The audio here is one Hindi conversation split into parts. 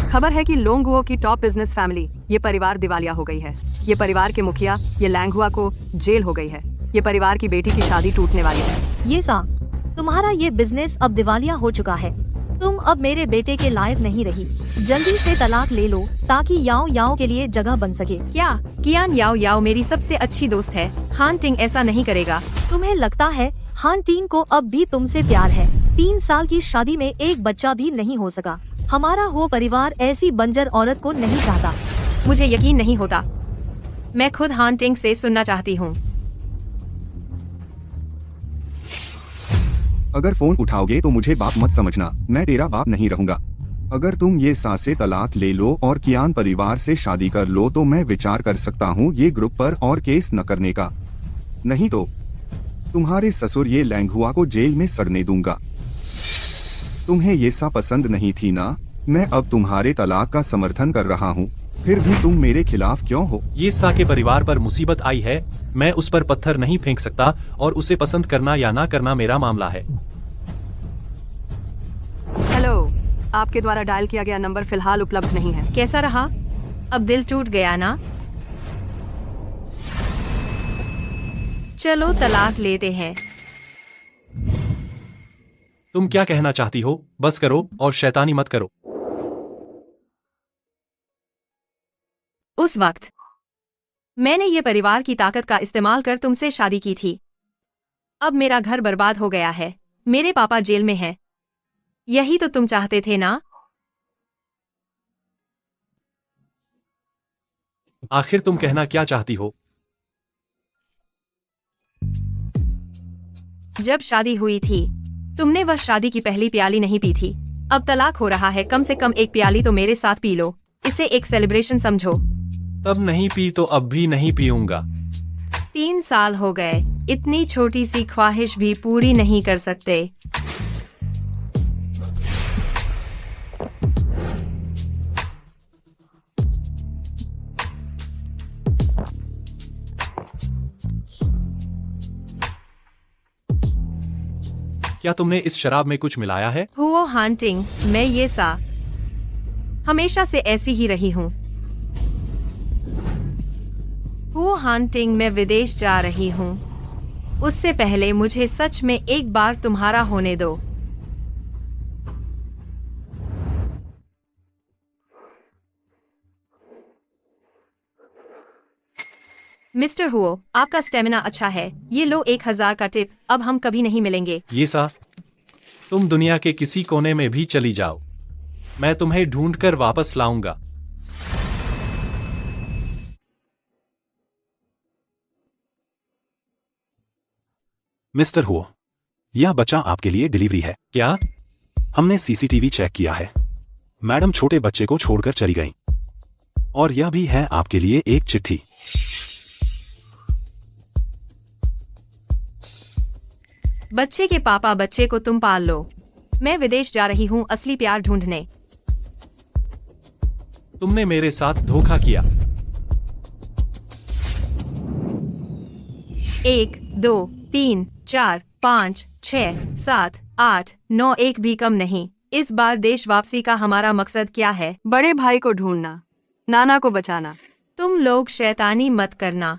खबर है कि लोंगहुओ की टॉप बिजनेस फैमिली, ये परिवार दिवालिया हो गई है। ये परिवार के मुखिया ये लैंगहुआ को जेल हो गई है। ये परिवार की बेटी की शादी टूटने वाली है। ये सा, तुम्हारा ये बिजनेस अब दिवालिया हो चुका है। तुम अब मेरे बेटे के लायक नहीं रही। जल्दी से तलाक ले लो ताकि याओ याओ के लिए जगह बन सके। क्या कियान याओ याओ मेरी सबसे अच्छी दोस्त है। हान टिंग ऐसा नहीं करेगा। तुम्हें लगता है हान टिंग को अब भी तुमसे प्यार है? 3 साल की शादी में एक बच्चा भी नहीं हो सका। हमारा हो परिवार ऐसी बंजर औरत को नहीं चाहता। मुझे यकीन नहीं होता। मैं खुद हान टिंग से सुनना चाहती हूँ। अगर फोन उठाओगे तो मुझे बाप मत समझना, मैं तेरा बाप नहीं रहूंगा। अगर तुम ये सा से तलाक ले लो और कियान परिवार से शादी कर लो तो मैं विचार कर सकता हूँ ये ग्रुप पर और केस न करने का। नहीं तो तुम्हारे ससुर ये लैंगहुआ को जेल में सड़ने दूंगा। तुम्हें ये सा पसंद नहीं थी ना? मैं अब तुम्हारे तलाक का समर्थन कर रहा हूँ, फिर भी तुम मेरे खिलाफ क्यों हो? ये सा के परिवार पर मुसीबत आई है, मैं उस पर पत्थर नहीं फेंक सकता और उसे पसंद करना या ना करना मेरा मामला है। हेलो, आपके द्वारा डायल किया गया नंबर फिलहाल उपलब्ध नहीं है। कैसा रहा? अब दिल टूट गया ना? चलो तलाक लेते हैं। तुम क्या कहना चाहती हो? बस करो और शैतानी मत करो। उस वक्त मैंने ये परिवार की ताकत का इस्तेमाल कर तुमसे शादी की थी। अब मेरा घर बर्बाद हो गया है। मेरे पापा जेल में हैं। यही तो तुम चाहते थे ना? आखिर तुम कहना क्या चाहती हो? जब शादी हुई थी तुमने वह शादी की पहली प्याली नहीं पी थी। अब तलाक हो रहा है, कम से कम एक प्याली तो मेरे साथ पी लो। इसे एक सेलिब्रेशन समझो। तब नहीं पी तो अब भी नहीं पीऊंगा। 3 साल हो गए, इतनी छोटी सी ख्वाहिश भी पूरी नहीं कर सकते। क्या तुमने इस शराब में कुछ मिलाया है? हुओ हान टिंग, मैं ये सा हमेशा से ऐसी ही रही हूँ। हुओ हान टिंग, मैं विदेश जा रही हूँ। उससे पहले मुझे सच में एक बार तुम्हारा होने दो। मिस्टर हुओ, आपका स्टेमिना अच्छा है। ये लो 1000 का टिप। अब हम कभी नहीं मिलेंगे। ये सा, तुम दुनिया के किसी कोने में भी चली जाओ, मैं तुम्हें ढूंढकर वापस लाऊंगा। मिस्टर हुओ, यह बच्चा आपके लिए डिलीवरी है। क्या? हमने सीसीटीवी चेक किया है। मैडम छोटे बच्चे को छोड़कर चली गईं। और यह भी है आपके लिए एक चिट्ठी। बच्चे के पापा, बच्चे को तुम पाल लो। मैं विदेश जा रही हूँ असली प्यार ढूंढने। तुमने मेरे साथ धोखा किया। 1 2 3 4 5 6 7 8 9, एक भी कम नहीं। इस बार देश वापसी का हमारा मकसद क्या है? बड़े भाई को ढूंढना, नाना को बचाना। तुम लोग शैतानी मत करना।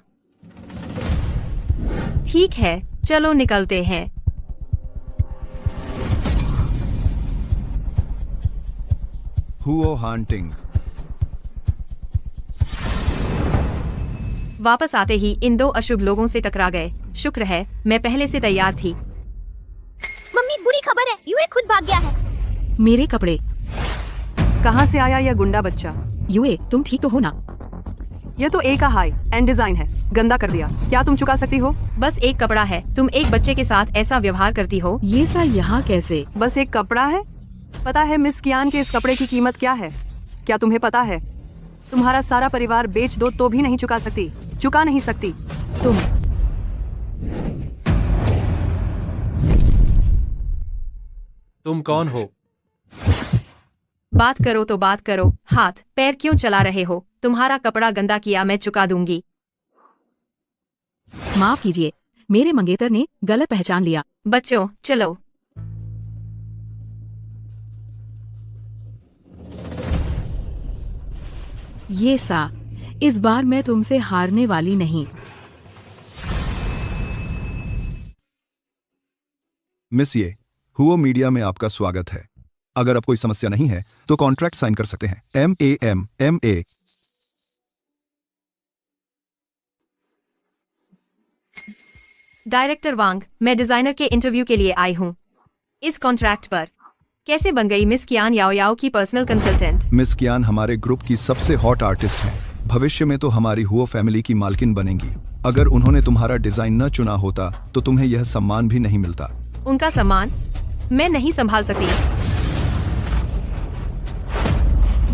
ठीक है, चलो निकलते हैं। हुओ हान टिंग। वापस आते ही इन 2 अशुभ लोगों से टकरा गए। शुक्र है मैं पहले से तैयार थी। मम्मी, बुरी खबर है, यूए खुद भाग गया है। मेरे कपड़े कहाँ से आया यह गुंडा बच्चा? यूए, तुम ठीक तो हो ना? यह तो ए का हाई एंड डिजाइन है, गंदा कर दिया। क्या तुम चुका सकती हो? बस एक कपड़ा है, तुम एक बच्चे के साथ ऐसा व्यवहार करती हो? ये सा यहाँ कैसे? बस एक कपड़ा है? पता है मिस कियान के इस कपड़े की कीमत क्या है? क्या तुम्हें पता है? तुम्हारा सारा परिवार बेच दो तो भी नहीं चुका नहीं सकती। तुम कौन हो? बात करो तो बात करो, हाथ पैर क्यों चला रहे हो? तुम्हारा कपड़ा गंदा किया, मैं चुका दूंगी। माफ कीजिए, मेरे मंगेतर ने गलत पहचान लिया। बच्चों चलो। ये सा, इस बार मैं तुमसे हारने वाली नहीं। मिस ये हुओ मीडिया में आपका स्वागत है। अगर अब कोई समस्या नहीं है तो कॉन्ट्रैक्ट साइन कर सकते हैं। MAM डायरेक्टर वांग, मैं डिजाइनर के इंटरव्यू के लिए आई हूँ। इस कॉन्ट्रैक्ट पर कैसे बन गई मिस कियान याओ याओ की पर्सनल कंसल्टेंट? मिस कियान हमारे ग्रुप की सबसे हॉट आर्टिस्ट हैं। भविष्य में तो हमारी हुओ फैमिली की मालकिन बनेंगी। अगर उन्होंने तुम्हारा डिजाइन न चुना होता तो तुम्हें यह सम्मान भी नहीं मिलता। उनका सम्मान मैं नहीं संभाल सकती।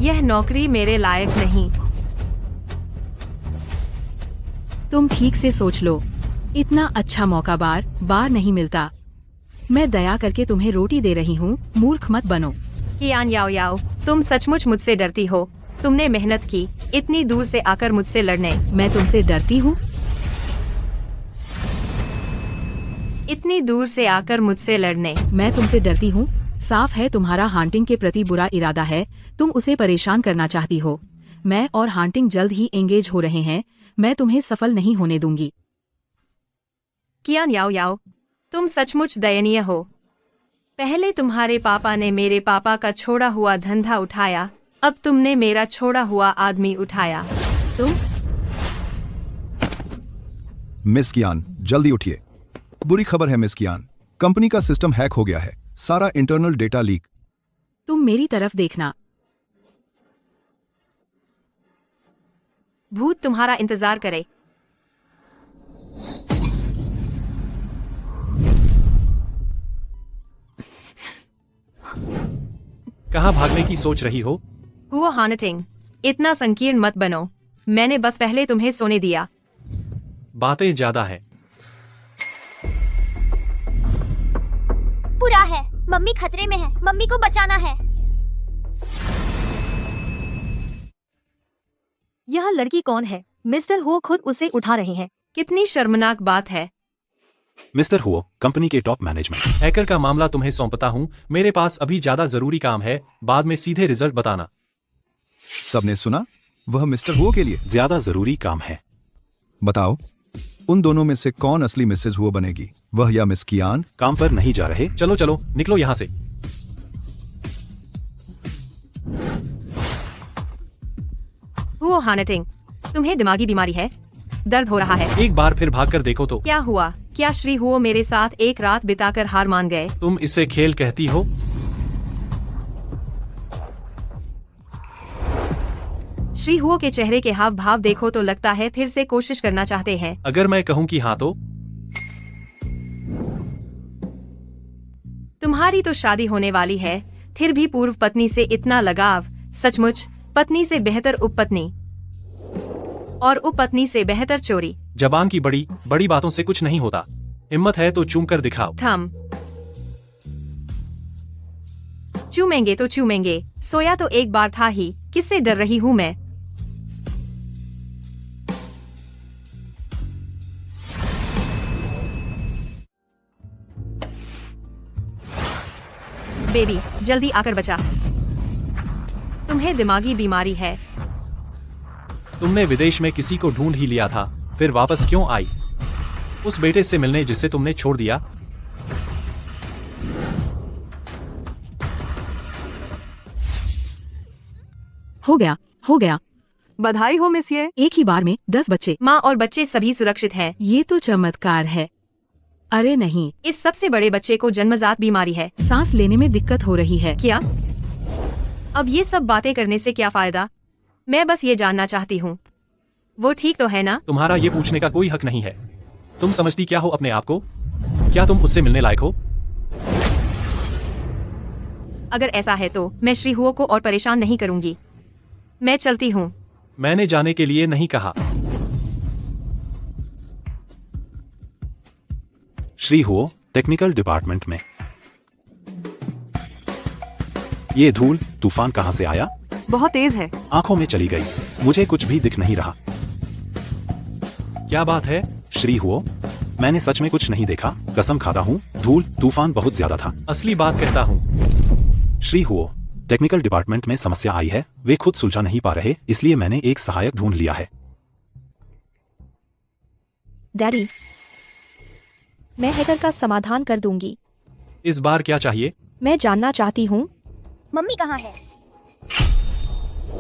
यह नौकरी मेरे लायक नहीं। तुम ठीक से सोच लो, इतना अच्छा मौका बार बार नहीं मिलता। मैं दया करके तुम्हें रोटी दे रही हूँ, मूर्ख मत बनो। कियान याओ याओ, तुम सचमुच मुझसे डरती हो। तुमने मेहनत की इतनी दूर से आकर मुझसे लड़ने। मैं तुमसे डरती हूँ? इतनी दूर से आकर मुझसे लड़ने। मैं तुमसे डरती हूँ? साफ है तुम्हारा हांटिंग के प्रति बुरा इरादा है। तुम उसे परेशान करना चाहती हो। मैं और हांटिंग जल्द ही एंगेज हो रहे हैं। मैं तुम्हें सफल नहीं होने दूंगी। कियान याओ याओ, तुम सचमुच दयनीय हो। पहले तुम्हारे पापा ने मेरे पापा का छोड़ा हुआ धंधा उठाया, अब तुमने मेरा छोड़ा हुआ आदमी उठाया। तुम मिस कियान जल्दी उठिए। बुरी खबर है मिस कियान, कंपनी का सिस्टम हैक हो गया है। सारा इंटरनल डेटा लीक। तुम मेरी तरफ देखना। भूत तुम्हारा इंतजार करे। कहाँ भागने की सोच रही हो? हुओ हांटिंग, इतना संकीर्ण मत बनो। मैंने बस पहले तुम्हें सोने दिया। बातें ज्यादा है। बुरा है, मम्मी खतरे में है, मम्मी को बचाना है। यह लड़की कौन है? मिस्टर हो खुद उसे उठा रहे हैं। कितनी शर्मनाक बात है। मिस्टर हुओ, कंपनी के टॉप मैनेजमेंट। हैकर का मामला तुम्हें सौंपता हूँ। मेरे पास अभी ज्यादा जरूरी काम है, बाद में सीधे रिजल्ट बताना। सबने सुना? वह मिस्टर हुओ के लिए ज्यादा जरूरी काम है। बताओ, उन दोनों में से कौन असली मिसेज हुओ बनेगी, वह या मिस कियान? काम पर नहीं जा रहे? चलो चलो निकलो यहाँ से। हुओ हांटिंग, तुम्हें दिमागी बीमारी है? दर्द हो रहा है? एक बार फिर भागकर देखो तो। क्या हुआ? क्या श्री हुओ मेरे साथ एक रात बिताकर हार मान गए? तुम इसे खेल कहती हो? श्री हुओ के चेहरे के हाव भाव देखो तो लगता है फिर से कोशिश करना चाहते हैं। अगर मैं कहूँ कि हाँ तो? तुम्हारी तो शादी होने वाली है, फिर भी पूर्व पत्नी से इतना लगाव। सचमुच पत्नी से बेहतर उपपत्नी, और उपपत्नी से बेहतर चोरी। जबान की बड़ी बड़ी बातों से कुछ नहीं होता। हिम्मत है तो चूम कर दिखाओ। थम। चूमेंगे तो चूमेंगे। सोया तो एक बार था ही, किससे डर रही हूँ मैं? बेबी जल्दी आकर बचा। तुम्हें दिमागी बीमारी है। तुमने विदेश में किसी को ढूंढ ही लिया था, फिर वापस क्यों आई? उस बेटे से मिलने जिसे तुमने छोड़ दिया। हो गया, हो गया। बधाई हो मिस ये। एक ही बार में 10 बच्चे। माँ और बच्चे सभी सुरक्षित हैं। ये तो चमत्कार है। अरे नहीं, इस सबसे बड़े बच्चे को जन्मजात बीमारी है। सांस लेने में दिक्कत हो रही है। क्या? अब ये सब बातें करने से क्या फायदा? मैं बस ये जानना चाहती हूँ, वो ठीक तो है ना? तुम्हारा ये पूछने का कोई हक नहीं है। तुम समझती क्या हो अपने आप को? क्या तुम उससे मिलने लायक हो? अगर ऐसा है तो मैं श्री हुओ को और परेशान नहीं करूंगी। मैं चलती हूँ। मैंने जाने के लिए नहीं कहा। श्री हुओ टेक्निकल डिपार्टमेंट में। ये धूल तूफान कहाँ से आया? बहुत तेज है। आंखों में चली गई। मुझे कुछ भी दिख नहीं रहा। क्या बात है? श्री हुओ, मैंने सच में कुछ नहीं देखा। कसम खाता हूँ, धूल तूफान बहुत ज्यादा था। असली बात कहता हूँ। श्री हुओ, टेक्निकल डिपार्टमेंट में समस्या आई है, वे खुद सुलझा नहीं पा रहे, इसलिए मैंने एक सहायक ढूंढ लिया है। डैडी, मैं हैकर का समाधान कर दूंगी। इस बार क्या चाहिए? मैं जानना चाहती हूँ मम्मी कहाँ है?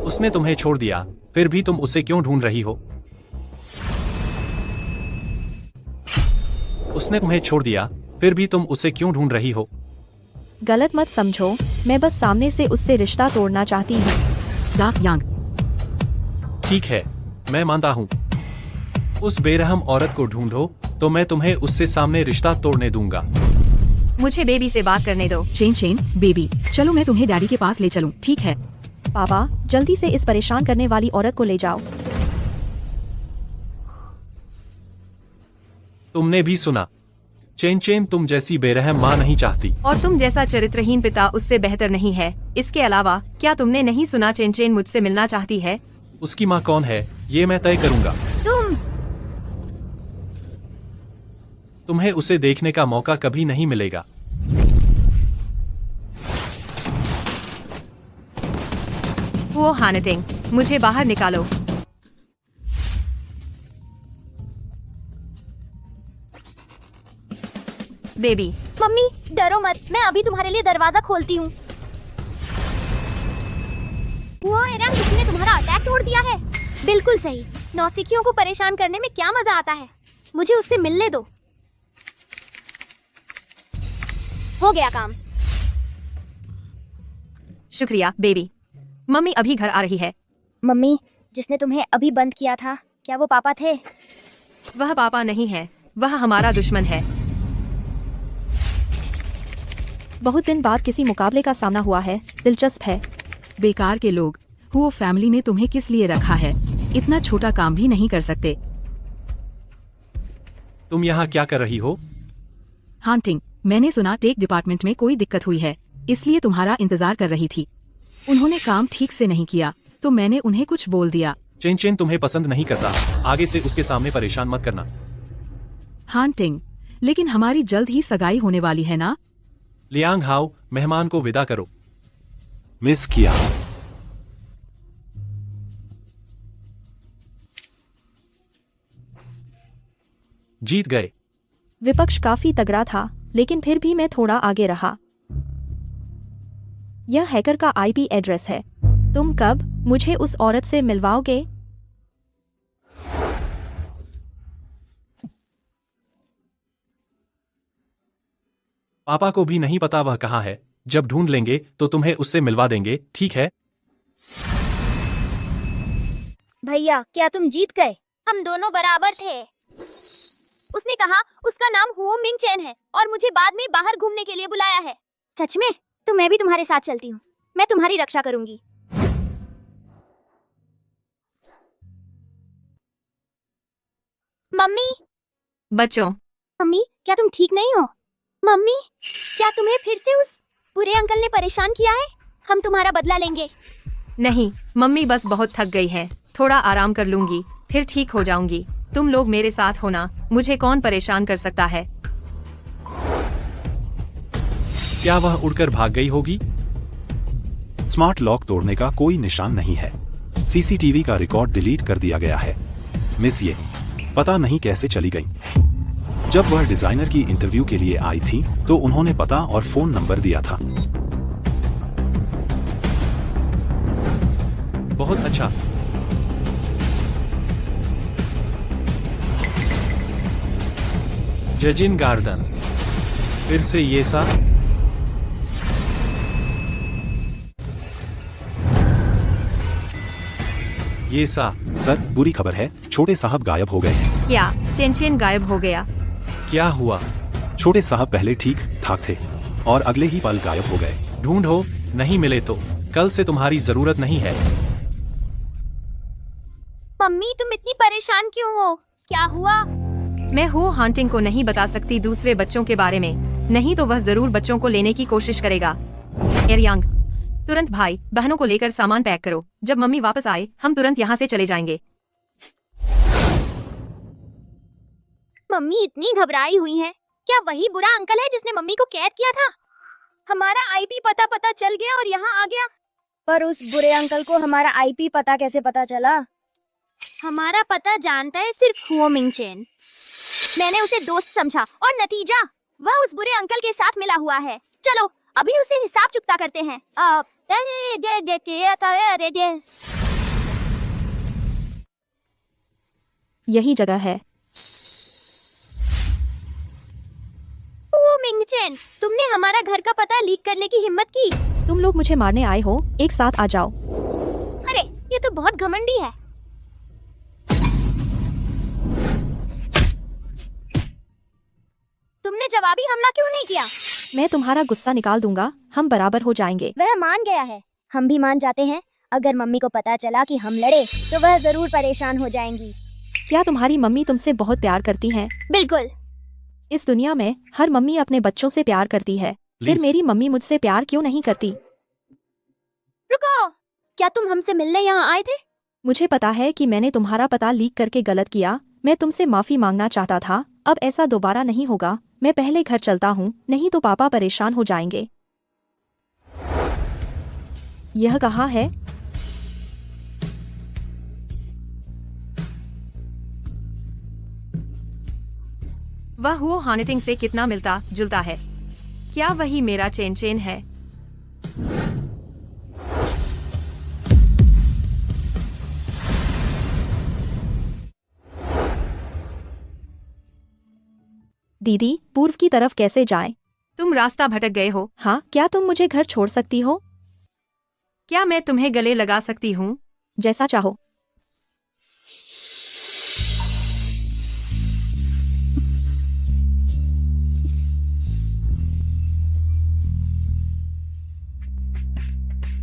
उसने तुम्हें छोड़ दिया, फिर भी तुम उसे क्यों ढूंढ रही हो? उसने तुम्हें छोड़ दिया, फिर भी तुम उसे क्यों ढूंढ रही हो? गलत मत समझो, मैं बस सामने से उससे रिश्ता तोड़ना चाहती हूँ। दाक यांग, ठीक है, मैं मानता हूँ। उस बेरहम औरत को ढूंढो तो मैं तुम्हें उससे सामने रिश्ता तोड़ने दूंगा। मुझे बेबी से बात करने दो। चेन बेबी, चलो मैं तुम्हें डैडी के पास ले चलूं, ठीक है? पापा, जल्दी से इस परेशान करने वाली औरत को ले जाओ। तुमने भी सुना, चेन तुम जैसी बेरहम माँ नहीं चाहती। और तुम जैसा चरित्रहीन पिता उससे बेहतर नहीं है। इसके अलावा क्या तुमने नहीं सुना चेन मुझसे मिलना चाहती है? उसकी माँ कौन है ये मैं तय करूंगा। तुम्हें उसे देखने का मौका कभी नहीं मिलेगा। वो हानटिंग, मुझे बाहर निकालो। बेबी, मम्मी डरो मत, मैं अभी तुम्हारे लिए दरवाजा खोलती हूँ। वो एरंग, किसी ने तुम्हारा अटैक तोड़ दिया है। बिल्कुल सही, नौसिखियों को परेशान करने में क्या मजा आता है। मुझे उससे मिलने दो। हो गया काम। शुक्रिया बेबी। मम्मी अभी घर आ रही है। मम्मी, जिसने तुम्हें अभी बंद किया था, क्या वो पापा थे? वह पापा नहीं है, वह हमारा दुश्मन है। बहुत दिन बाद किसी मुकाबले का सामना हुआ है, दिलचस्प है। बेकार के लोग, वो फैमिली ने तुम्हें किस लिए रखा है? इतना छोटा काम भी नहीं कर सकते। तुम यहाँ क्या कर रही हो? हांटिंग, मैंने सुना टेक डिपार्टमेंट में कोई दिक्कत हुई है, इसलिए तुम्हारा इंतजार कर रही थी। उन्होंने काम ठीक से नहीं किया, तो मैंने उन्हें कुछ बोल दिया। चेन तुम्हें पसंद नहीं करता, आगे से उसके सामने परेशान मत करना। हांटिंग, लेकिन हमारी जल्द ही सगाई होने वाली है ना? लियांग हाओ, मेहमान को विदा करो। मिस किया। जीत गए। विपक्ष काफी तगड़ा था, लेकिन फिर भी मैं थोड़ा आगे रहा। यह हैकर का आईपी एड्रेस है। तुम कब मुझे उस औरत से मिलवाओगे? पापा को भी नहीं पता वह कहाँ है। जब ढूंढ लेंगे तो तुम्हें उससे मिलवा देंगे, ठीक है? भैया, क्या तुम जीत गए? हम दोनों बराबर थे। उसने कहा उसका नाम हुओ मिंग चेन है और मुझे बाद में बाहर घूमने के लिए बुलाया है। सच में? तो मैं भी तुम्हारे साथ चलती हूँ। मैं तुम्हारी रक्षा करूंगी। मम्मी, बच्चों, मम्मी क्या तुम ठीक नहीं हो? मम्मी, क्या तुम्हें फिर से उस बुरे अंकल ने परेशान किया है? हम तुम्हारा बदला लेंगे। नहीं मम्मी, बस बहुत थक गई है, थोड़ा आराम कर लूंगी, फिर ठीक हो जाऊंगी। तुम लोग मेरे साथ होना, मुझे कौन परेशान कर सकता है? क्या वह उड़कर भाग गई होगी? स्मार्ट लॉक तोड़ने का कोई निशान नहीं है। सीसीटीवी का रिकॉर्ड डिलीट कर दिया गया है। मिस ये पता नहीं कैसे चली गई। जब वह डिजाइनर की इंटरव्यू के लिए आई थी तो उन्होंने पता और फोन नंबर दिया था। बहुत अच्छा। जजिन गार्डन, फिर से ये सा। ये सा। सर, बुरी खबर है, छोटे साहब गायब हो गए हैं। क्या चेन गायब हो गया? क्या हुआ? छोटे साहब पहले ठीक ठाक थे और अगले ही पल गायब हो गए। ढूंढो, नहीं मिले तो कल से तुम्हारी जरूरत नहीं है। मम्मी, तुम इतनी परेशान क्यों हो? क्या हुआ? मैं हो हांटिंग को नहीं बता सकती दूसरे बच्चों के बारे में, नहीं तो वह जरूर बच्चों को लेने की कोशिश करेगा। एरयांग, तुरंत भाई बहनों को लेकर सामान पैक करो। जब मम्मी वापस आए हम तुरंत यहाँ से चले जाएंगे। मम्मी इतनी घबराई हुई है। क्या वही बुरा अंकल है जिसने मम्मी को कैद किया था? हमारा आईपी पता चल गया और यहाँ आ गया। पर उस बुरे अंकल को हमारा आईपी पता कैसे पता चला? हमारा पता जानता है सिर्फ हुओ मिंग चेन। मैंने उसे दोस्त समझा और नतीजा वह उस बुरे अंकल के साथ मिला हुआ है। चलो अभी उसे हिसाब चुकता करते हैं। यही जगह है। हुओ मिंग चेन, तुमने हमारा घर का पता लीक करने की हिम्मत की। तुम लोग मुझे मारने आए हो, एक साथ आ जाओ। अरे ये तो बहुत घमंडी है। तुमने जवाबी हमला क्यों नहीं किया? मैं तुम्हारा गुस्सा निकाल दूंगा, हम बराबर हो जाएंगे। वह मान गया है, हम भी मान जाते हैं। अगर मम्मी को पता चला कि हम लड़े तो वह जरूर परेशान हो जाएंगी। क्या तुम्हारी मम्मी तुमसे बहुत प्यार करती हैं? बिल्कुल। इस दुनिया में हर मम्मी अपने बच्चों से प्यार करती है, फिर मेरी मम्मी मुझसे प्यार क्यों नहीं करती? रुको, क्या तुम हमसे मिलने यहाँ आए थे? मुझे पता है कि मैंने तुम्हारा पता लीक करके गलत किया। मैं तुमसे माफी मांगना चाहता था, अब ऐसा दोबारा नहीं होगा। मैं पहले घर चलता हूँ, नहीं तो पापा परेशान हो जाएंगे। यह कहाँ है? वह हुओ हॉन्टिंग से कितना मिलता जुलता है? क्या वही मेरा चेन है? दीदी, पूर्व की तरफ कैसे जाएं? तुम रास्ता भटक गए हो। हाँ, क्या तुम मुझे घर छोड़ सकती हो? क्या मैं तुम्हें गले लगा सकती हूँ? जैसा चाहो।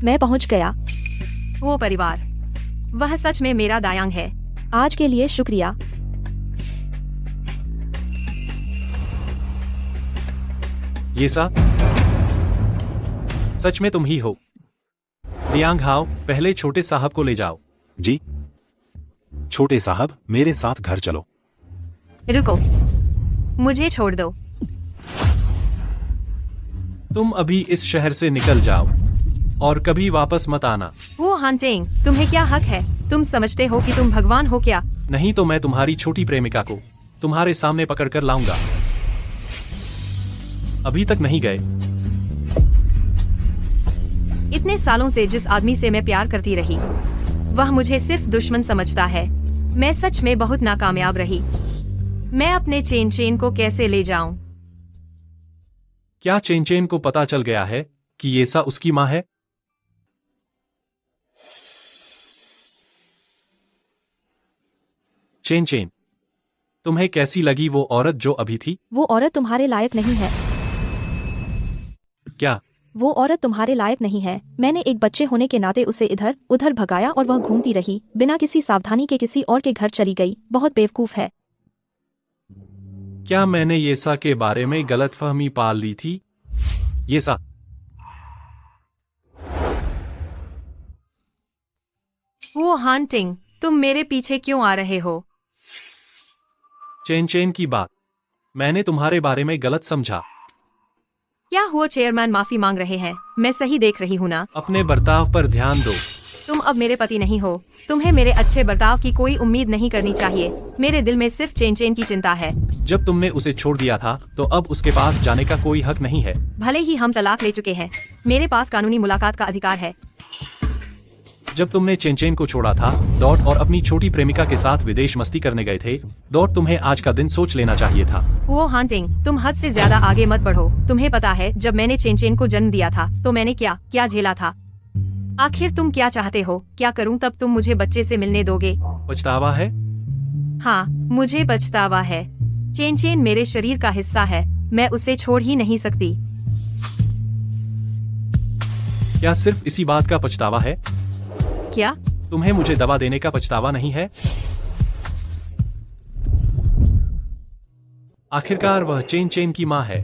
मैं पहुंच गया। वो परिवार, वह सच में मेरा दायांग है। आज के लिए शुक्रिया। ये सच में तुम ही हो? लियांग हाओ, पहले छोटे साहब को ले जाओ। जी छोटे साहब, मेरे साथ घर चलो। रुको, मुझे छोड़ दो। तुम अभी इस शहर से निकल जाओ और कभी वापस मत आना। वो हॉन्टिंग, तुम्हें क्या हक है? तुम समझते हो कि तुम भगवान हो क्या? नहीं तो मैं तुम्हारी छोटी प्रेमिका को तुम्हारे सामने पकड़ कर लाऊंगा। अभी तक नहीं गए। इतने सालों से जिस आदमी से मैं प्यार करती रही, वह मुझे सिर्फ दुश्मन समझता है। मैं सच में बहुत नाकामयाब रही। मैं अपने चेन को कैसे ले जाऊं? क्या चेन को पता चल गया है कि ये सा उसकी माँ है? चेन, तुम्हें कैसी लगी वो औरत जो अभी थी? वो औरत तुम्हारे लायक नहीं है। क्या? वो औरत तुम्हारे लायक नहीं है। मैंने एक बच्चे होने के नाते उसे इधर उधर भगाया और वह घूमती रही, बिना किसी सावधानी के किसी और के घर चली गई। बहुत बेवकूफ है। क्या मैंने येसा के बारे में गलतफहमी पाल ली थी? येसा, वो हॉन्टिंग, तुम मेरे पीछे क्यों आ रहे हो? चेन की बात, मैंने तुम्हारे बारे में गलत समझा। क्या हुआ चेयरमैन माफी मांग रहे हैं? मैं सही देख रही हूँ ना? अपने बर्ताव पर ध्यान दो। तुम अब मेरे पति नहीं हो। तुम्हें मेरे अच्छे बर्ताव की कोई उम्मीद नहीं करनी चाहिए। मेरे दिल में सिर्फ चेन की चिंता है। जब तुमने उसे छोड़ दिया था तो अब उसके पास जाने का कोई हक नहीं है। भले ही हम तलाक ले चुके हैं, मेरे पास कानूनी मुलाकात का अधिकार है। जब तुमने चेन को छोड़ा था डॉट और अपनी छोटी प्रेमिका के साथ विदेश मस्ती करने गए थे डॉट, तुम्हें आज का दिन सोच लेना चाहिए था। वो हॉन्टिंग, तुम हद से ज्यादा आगे मत बढ़ो। तुम्हें पता है जब मैंने चेन को जन्म दिया था तो मैंने क्या क्या झेला था? आखिर तुम क्या चाहते हो? क्या करूं तब तुम मुझे बच्चे से मिलने दोगे? पछतावा है? हाँ, मुझे पछतावा है। चेन मेरे शरीर का हिस्सा है, मैं उसे छोड़ ही नहीं सकती। क्या सिर्फ इसी बात का पछतावा है? क्या? तुम्हें मुझे दवा देने का पछतावा नहीं है? आखिरकार वह चेन की माँ है।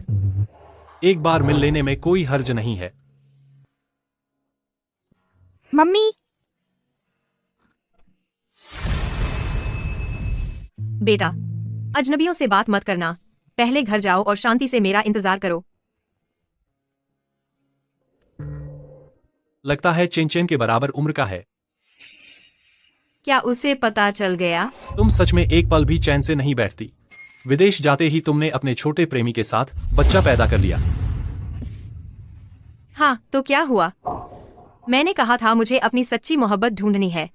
एक बार मिल लेने में कोई हर्ज नहीं है। मम्मी, बेटा, अजनबियों से बात मत करना। पहले घर जाओ और शांति से मेरा इंतजार करो। लगता है चेन चेन के बराबर उम्र का है। क्या उसे पता चल गया? तुम सच में एक पल भी चैन से नहीं बैठती। विदेश जाते ही तुमने अपने छोटे प्रेमी के साथ बच्चा पैदा कर लिया। हाँ, तो क्या हुआ? मैंने कहा था मुझे अपनी सच्ची मोहब्बत ढूंढनी है।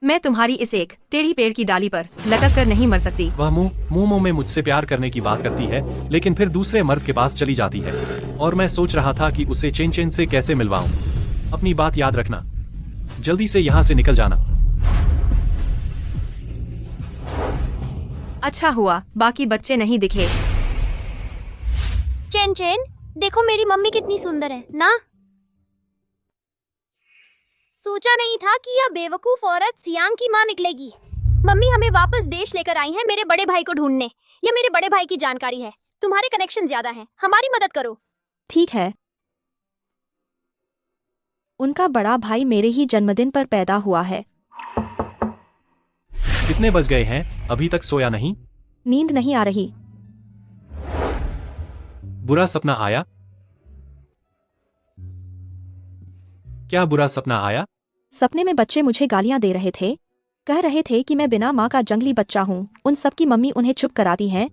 मैं तुम्हारी इस एक टेढ़ी पेड़ की डाली पर लटक कर नहीं मर सकती। वह मुंह में मुझसे प्यार करने की बात करती है, लेकिन फिर दूसरे मर्द के पास चली जाती है। और मैं सोच रहा था कि उसे चेन चेन से कैसे मिलवाऊं। अपनी बात याद रखना, जल्दी से यहाँ से निकल जाना। अच्छा हुआ बाकी बच्चे नहीं दिखे। चेन चेन, देखो मेरी मम्मी कितनी सुंदर है ना। सोचा नहीं था कि यह बेवकूफ औरत सियांग की माँ निकलेगी। मम्मी हमें वापस देश लेकर आई हैं मेरे बड़े भाई को ढूंढने। यह मेरे बड़े भाई की जानकारी है। तुम्हारे कनेक्शन ज्यादा हैं, हमारी मदद करो। ठीक है। उनका बड़ा भाई मेरे ही जन्मदिन पर पैदा हुआ है। कितने बज गए हैं? अभी तक सोया नहीं? नींद नहीं आ रही। बुरा सपना आया? क्या बुरा सपना आया? सपने में बच्चे मुझे गालियां दे रहे थे। कह रहे थे कि मैं बिना माँ का जंगली बच्चा हूँ। उन सबकी मम्मी उन्हें चुप कराती हैं,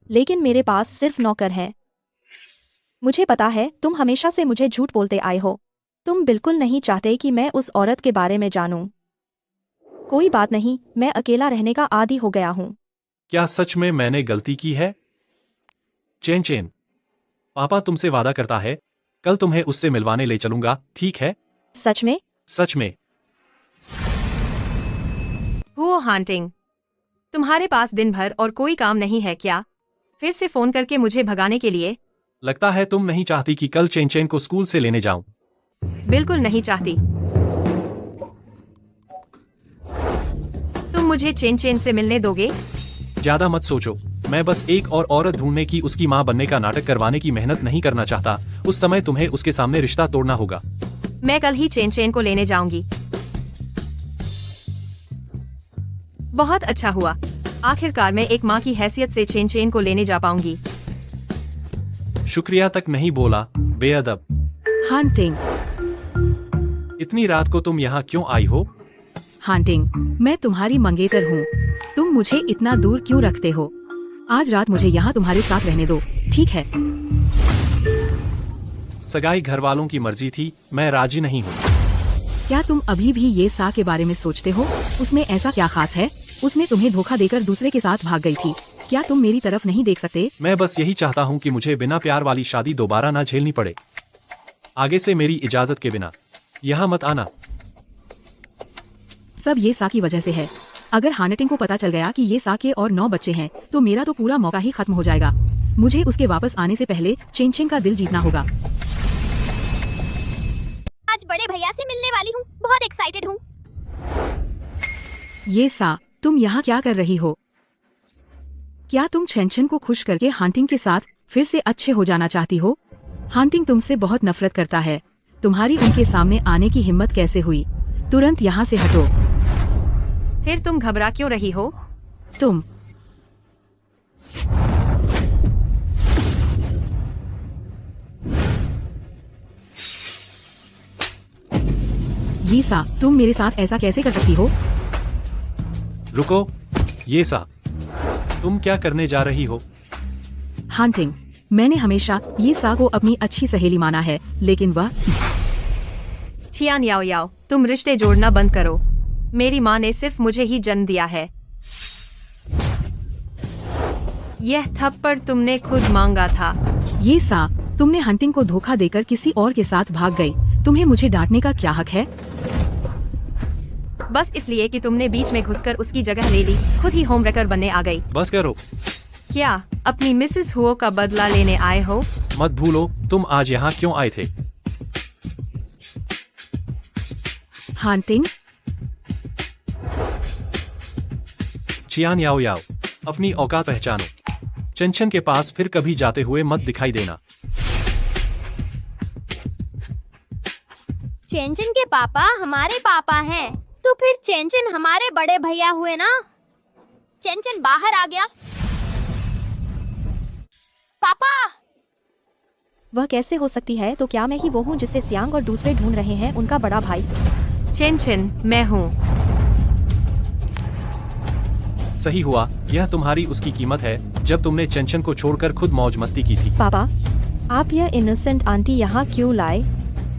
लेकिन मेरे पास सिर्फ नौकर हैं। मुझे पता है तुम हमेशा से मुझे झूठ बोलते आए हो। तुम बिल्कुल नहीं चाहते कि मैं उस औरत के बारे में जानूं। कोई बात नहीं, मैं अकेला रहने का आदी हो गया हूँ। क्या सच में मैंने गलती की है? चेन चेन, पापा तुमसे वादा करता है कल तुम्हें उससे मिलवाने ले चलूंगा, ठीक है? सच में? सच में। हुओ हांटिंग, तुम्हारे पास दिन भर और कोई काम नहीं है क्या? फिर से फोन करके मुझे भगाने के लिए? लगता है तुम नहीं चाहती कि कल चेन चेन को स्कूल से लेने जाऊं। बिल्कुल नहीं चाहती। तुम मुझे चेन चेन से मिलने दोगे? ज्यादा मत सोचो, मैं बस एक और औरत ढूंढने की उसकी माँ बनने का नाटक करवाने की मेहनत नहीं करना चाहता। उस समय तुम्हें उसके सामने रिश्ता तोड़ना होगा। मैं कल ही चेन चेन को लेने जाऊंगी। बहुत अच्छा हुआ, आखिरकार मैं एक माँ की हैसियत से चेन चेन को लेने जा पाऊंगी। शुक्रिया तक नहीं बोला, बेअदब। हांटिंग, इतनी रात को तुम यहाँ क्यों आई हो? हांटिंग, मैं तुम्हारी मंगेतर हूँ। तुम मुझे इतना दूर क्यों रखते हो? आज रात मुझे यहाँ तुम्हारे साथ रहने दो, ठीक है? सगाई घर वालों की मर्जी थी, मैं राजी नहीं हूँ। क्या तुम अभी भी ये सा के बारे में सोचते हो? उसमें ऐसा क्या खास है? उसने तुम्हें धोखा देकर दूसरे के साथ भाग गई थी। क्या तुम मेरी तरफ नहीं देख सकते? मैं बस यही चाहता हूँ कि मुझे बिना प्यार वाली शादी दोबारा ना झेलनी पड़े। आगे से मेरी इजाजत के बिना यहाँ मत आना। सब ये सा की वजह से है। अगर हांटिंग को पता चल गया कि ये सा के और 9 बच्चे हैं, तो मेरा तो पूरा मौका ही खत्म हो जाएगा। मुझे उसके वापस आने से पहले चेन चेन का दिल जीतना होगा। आज बड़े भैया से मिलने वाली हूँ, बहुत एक्साइटेड हूँ। ये सा, तुम यहाँ क्या कर रही हो? क्या तुम चेन चेन को खुश करके हांटिंग के साथ फिर से अच्छे हो जाना चाहती हो? हांटिंग तुमसे बहुत नफरत करता है। तुम्हारी उनके सामने आने की हिम्मत कैसे हुई? तुरंत यहाँ से हटो। फिर तुम घबरा क्यों रही हो? तुम ये सा, तुम मेरे साथ ऐसा कैसे कर सकती हो? रुको, ये सा, तुम क्या करने जा रही हो? हांटिंग, मैंने हमेशा ये सा को अपनी अच्छी सहेली माना है, लेकिन वह छियान याओ याओ, तुम रिश्ते जोड़ना बंद करो। मेरी माँ ने सिर्फ मुझे ही जन्म दिया है। यह थप्पड़ तुमने खुद मांगा था। ये सा, तुमने हांटिंग को धोखा देकर किसी और के साथ भाग गई। तुम्हें मुझे डांटने का क्या हक है? बस इसलिए कि तुमने बीच में घुसकर उसकी जगह ले ली, खुद ही होम रेकर बनने आ गई। बस करो। क्या अपनी मिसेस हुओ का बदला लेने आए हो? मत भूलो तुम आज यहाँ क्यों आए थे। हांटिंग, चियान याओ याओ, अपनी औकात पहचानो। चेन के पास फिर कभी जाते हुए मत दिखाई देना। चेन चेन के पापा हमारे पापा हैं, तो फिर चेन चेन हमारे बड़े भैया हुए ना। चेन चेन बाहर आ गया। पापा, वह कैसे हो सकती है? तो क्या मैं ही वो हूँ जिसे सियांग और दूसरे ढूंढ रहे हैं, उनका बड़ा भाई? चेन चेन, मैं हूँ। सही हुआ, यह तुम्हारी उसकी कीमत है जब तुमने चंचन को छोड़कर खुद मौज मस्ती की थी। पापा, आप यह इनोसेंट आंटी यहाँ क्यों लाए?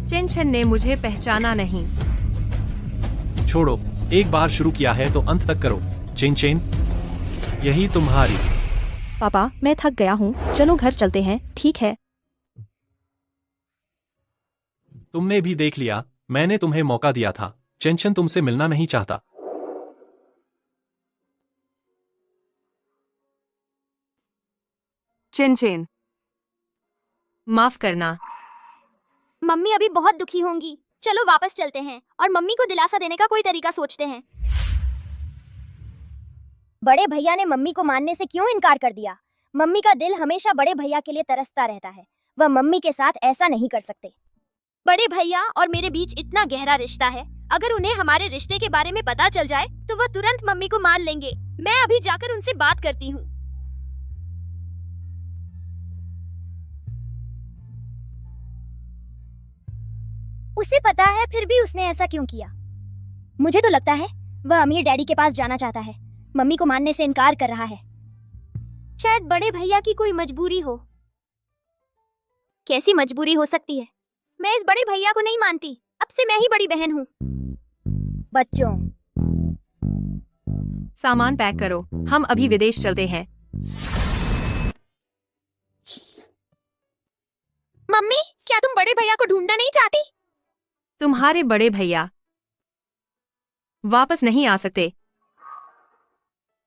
चेन चेन ने मुझे पहचाना नहीं। छोड़ो, एक बार शुरू किया है तो अंत तक करो। चेन चेन, यही तुम्हारी। पापा, मैं थक गया हूँ, चलो घर चलते हैं। ठीक है। तुमने भी देख लिया, मैंने तुम्हें मौका दिया था। चंचन तुमसे मिलना नहीं चाहता। चिन चिन, माफ करना। मम्मी अभी बहुत दुखी होंगी। चलो वापस चलते हैं और मम्मी को दिलासा देने का कोई तरीका सोचते हैं। बड़े भैया ने मम्मी को मानने से क्यों इनकार कर दिया? मम्मी का दिल हमेशा बड़े भैया के लिए तरसता रहता है। वह मम्मी के साथ ऐसा नहीं कर सकते। बड़े भैया और मेरे बीच इतना गहरा रिश्ता है, अगर उन्हें हमारे रिश्ते के बारे में पता चल जाए तो वह तुरंत मम्मी को मान लेंगे। मैं अभी जाकर उनसे बात करती हूँ। उसे पता है, फिर भी उसने ऐसा क्यों किया? मुझे तो लगता है वह अमीर डैडी के पास जाना चाहता है। मम्मी को मानने से इनकार कर रहा है। शायद बड़े भैया की कोई मजबूरी हो। कैसी मजबूरी हो सकती है? मैं इस बड़े भैया को नहीं मानती। अब से मैं ही बड़ी बहन हूँ। बच्चों, सामान पैक करो, हम अभी विदेश चलते हैं। मम्मी, क्या तुम बड़े भैया को ढूंढना नहीं चाहती? तुम्हारे बड़े भैया वापस नहीं आ सकते।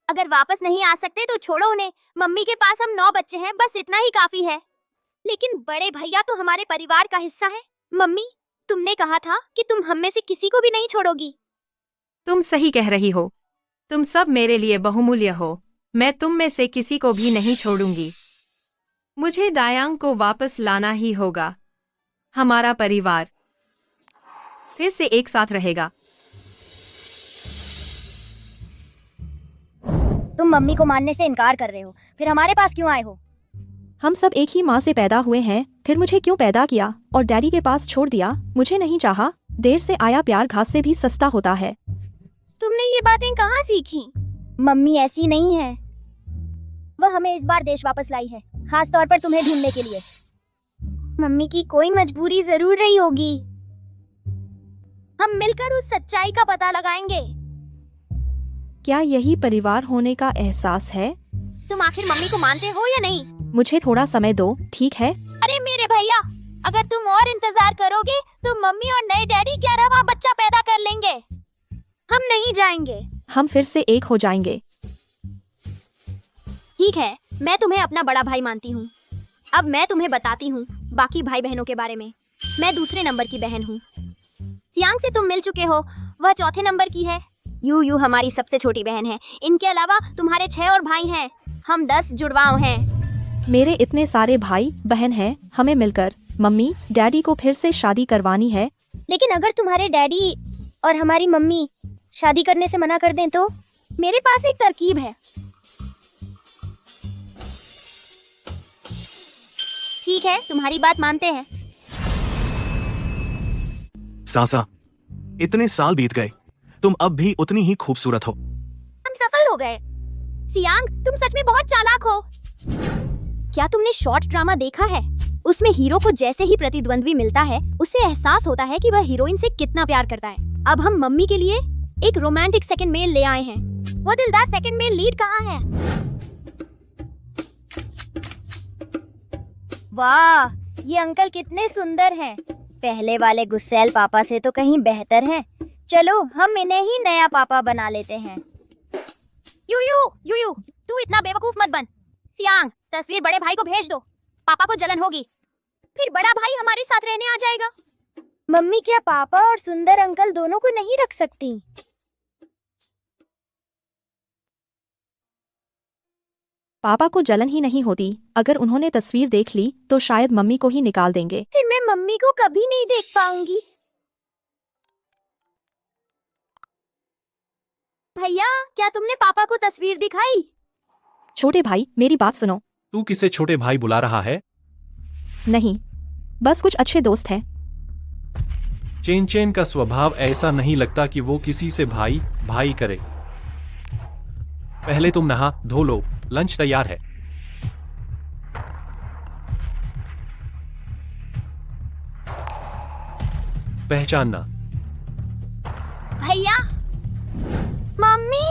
अगर वापस नहीं आ सकते तो छोड़ो उन्हें। मम्मी के पास हम 9 बच्चे हैं, बस इतना ही काफी है। लेकिन बड़े भैया तो हमारे परिवार का हिस्सा है। मम्मी, तुमने कहा था कि तुम हम में से किसी को भी नहीं छोड़ोगी। तुम सही कह रही हो। तुम सब मेरे लिए बहुमूल्य हो। मैं तुम में से किसी को भी नहीं छोड़ूंगी। मुझे दायांग को वापस लाना ही होगा। हमारा परिवार फिर से एक साथ रहेगा। तुम मम्मी को मानने से इनकार कर रहे हो, फिर हमारे पास क्यों आए हो? हम सब एक ही माँ से पैदा हुए हैं, फिर मुझे क्यों पैदा किया और डैडी के पास छोड़ दिया? मुझे नहीं चाहा। देर से आया प्यार घास से भी सस्ता होता है। तुमने ये बातें कहाँ सीखी? मम्मी ऐसी नहीं है। वह हमें इस बार देश वापस लाई है, खास तौर पर तुम्हें ढूंढने के लिए। मम्मी की कोई मजबूरी जरूर रही होगी। हम मिलकर उस सच्चाई का पता लगाएंगे। क्या यही परिवार होने का एहसास है? तुम आखिर मम्मी को मानते हो या नहीं? मुझे थोड़ा समय दो, ठीक है? अरे मेरे भैया, अगर तुम और इंतजार करोगे तो मम्मी और नए डैडी 11वां बच्चा पैदा कर लेंगे। हम नहीं जाएंगे। हम फिर से एक हो जाएंगे। ठीक है, मैं तुम्हें अपना बड़ा भाई मानती हूँ। अब मैं तुम्हें बताती हूँ बाकी भाई बहनों के बारे में। मैं दूसरे नंबर की बहन हूँ। सियांग से तुम मिल चुके हो, वह चौथे नंबर की है। यू हमारी सबसे छोटी बहन है। इनके अलावा तुम्हारे 6 और भाई हैं। हम 10 जुड़वाओं हैं। मेरे इतने सारे भाई बहन हैं, हमें मिलकर मम्मी डैडी को फिर से शादी करवानी है। लेकिन अगर तुम्हारे डैडी और हमारी मम्मी शादी करने से मना कर दें तो? मेरे पास एक तरकीब है। ठीक है, तुम्हारी बात मानते हैं। सासा, इतने साल बीत गए, तुम अब भी उतनी ही खूबसूरत हो। हम सफल हो गए। सियांग, तुम सच में बहुत चालाक हो। क्या तुमने शॉर्ट ड्रामा देखा है? उसमें हीरो को जैसे ही प्रतिद्वंद्वी मिलता है, उसे एहसास होता है कि वह हीरोइन से कितना प्यार करता है। अब हम मम्मी के लिए एक रोमांटिक सेकंड मेल ले आए हैं। वो दिलदार सेकंड मेल लीड कहाँ है? वाह, ये अंकल कितने सुंदर हैं। पहले वाले गुस्सैल पापा से तो कहीं बेहतर हैं। चलो हम इन्हें ही नया पापा बना लेते हैं। यू, तू इतना बेवकूफ मत बन। सियांग, तस्वीर बड़े भाई को भेज दो। पापा को जलन होगी, फिर बड़ा भाई हमारे साथ रहने आ जाएगा। मम्मी क्या पापा और सुंदर अंकल दोनों को नहीं रख सकती? पापा को जलन ही नहीं होती। अगर उन्होंने तस्वीर देख ली तो शायद मम्मी को ही निकाल देंगे। फिर मैं मम्मी को कभी नहीं देख पाऊंगी। भैया, क्या तुमने पापा को तस्वीर दिखाई? छोटे भाई, मेरी बात सुनो। तू किसे छोटे भाई बुला रहा है? नहीं, बस कुछ अच्छे दोस्त हैं। चेन चेन का स्वभाव ऐसा नहीं लगता कि वो किसी से भाई भाई करे। पहले तुम नहा धो लो, लंच तैयार है। पहचानना। भैया, मम्मी।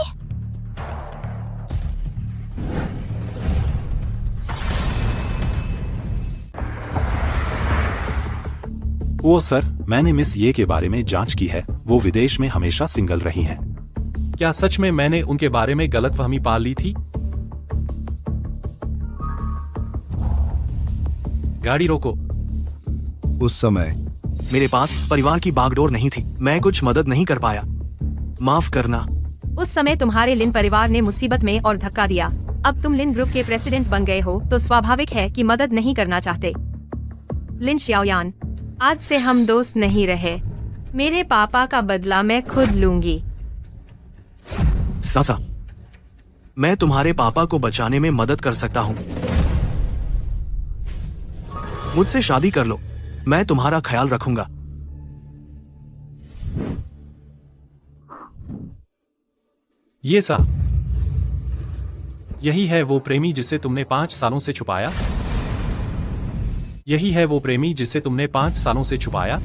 वो सर, मैंने मिस ये के बारे में जांच की है। वो विदेश में हमेशा सिंगल रही हैं। क्या सच में मैंने उनके बारे में गलतफहमी पाल ली थी? गाड़ी रोको। उस समय मेरे पास परिवार की बागडोर नहीं थी। मैं कुछ मदद नहीं कर पाया। माफ करना। उस समय तुम्हारे लिन परिवार ने मुसीबत में और धक्का दिया। अब तुम लिन ग्रुप के प्रेसिडेंट बन गए हो तो स्वाभाविक है कि मदद नहीं करना चाहते। लिन श्याओयान, आज से हम दोस्त नहीं रहे। मेरे पापा का बदला मैं खुद लूंगी। सासा, मैं तुम्हारे पापा को बचाने में मदद कर सकता हूँ। मुझसे शादी कर लो, मैं तुम्हारा ख्याल रखूंगा। ये सा, यही है वो प्रेमी जिसे तुमने 5 सालों से छुपाया? यही है वो प्रेमी जिसे तुमने 5 सालों से छुपाया?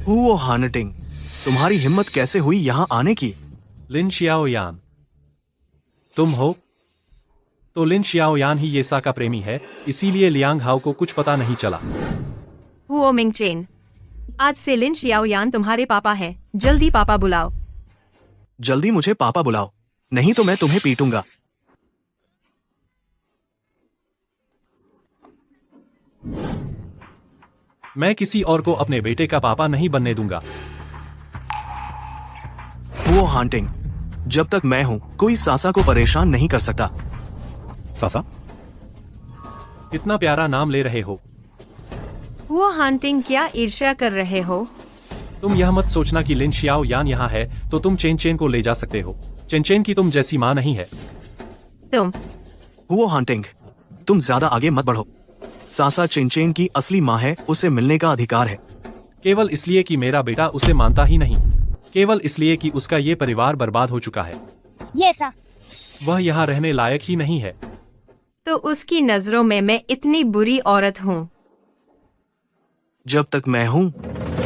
हुओ हानटिंग, तुम्हारी हिम्मत कैसे हुई यहाँ आने की? लिन श्याओयान, तुम हो? तो लिन श्याओयान ही ये सा का प्रेमी है, इसीलिए लियांग हाओ को कुछ पता नहीं चला। हुओ मिंग चेन, आज से लिन श्याओयान तुम्हारे पापा हैं। जल्दी पापा बुलाओ। जल्दी मुझे पापा बुलाओ, नहीं तो मैं तुम्हें पीटूंगा। मैं किसी और को अपने बेटे का पापा नहीं बनने दूंगा। हुओ हानटिंग, जब तक मैं हूं कोई सासा को परेशान नहीं कर सकता। सासा, कितना प्यारा नाम ले रहे हो। हुओ हांटिंग, क्या ईर्ष्या कर रहे हो? तुम यह मत सोचना कि लिन श्याओ यान यहाँ है तो तुम चेन चेन को ले जा सकते हो। चेन चेन की तुम जैसी माँ नहीं है। तुम हुओ हानटिंग, तुम ज्यादा आगे मत बढ़ो। सासा चिनचेन की असली माँ है, उसे मिलने का अधिकार है। केवल इसलिए कि मेरा बेटा उसे मानता ही नहीं, केवल इसलिए कि उसका ये परिवार बर्बाद हो चुका है। ये सा, वह यहाँ रहने लायक ही नहीं है। तो उसकी नजरों में मैं इतनी बुरी औरत हूँ? जब तक मैं हूं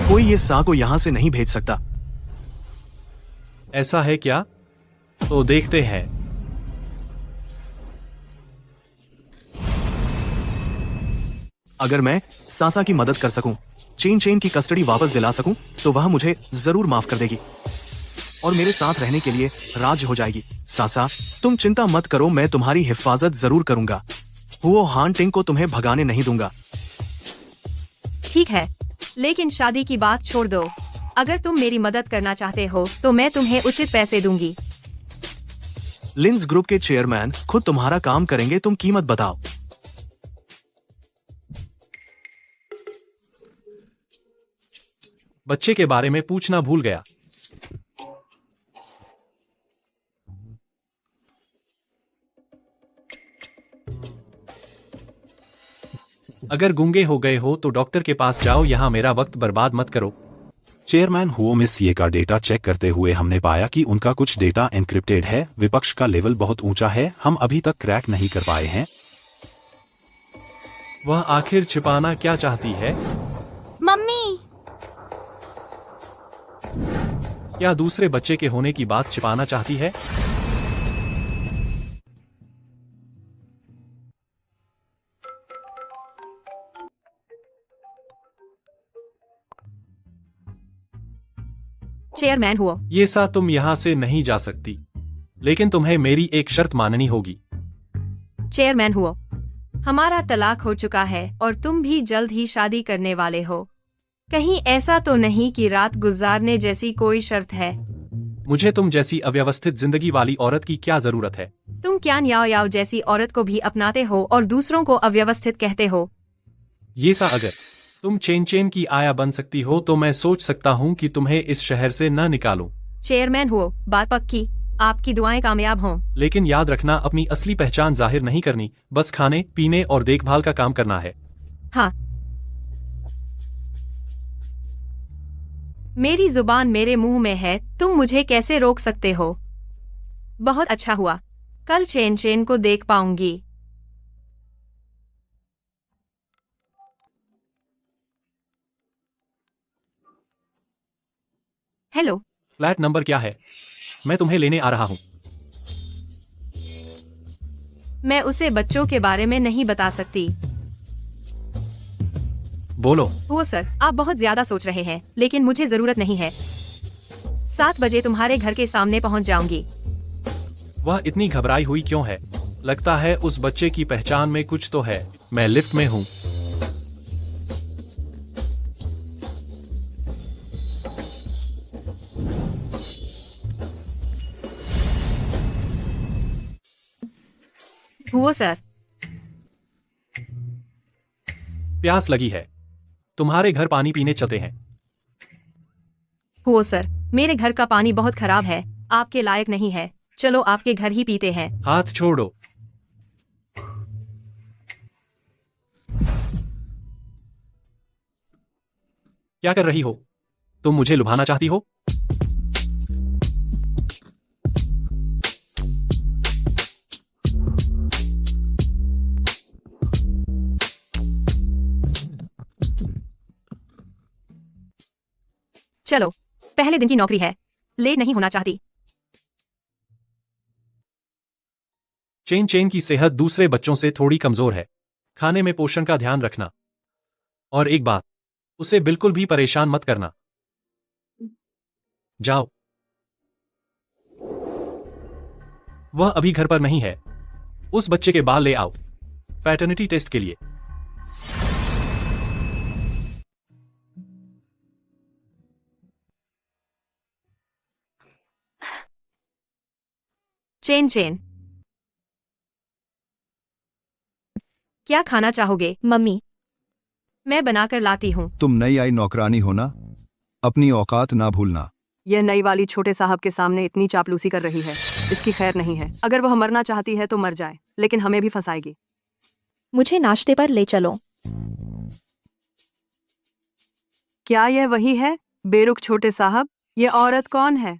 कोई ये सा को यहाँ से नहीं भेज सकता। ऐसा है क्या? तो देखते हैं। अगर मैं सासा की मदद कर सकूं, चेन चेन की कस्टडी वापस दिला सकूं, तो वह मुझे जरूर माफ कर देगी और मेरे साथ रहने के लिए राजी हो जाएगी। सासा, तुम चिंता मत करो, मैं तुम्हारी हिफाजत जरूर करूंगा। हुओ हानटिंग को तुम्हें भगाने नहीं दूंगा। ठीक है, लेकिन शादी की बात छोड़ दो। अगर तुम मेरी मदद करना चाहते हो तो मैं तुम्हें उचित पैसे दूंगी। लिंस ग्रुप के चेयरमैन खुद तुम्हारा काम करेंगे, तुम कीमत बताओ। बच्चे के बारे में पूछना भूल गया। अगर गूंगे हो गए हो तो डॉक्टर के पास जाओ, यहाँ मेरा वक्त बर्बाद मत करो। चेयरमैन हुओ मिस ये का डेटा चेक करते हुए हमने पाया कि उनका कुछ डेटा एन्क्रिप्टेड है। विपक्ष का लेवल बहुत ऊंचा है, हम अभी तक क्रैक नहीं कर पाए हैं। वह आखिर छिपाना क्या चाहती है? मम्मी। क्या दूसरे बच्चे के होने की बात छिपाना चाहती है? चेयरमैन हुओ, ये सा, तुम यहाँ से नहीं जा सकती, लेकिन तुम्हें मेरी एक शर्त माननी होगी। चेयरमैन हुओ, हमारा तलाक हो चुका है और तुम भी जल्द ही शादी करने वाले हो। कहीं ऐसा तो नहीं कि रात गुजारने जैसी कोई शर्त है? मुझे तुम जैसी अव्यवस्थित जिंदगी वाली औरत की क्या जरूरत है? तुम क्यान याओ याओ जैसी औरत को भी अपनाते हो और दूसरों को अव्यवस्थित कहते हो। ये सा, अगर तुम चेन चेन की आया बन सकती हो तो मैं सोच सकता हूँ कि तुम्हें इस शहर से न निकालूं। चेयरमैन हुओ, बात पक्की। आपकी दुआएं कामयाब हों। लेकिन याद रखना, अपनी असली पहचान जाहिर नहीं करनी, बस खाने पीने और देखभाल का काम करना है। हाँ, मेरी जुबान मेरे मुंह में है, तुम मुझे कैसे रोक सकते हो? बहुत अच्छा हुआ, कल चेन चेन को देख पाऊंगी। हेलो, फ्लैट नंबर क्या है? मैं तुम्हें लेने आ रहा हूँ। मैं उसे बच्चों के बारे में नहीं बता सकती। बोलो। वो सर, आप बहुत ज्यादा सोच रहे हैं, लेकिन मुझे जरूरत नहीं है। 7 बजे तुम्हारे घर के सामने पहुंच जाऊंगी। वह इतनी घबराई हुई क्यों है? लगता है उस बच्चे की पहचान में कुछ तो है। मैं लिफ्ट में हूँ। वो सर, प्यास लगी है। तुम्हारे घर पानी पीने चलते हैं। वो सर, मेरे घर का पानी बहुत खराब है, आपके लायक नहीं है। चलो आपके घर ही पीते हैं। हाथ छोड़ो। क्या कर रही हो? तुम मुझे लुभाना चाहती हो? चलो, पहले दिन की नौकरी है, लेट नहीं होना चाहती। चेन चेन की सेहत दूसरे बच्चों से थोड़ी कमजोर है। खाने में पोषण का ध्यान रखना। और एक बात, उसे बिल्कुल भी परेशान मत करना। जाओ। वह अभी घर पर नहीं है। उस बच्चे के बाल ले आओ, पैटर्निटी टेस्ट के लिए। चेन चेन, क्या खाना चाहोगे? मम्मी, मैं बनाकर लाती हूँ। तुम नई आई नौकरानी हो ना, अपनी औकात ना भूलना। यह नई वाली छोटे साहब के सामने इतनी चापलूसी कर रही है, इसकी खैर नहीं है। अगर वह मरना चाहती है तो मर जाए, लेकिन हमें भी फंसाएगी। मुझे नाश्ते पर ले चलो। क्या यह वही है, बेरुख छोटे साहब? ये औरत कौन है?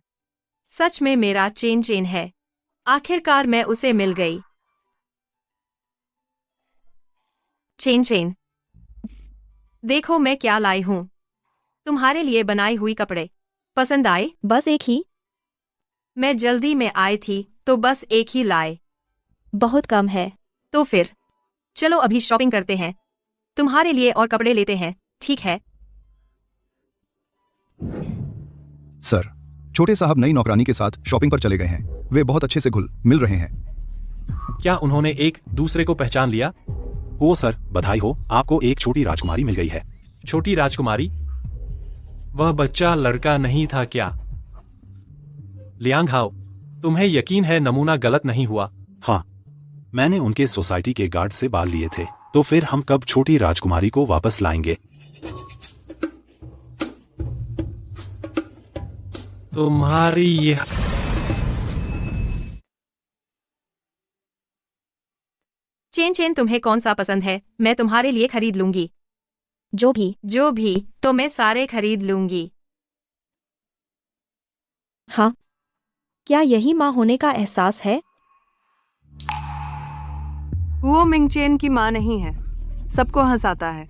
सच में मेरा चेन चेन है। आखिरकार मैं उसे मिल गई। चेन चेन, देखो मैं क्या लाई हूँ। तुम्हारे लिए बनाई हुई कपड़े पसंद आए? बस एक ही? मैं जल्दी में आई थी तो बस एक ही लाए। बहुत कम है। तो फिर चलो अभी शॉपिंग करते हैं, तुम्हारे लिए और कपड़े लेते हैं, ठीक है? सर, छोटे साहब नई नौकरानी के साथ शॉपिंग पर चले गए हैं। वे बहुत अच्छे से घुल मिल रहे हैं। क्या उन्होंने एक दूसरे को पहचान लिया? ओ सर, बधाई हो, आपको एक छोटी राजकुमारी मिल गई है। छोटी राजकुमारी? वह बच्चा लड़का नहीं था क्या? लियांग हाओ, तुम्हें यकीन है नमूना गलत नहीं हुआ? हाँ, मैंने उनके सोसाइटी के गार्ड से बाल लिए थे। तो फिर हम कब छोटी राजकुमारी को वापस लाएंगे? तुम्हारी ये चेन चेन, तुम्हें कौन सा पसंद है? मैं तुम्हारे लिए खरीद लूंगी। जो भी, तो मैं सारे खरीद लूंगी। हाँ। क्या यही माँ होने का एहसास है? वो मिंगचेन की माँ नहीं है, सबको हंसाता है।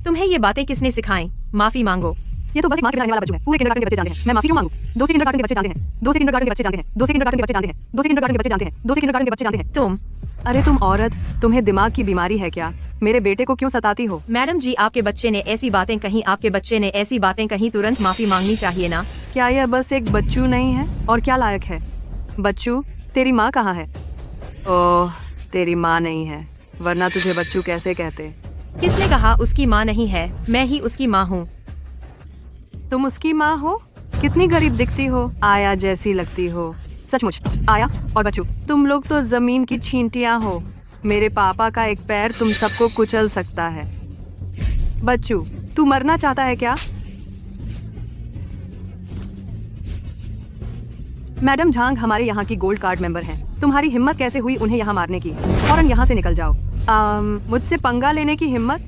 तुम्हें ये बातें किसने सिखाई? माफी मांगो। ये तो बस एक माँ के रहने वाला बच्चू है। पूरे किंडरगार्टन के बच्चे जानते हैं। मैं माफी क्यों मांगू? 2 से किंडरगार्टन के बच्चे जानते हैं। 2 से किंडरगार्टन के बच्चे जानते हैं। 2 से किंडरगार्टन के बच्चे जानते हैं। 2 से किंडरगार्टन के बच्चे जानते हैं। 2 से किंडरगार्टन के बच्चे जानते हैं। तुम, अरे तुम औरत, तुम्हें दिमाग की बीमारी है क्या? मेरे बेटे को क्यों सताती हो? मैडम जी, आपके बच्चे ने ऐसी बातें कही, आपके बच्चे ने ऐसी बातें कही, तुरंत माफी मांगनी चाहिए ना? क्या यह बस एक बच्चू नहीं है? और क्या लायक है? बच्चू, तेरी माँ कहाँ है? ओह, तेरी माँ नहीं है, वरना तुझे बच्चू कैसे कहते? किसने कहा उसकी माँ नहीं है? मैं ही उसकी माँ हूँ। तुम उसकी माँ हो? कितनी गरीब दिखती हो, आया जैसी लगती हो। सचमुच, आया और बच्चू, तुम लोग तो जमीन की छींटियां हो। मेरे पापा का एक पैर तुम सबको कुचल सकता है। बच्चू, तू मरना चाहता है क्या? मैडम झांग हमारे यहाँ की गोल्ड कार्ड मेंबर हैं। तुम्हारी हिम्मत कैसे हुई उन्हें यहाँ मारने की? फौरन यहाँ से निकल जाओ। मुझसे पंगा लेने की हिम्मत?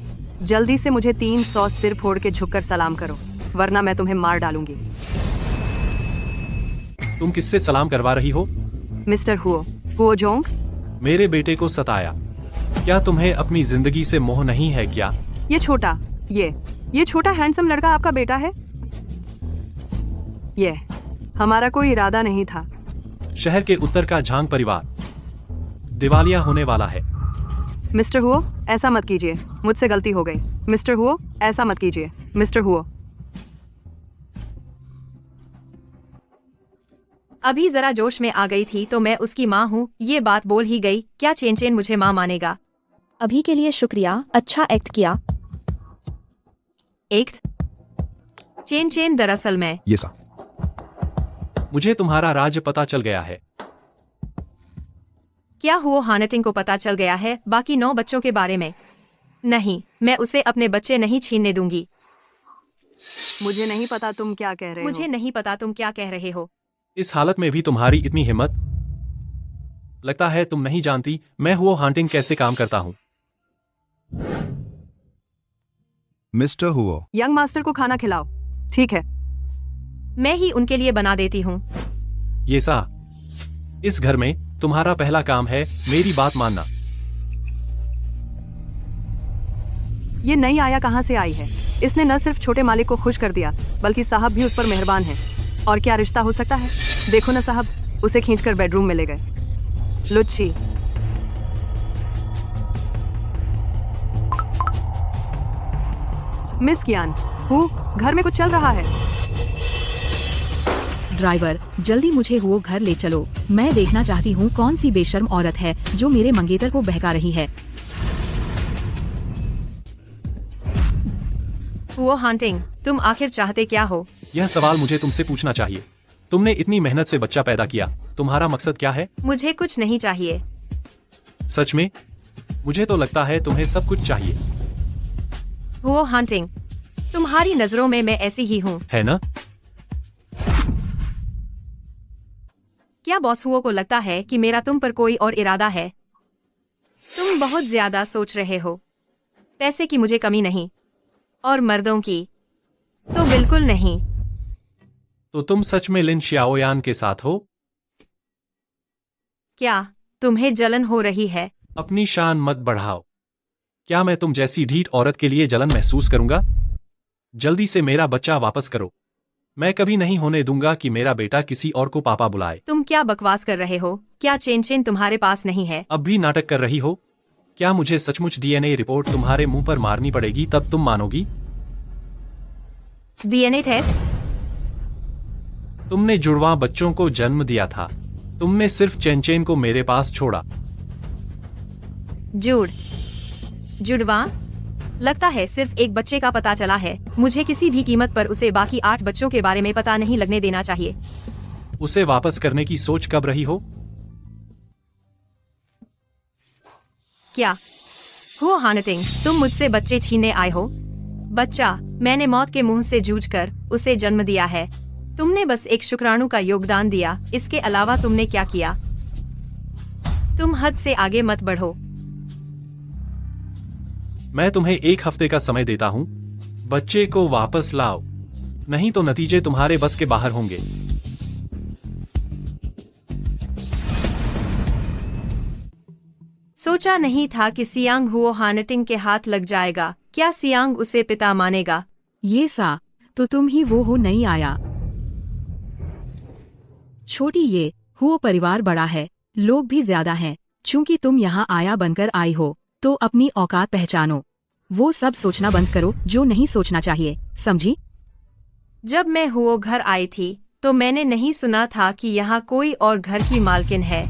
जल्दी से मुझे 300 सिर फोड़ के झुककर सलाम करो, वरना मैं तुम्हें मार डालूंगी। तुम किससे सलाम करवा रही हो? मिस्टर हुओ जोंग। मेरे बेटे को सताया। क्या तुम्हें अपनी जिंदगी से मोह नहीं है क्या? ये छोटा हैंडसम लड़का आपका बेटा है? ये हमारा कोई इरादा नहीं था। शहर के उत्तर का झांग परिवार दिवालिया होने वाला है। मिस्टर हुओ, ऐसा मत कीजिए, मुझसे गलती हो गई। मिस्टर हुओ, ऐसा मत कीजिए। मिस्टर हुओ। अभी जरा जोश में आ गई थी तो मैं उसकी माँ हूँ, ये बात बोल ही गई। क्या चेन चेन मुझे माँ मानेगा? अभी के लिए शुक्रिया, अच्छा एक्ट किया। एक्ट? चेन चेन दरअसल मैं ये सा मुझे तुम्हारा राज पता चल गया है। क्या हुआ? हार्नेटिंग को पता चल गया है बाकी 9 बच्चों के बारे में? नहीं, मैं उसे अपने बच्चे नहीं छीनने दूंगी। मुझे नहीं पता तुम क्या कह रहे मुझे हो। नहीं पता तुम क्या कह रहे हो। इस हालत में भी तुम्हारी इतनी हिम्मत? लगता है तुम नहीं जानती मैं हुओ हांटिंग कैसे काम करता हूँ। मिस्टर हुओ, यंग मास्टर को खाना खिलाओ। ठीक है। मैं ही उनके लिए बना देती हूँ। ये सा, इस घर में तुम्हारा पहला काम है मेरी बात मानना। ये नई आया कहाँ से आई है? इसने न सिर्फ छोटे मालिक को खुश कर दिया बल्कि साहब भी उस पर मेहरबान है। और क्या रिश्ता हो सकता है? देखो ना साहब, उसे खींचकर बेडरूम में ले गए। लुच्ची। मिस कियान, घर में कुछ चल रहा है। ड्राइवर, जल्दी मुझे हुओ घर ले चलो। मैं देखना चाहती हूँ कौन सी बेशर्म औरत है जो मेरे मंगेतर को बहका रही है। हुओ हांटिंग, तुम आखिर चाहते क्या हो? यह सवाल मुझे तुमसे पूछना चाहिए। तुमने इतनी मेहनत से बच्चा पैदा किया, तुम्हारा मकसद क्या है? मुझे कुछ नहीं चाहिए। सच में? मुझे तो लगता है तुम्हें सब कुछ चाहिए। हुओ हांटिंग, तुम्हारी नजरों में मैं ऐसी ही हूँ, है ना? क्या बॉस हुओ को लगता है कि मेरा तुम पर कोई और इरादा है? तुम बहुत ज्यादा सोच रहे हो। पैसे की मुझे कमी नहीं, और मर्दों की तो बिल्कुल नहीं। तो तुम सच में लिन श्याओयान के साथ हो? क्या तुम्हें जलन हो रही है? अपनी शान मत बढ़ाओ। क्या मैं तुम जैसी ढीठ औरत के लिए जलन महसूस करूंगा? जल्दी से मेरा बच्चा वापस करो। मैं कभी नहीं होने दूंगा कि मेरा बेटा किसी और को पापा बुलाए। तुम क्या बकवास कर रहे हो? क्या चेन चेन तुम्हारे पास नहीं है? अब भी नाटक कर रही हो? क्या मुझे सचमुच डीएनए रिपोर्ट तुम्हारे मुंह पर मारनी पड़ेगी तब तुम मानोगी? DNA test? तुमने जुड़वा बच्चों को जन्म दिया था। तुमने सिर्फ चेनचेन को मेरे पास छोड़ा। जुड़वा? लगता है सिर्फ एक बच्चे का पता चला है। मुझे किसी भी कीमत पर उसे बाकी 8 बच्चों के बारे में पता नहीं लगने देना चाहिए। उसे वापस करने की सोच कब रही हो? क्या हो हार्नेटिंग, तुम मुझसे बच्चे छीनने आए हो? बच्चा, मैंने मौत के मुंह से जूझकर उसे जन्म दिया है। तुमने बस एक शुक्राणु का योगदान दिया, इसके अलावा तुमने क्या किया? तुम हद से आगे मत बढ़ो। मैं तुम्हें 1 हफ्ते का समय देता हूँ। बच्चे को वापस लाओ, नहीं तो नतीजे तुम्हारे बस के बाहर होंगे। सोचा नहीं था कि सियांग हुओ हार्नेटिंग के हाथ लग जाएगा। क्या सियांग उसे पिता मानेगा? ये सा, तो तुम ही वो हो नहीं आया। छोटी ये हुओ परिवार बड़ा है, लोग भी ज्यादा हैं। चूंकि तुम यहाँ आया बनकर आई हो तो अपनी औकात पहचानो। वो सब सोचना बंद करो जो नहीं सोचना चाहिए, समझी? जब मैं हुओ घर आई थी तो मैंने नहीं सुना था कि यहाँ कोई और घर की मालकिन है।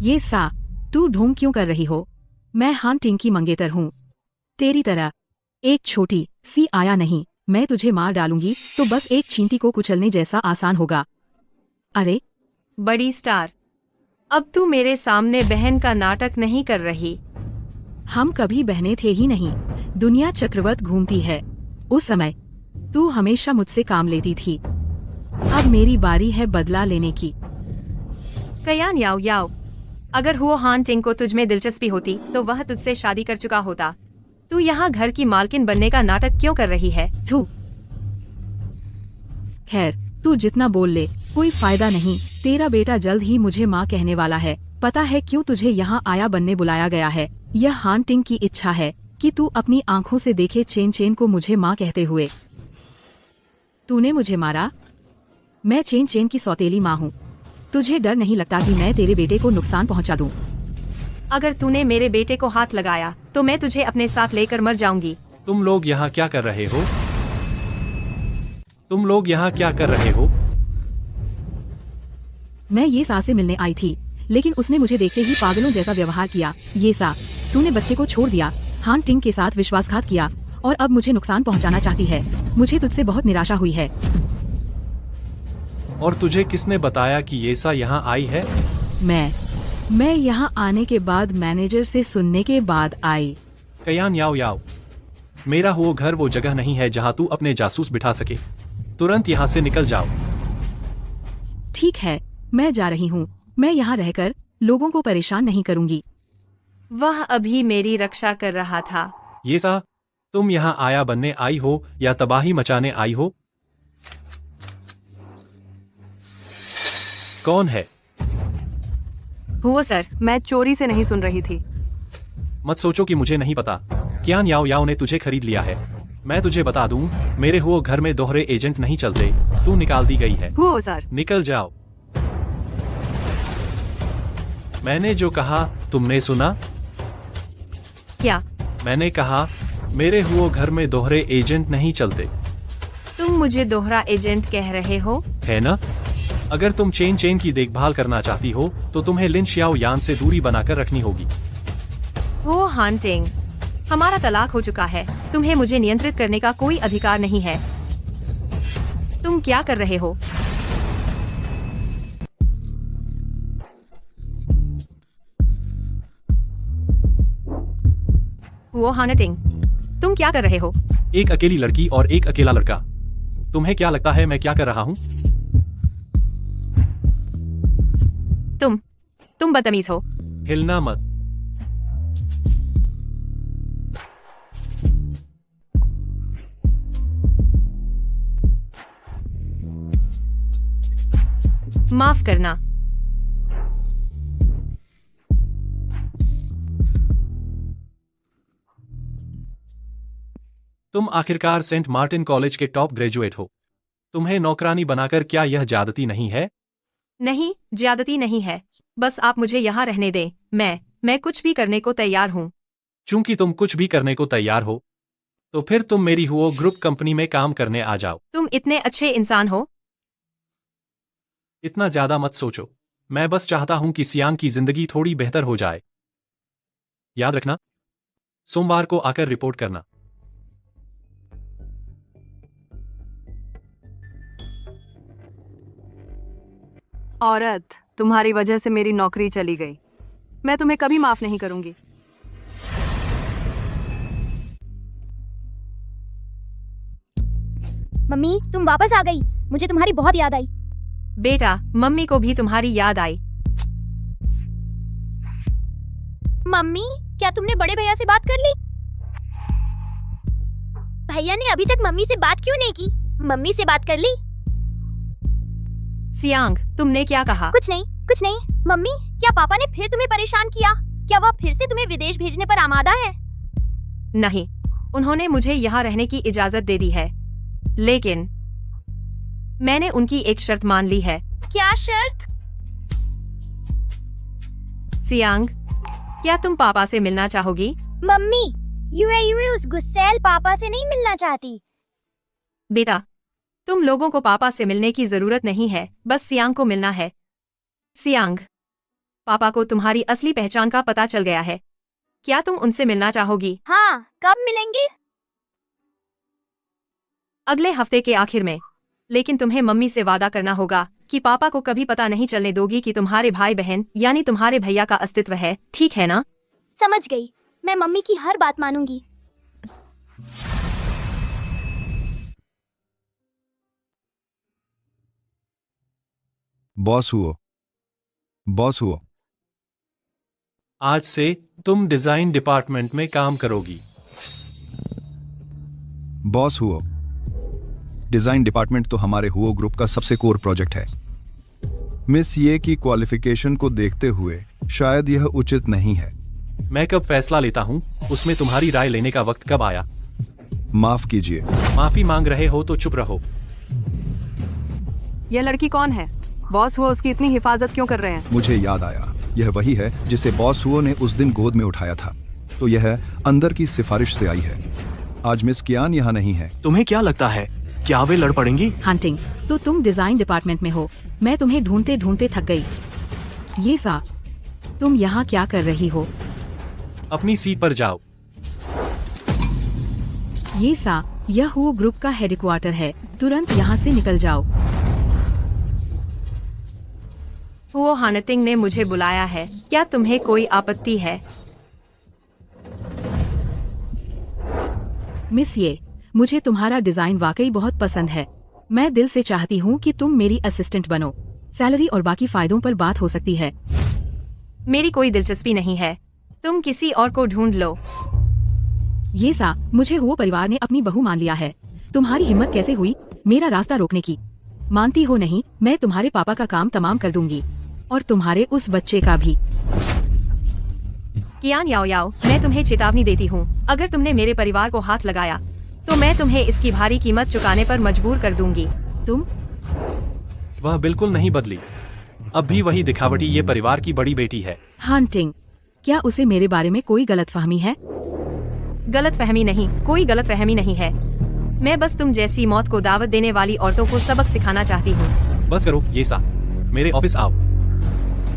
ये सा, तू ढोंग क्यों कर रही हो? मैं हांटिंग की मंगेतर हूँ, तेरी तरह एक छोटी सी आया नहीं। मैं तुझे मार डालूंगी तो बस एक चींटी को कुचलने जैसा आसान होगा। अरे बड़ी स्टार, अब तू मेरे सामने बहन का नाटक नहीं कर रही। हम कभी बहने थे ही नहीं। दुनिया चक्रवत घूमती है। उस समय तू हमेशा मुझसे काम लेती थी। अब मेरी बारी है बदला लेने की। कयान याओ याओ, अगर हुओ हांटिंग को तुझ में दिलचस्पी होती तो वह तुझसे शादी कर चुका होता। तू यहाँ घर की मालकिन बनने का नाटक क्यों कर रही है? थू। खैर, तू जितना बोल ले, कोई फायदा नहीं। तेरा बेटा जल्द ही मुझे माँ कहने वाला है। पता है क्यों तुझे यहाँ आया बनने बुलाया गया है? यह हांटिंग की इच्छा है कि तू अपनी आंखों से देखे चेन चेन को मुझे माँ कहते हुए। तूने मुझे मारा? मैं चेन चेन की सौतेली माँ हूँ। तुझे डर नहीं लगता कि मैं तेरे बेटे को नुकसान पहुँचा दूँ? अगर तूने मेरे बेटे को हाथ लगाया तो मैं तुझे अपने साथ लेकर मर जाऊंगी। तुम लोग यहाँ क्या कर रहे हो? तुम लोग यहाँ क्या कर रहे हो? मैं ये सा से मिलने आई थी, लेकिन उसने मुझे देखते ही पागलों जैसा व्यवहार किया। ये सा, तूने बच्चे को छोड़ दिया, हांटिंग के साथ विश्वासघात किया और अब मुझे नुकसान पहुंचाना चाहती है। मुझे तुझसे बहुत निराशा हुई है। और तुझे किसने बताया कि ये सा यहाँ आई है? मैं यहाँ आने के बाद मैनेजर से सुनने के बाद आई। कयान याओ याओ, मेरा वो घर वो जगह नहीं है जहाँ तू अपने जासूस बिठा सके। तुरंत यहाँ से निकल जाओ। ठीक है, मैं जा रही हूँ। मैं यहाँ रहकर लोगों को परेशान नहीं करूँगी। वह अभी मेरी रक्षा कर रहा था। ये सा, तुम यहाँ आया बनने आई हो या तबाही मचाने आई हो? कौन है? हुओ सर। मैं चोरी से नहीं सुन रही थी। मत सोचो कि मुझे नहीं पता। कियान याओ याओ ने तुझे खरीद लिया है। मैं तुझे बता दूं, मेरे हुओ घर में दोहरे एजेंट नहीं चलते। तू निकाल दी गई है। हो सर। निकल जाओ। मैंने जो कहा तुमने सुना? क्या? मैंने कहा मेरे हुओ घर में दोहरे एजेंट नहीं चलते। तुम मुझे दोहरा एजेंट कह रहे हो? है ना? अगर तुम चेन चेन की देखभाल करना चाहती हो तो तुम्हें लिन शियाओ यान से दूरी बनाकर रखनी होगी। हो हांटिंग, हमारा तलाक हो चुका है। तुम्हें मुझे नियंत्रित करने का कोई अधिकार नहीं है। तुम क्या कर रहे हो? वो हांटिंग, तुम क्या कर रहे हो? एक अकेली लड़की और एक अकेला लड़का। तुम्हें क्या लगता है मैं क्या कर रहा हूँ? तुम बदतमीज हो। हिलना मत। माफ करना। तुम आखिरकार सेंट मार्टिन कॉलेज के टॉप ग्रेजुएट हो। तुम्हें नौकरानी बनाकर क्या यह ज्यादती नहीं है? नहीं, ज्यादती नहीं है। बस आप मुझे यहाँ रहने दें। मैं कुछ भी करने को तैयार हूँ। चूंकि तुम कुछ भी करने को तैयार हो, तो फिर तुम मेरी हुओ ग्रुप कंपनी में काम करने आ जाओ। तुम इतने अच्छे इंसान हो। इतना ज्यादा मत सोचो। मैं बस चाहता हूं कि सियांग की जिंदगी थोड़ी बेहतर हो जाए। याद रखना, सोमवार को आकर रिपोर्ट करना। औरत, तुम्हारी वजह से मेरी नौकरी चली गई। मैं तुम्हें कभी माफ नहीं करूंगी। मम्मी, तुम वापस आ गई। मुझे तुम्हारी बहुत याद आई। बेटा, मम्मी को भी तुम्हारी याद आई। मम्मी, क्या तुमने बड़े भैया से बात कर ली? भैया ने अभी तक मम्मी से बात क्यों नहीं की? मम्मी से बात कर ली? सियांग, तुमने क्या कहा? कुछ नहीं। मम्मी, क्या पापा ने फिर तुम्हें परेशान किया? क्या वह फिर से तुम्हें विदेश भेजने पर आमादा है? नहीं, उन्होंने मुझे यहाँ रहने की इजाजत दे दी है, लेकिन मैंने उनकी एक शर्त मान ली है। क्या शर्त? सियांग, क्या तुम पापा से मिलना चाहोगी? मम्मी, यूए उस गुस्सैल पापा से नहीं मिलना चाहती। बेटा, तुम लोगों को पापा से मिलने की जरूरत नहीं है, बस सियांग को मिलना है। सियांग, पापा को तुम्हारी असली पहचान का पता चल गया है। क्या तुम उनसे मिलना चाहोगी? हाँ, कब मिलेंगे? अगले हफ्ते के आखिर में। लेकिन तुम्हें मम्मी से वादा करना होगा कि पापा को कभी पता नहीं चलने दोगी कि तुम्हारे भाई बहन यानी तुम्हारे भैया का अस्तित्व है, ठीक है ना? समझ गई। मैं मम्मी की हर बात मानूंगी। बॉस हुओ। आज से तुम डिजाइन डिपार्टमेंट में काम करोगी। बॉस हुओ, डिजाइन डिपार्टमेंट तो हमारे हुओ ग्रुप का सबसे कोर प्रोजेक्ट है। मिस ये की क्वालिफिकेशन को देखते हुए शायद यह उचित नहीं है। मैं कब फैसला लेता हूँ उसमें तुम्हारी राय लेने का वक्त कब आया? माफ कीजिए। माफी मांग रहे हो तो चुप रहो। यह लड़की कौन है? बॉस हुआ उसकी इतनी हिफाजत क्यों कर रहे हैं? मुझे याद आया, यह वही है जिसे बॉस हुओ ने उस दिन गोद में उठाया था। तो यह अंदर की सिफारिश से आई है। आज मिस कियान यहाँ नहीं है। तुम्हें क्या लगता है, क्या वे लड़ पड़ेंगी? हंटिंग, तो तुम डिजाइन डिपार्टमेंट में हो। मैं तुम्हें ढूंढते ढूंढते थक गई। ये सा, तुम यहाँ क्या कर रही हो? अपनी सीट पर जाओ। ये सा, यह हुओ ग्रुप का हेडक्वार्टर है। तुरंत यहाँ से निकल जाओ। वो हानटिंग ने मुझे बुलाया है, क्या तुम्हें कोई आपत्ति है? मिस ये, मुझे तुम्हारा डिजाइन वाकई बहुत पसंद है। मैं दिल से चाहती हूँ कि तुम मेरी असिस्टेंट बनो। सैलरी और बाकी फायदों पर बात हो सकती है। मेरी कोई दिलचस्पी नहीं है, तुम किसी और को ढूंढ लो। ये सा, मुझे हुओ परिवार ने अपनी बहू मान लिया है। तुम्हारी हिम्मत कैसे हुई मेरा रास्ता रोकने की? मानती हो नहीं, मैं तुम्हारे पापा का काम तमाम कर दूंगी और तुम्हारे उस बच्चे का भी। कियान याओ याओ, मैं तुम्हें चेतावनी देती हूँ, अगर तुमने मेरे परिवार को हाथ लगाया तो मैं तुम्हें इसकी भारी कीमत चुकाने पर मजबूर कर दूंगी। तुम? वह बिल्कुल नहीं बदली, अब भी वही दिखावटी ये परिवार की बड़ी बेटी है। हंटिंग, क्या उसे मेरे बारे में कोई गलतफहमी है? गलतफहमी नहीं, कोई गलतफहमी नहीं है। मैं बस तुम जैसी मौत को दावत देने वाली औरतों को सबक सिखाना चाहती हूँ। बस करो ये सा, मेरे ऑफिस आओ।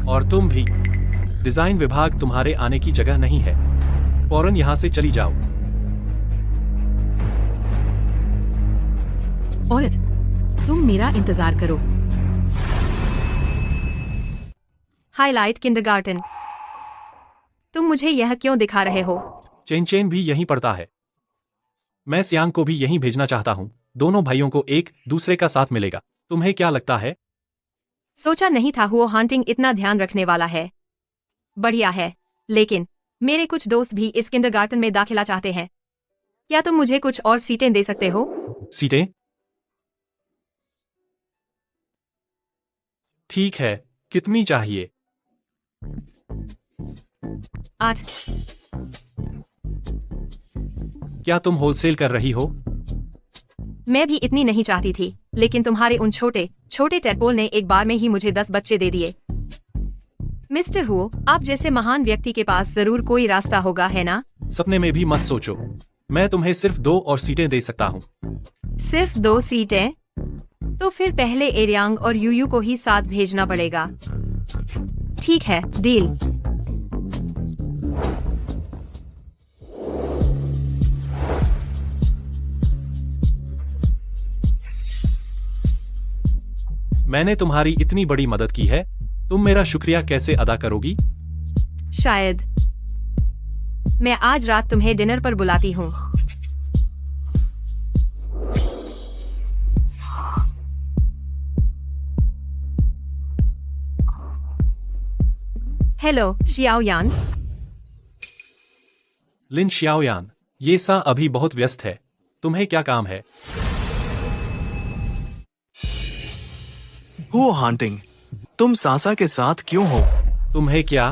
और तुम भी, डिजाइन विभाग तुम्हारे आने की जगह नहीं है। फौरन यहाँ से चली जाओ। औरत, तुम मेरा इंतजार करो। हाईलाइट किंडरगार्टन, तुम मुझे यह क्यों दिखा रहे हो? चेन चेन भी यहीं पढ़ता है। मैं सियांग को भी यहीं भेजना चाहता हूँ। दोनों भाइयों को एक दूसरे का साथ मिलेगा। तुम्हें क्या लगता है? सोचा नहीं था हुओ हांटिंग इतना ध्यान रखने वाला है। बढ़िया है, लेकिन मेरे कुछ दोस्त भी इस किंडरगार्टन में दाखिला चाहते हैं। क्या तुम मुझे कुछ और सीटें दे सकते हो? सीटें? ठीक है, कितनी चाहिए? 8। क्या तुम होलसेल कर रही हो? मैं भी इतनी नहीं चाहती थी, लेकिन तुम्हारे उन छोटे छोटे टेडपोल ने एक बार में ही मुझे 10 बच्चे दे दिए। मिस्टर हुओ, आप जैसे महान व्यक्ति के पास जरूर कोई रास्ता होगा, है ना? सपने में भी मत सोचो। मैं तुम्हें सिर्फ 2 और सीटें दे सकता हूँ। सिर्फ 2 सीटें? तो फिर पहले एरियांग और यूयू को ही साथ भेजना पड़ेगा। ठीक है, डील। मैंने तुम्हारी इतनी बड़ी मदद की है, तुम मेरा शुक्रिया कैसे अदा करोगी? शायद। मैं आज रात तुम्हें डिनर पर बुलाती हूँ। Hello Xiaoyan. लिन शियाओयान, ये सा अभी बहुत व्यस्त है। तुम्हें क्या काम है? हुओ हांटिंग, तुम सासा के साथ क्यों हो? तुम्हें क्या?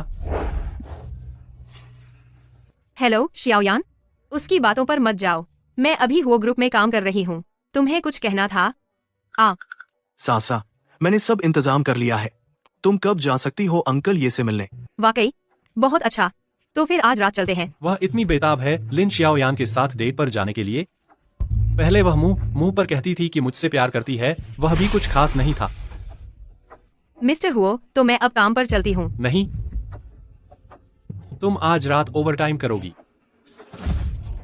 हेलो शियाओयान, उसकी बातों पर मत जाओ। मैं अभी हुओ ग्रुप में काम कर रही हूँ। तुम्हें कुछ कहना था? सासा, मैंने सब इंतजाम कर लिया है। तुम कब जा सकती हो अंकल ये से मिलने? वाकई? बहुत अच्छा, तो फिर आज रात चलते हैं। वह इतनी बेताब है लिन शियाओयान के साथ डेट पर जाने के लिए। पहले वह मुंह पर कहती थी कि मुझसे प्यार करती है, वह भी कुछ खास नहीं था। मिस्टर हुओ, तो मैं अब काम पर चलती हूँ। नहीं, तुम आज रात ओवरटाइम करोगी।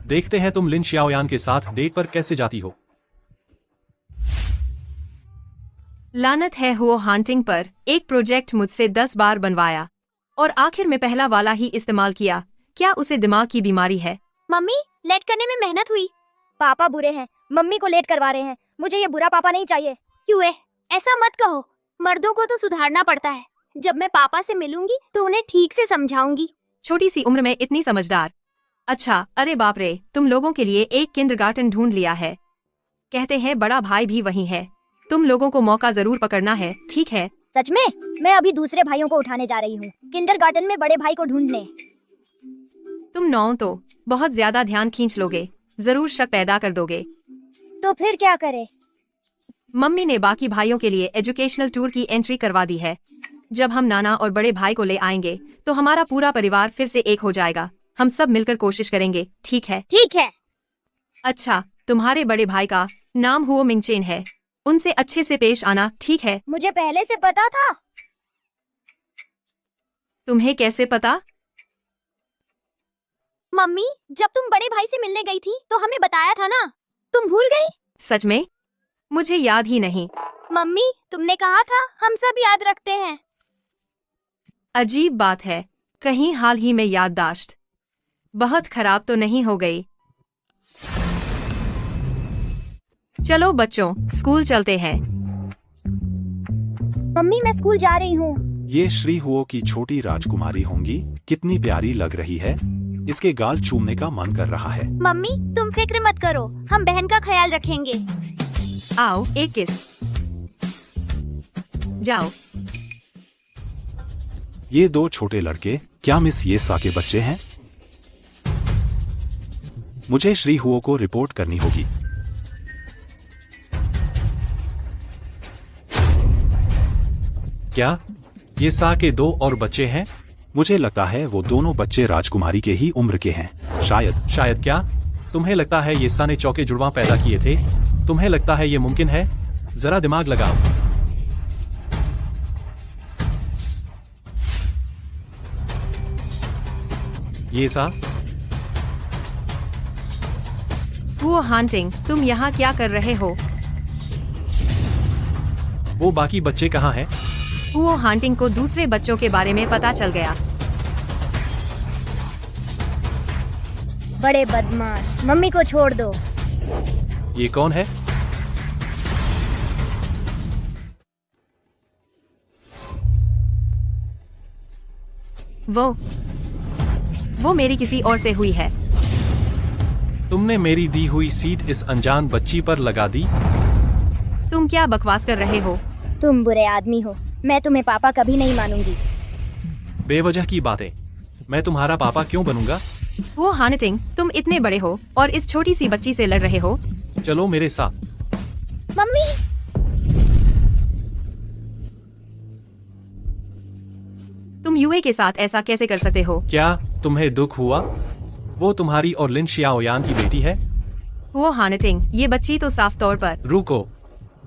देखते हैं तुम लिन शियाओयान के साथ डेट पर कैसे जाती हो। लानत है हुओ हांटिंग पर, एक प्रोजेक्ट मुझसे 10 बार बनवाया और आखिर में पहला वाला ही इस्तेमाल किया। क्या उसे दिमाग की बीमारी है? मम्मी, लेट करने में मेहनत हुई। पापा बुरे हैं, मम्मी को लेट करवा रहे हैं। मुझे ये बुरा पापा नहीं चाहिए। क्यों है? ऐसा मत कहो, मर्दों को तो सुधारना पड़ता है। जब मैं पापा से मिलूंगी तो उन्हें ठीक से समझाऊंगी। छोटी सी उम्र में इतनी समझदार। अच्छा, अरे बाप रे, तुम लोगों के लिए एक किंडरगार्टन ढूंढ लिया है। कहते हैं बड़ा भाई भी वही है। तुम लोगों को मौका जरूर पकड़ना है, ठीक है? सच में? मैं अभी दूसरे भाइयों को उठाने जा रही हूँ, किंडरगार्टन में बड़े भाई को ढूंढने। तुम नौ तो बहुत ज्यादा ध्यान खींच लोगे, जरूर शक पैदा कर दोगे। तो फिर क्या करे? मम्मी ने बाकी भाइयों के लिए एजुकेशनल टूर की एंट्री करवा दी है। जब हम नाना और बड़े भाई को ले आएंगे तो हमारा पूरा परिवार फिर से एक हो जाएगा। हम सब मिलकर कोशिश करेंगे, ठीक है? ठीक है। अच्छा, तुम्हारे बड़े भाई का नाम हुओ मिंगचेन है। उनसे अच्छे से पेश आना, ठीक है? मुझे पहले से पता था। तुम्हें कैसे पता? मम्मी, जब तुम बड़े भाई से मिलने गई थी तो हमें बताया था ना। तुम भूल गई? सच में? मुझे याद ही नहीं। मम्मी, तुमने कहा था हम सब याद रखते हैं। अजीब बात है, कहीं हाल ही में याददाश्त बहुत खराब तो नहीं हो गई? चलो बच्चों, स्कूल चलते हैं। मम्मी, मैं स्कूल जा रही हूँ। ये श्री हुओ की छोटी राजकुमारी होंगी। कितनी प्यारी लग रही है। इसके गाल चूमने का मन कर रहा है। मम्मी, तुम फिक्र मत करो, हम बहन का ख्याल रखेंगे। आओ, एक किस। जाओ। ये दो छोटे लड़के क्या मिस येसा के बच्चे हैं? मुझे श्री हुओ को रिपोर्ट करनी होगी। क्या ये सा के दो और बच्चे हैं? मुझे लगता है वो दोनों बच्चे राजकुमारी के ही उम्र के हैं। शायद क्या तुम्हें लगता है ये सा ने चौके जुड़वा पैदा किए थे? तुम्हें लगता है ये मुमकिन है? जरा दिमाग लगाओ। ये सा, वो हांटिंग, तुम यहाँ क्या कर रहे हो? वो बाकी बच्चे कहाँ हैं? वो हांटिंग को दूसरे बच्चों के बारे में पता चल गया। बड़े बदमाश, मम्मी को छोड़ दो। ये कौन है? वो मेरी किसी और से हुई है। तुमने मेरी दी हुई सीट इस अनजान बच्ची पर लगा दी? तुम क्या बकवास कर रहे हो? तुम बुरे आदमी हो, मैं तुम्हें पापा कभी नहीं मानूंगी। बेवजह की बातें। मैं तुम्हारा पापा क्यों बनूंगा? वो हांटिंग, तुम इतने बड़े हो और इस छोटी सी बच्ची से लड़ रहे हो? चलो मेरे साथ। मम्मी, तुम यूए के साथ ऐसा कैसे कर सकते हो? क्या तुम्हें दुख हुआ? वो तुम्हारी और लिन शियाओयान की बेटी है। वो हांटिंग, ये बच्ची तो साफ तौर पर। रुको,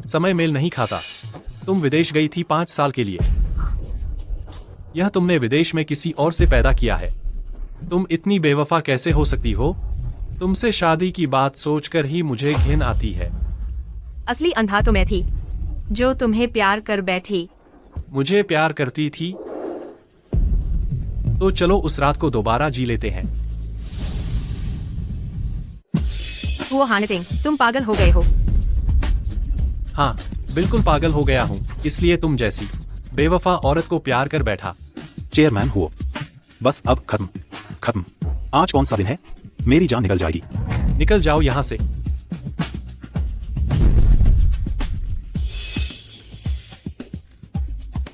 समय मेल नहीं खाता। तुम विदेश गई थी 5 साल के लिए। यह तुमने विदेश में किसी और से पैदा किया है। तुम इतनी बेवफा कैसे हो सकती हो? तुमसे शादी की बात सोचकर ही मुझे घिन आती है। असली अंधा तो मैं थी, जो तुम्हें प्यार कर बैठी। मुझे प्यार करती थी? तो चलो उस रात को दोबारा जी लेते हैं। वो हांटिंग, तुम पागल हो गए हो। हाँ, बिल्कुल पागल हो गया हूँ, इसलिए तुम जैसी बेवफा औरत को प्यार कर बैठा। चेयरमैन हुओ, बस अब खत्म। आज कौन सा दिन है? मेरी जान निकल जाएगी। निकल जाओ यहाँ से।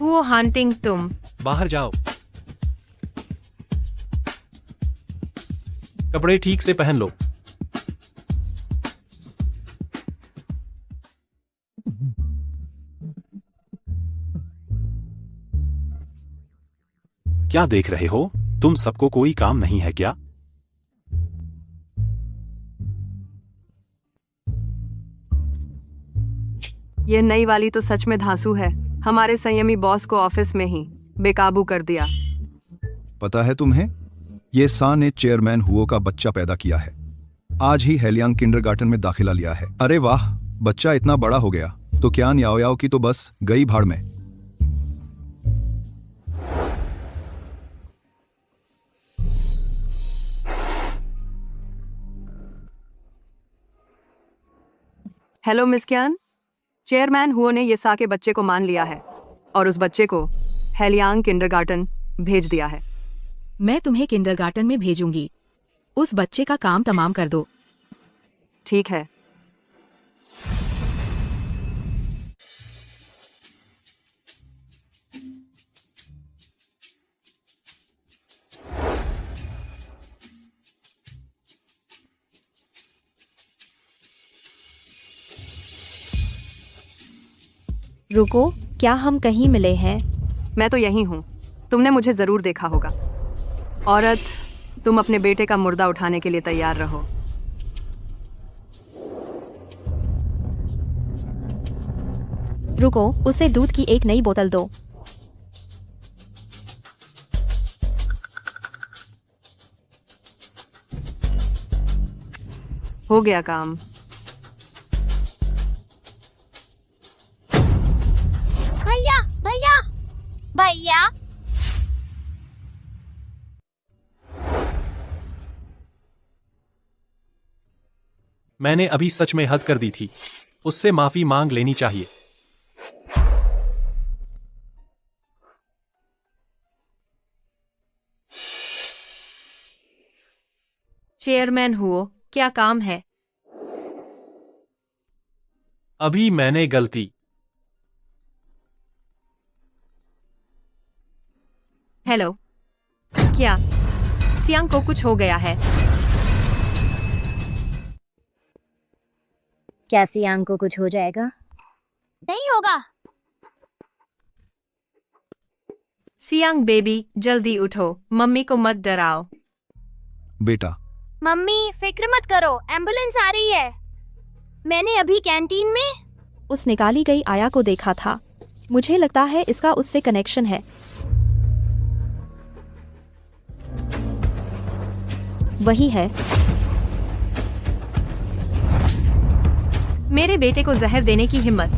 वो हांटिंग, तुम बाहर जाओ। कपड़े ठीक से पहन लो। क्या देख रहे हो? तुम सबको कोई काम नहीं है क्या? ये नई वाली तो सच में धांसू है। हमारे संयमी बॉस को ऑफिस में ही बेकाबू कर दिया। पता है तुम्हें, ये सा ने चेयरमैन हुओ का बच्चा पैदा किया है। आज ही हेलियांग किंडरगार्टन में दाखिला लिया है। अरे वाह, बच्चा इतना बड़ा हो गया तो क्या याओ की तो बस गई भाड़ में। हेलो मिस क्यान, चेयरमैन हुओ ने ये सा के बच्चे को मान लिया है और उस बच्चे को हेलियांग किंडरगार्टन भेज दिया है। मैं तुम्हें किंडरगार्टन में भेजूंगी। उस बच्चे का काम तमाम कर दो। ठीक है। रुको, क्या हम कहीं मिले हैं? मैं तो यही हूँ, तुमने मुझे जरूर देखा होगा। औरत, तुम अपने बेटे का मुर्दा उठाने के लिए तैयार रहो। रुको, उसे दूध की एक नई बोतल दो। हो गया काम। भैया भैया भैया, मैंने अभी सच में हद कर दी थी। उससे माफी मांग लेनी चाहिए। चेयरमैन हुओ, क्या काम है? अभी मैंने गलती। हेलो, क्या सियांग को कुछ हो गया है? क्या सियांग को कुछ हो जाएगा? नहीं होगा। सियांग बेबी, जल्दी उठो, मम्मी को मत डराओ। बेटा, मम्मी फिक्र मत करो, एम्बुलेंस आ रही है। मैंने अभी कैंटीन में उस निकाली गई आया को देखा था। मुझे लगता है इसका उससे कनेक्शन है। वही है। मेरे बेटे को जहर देने की हिम्मत।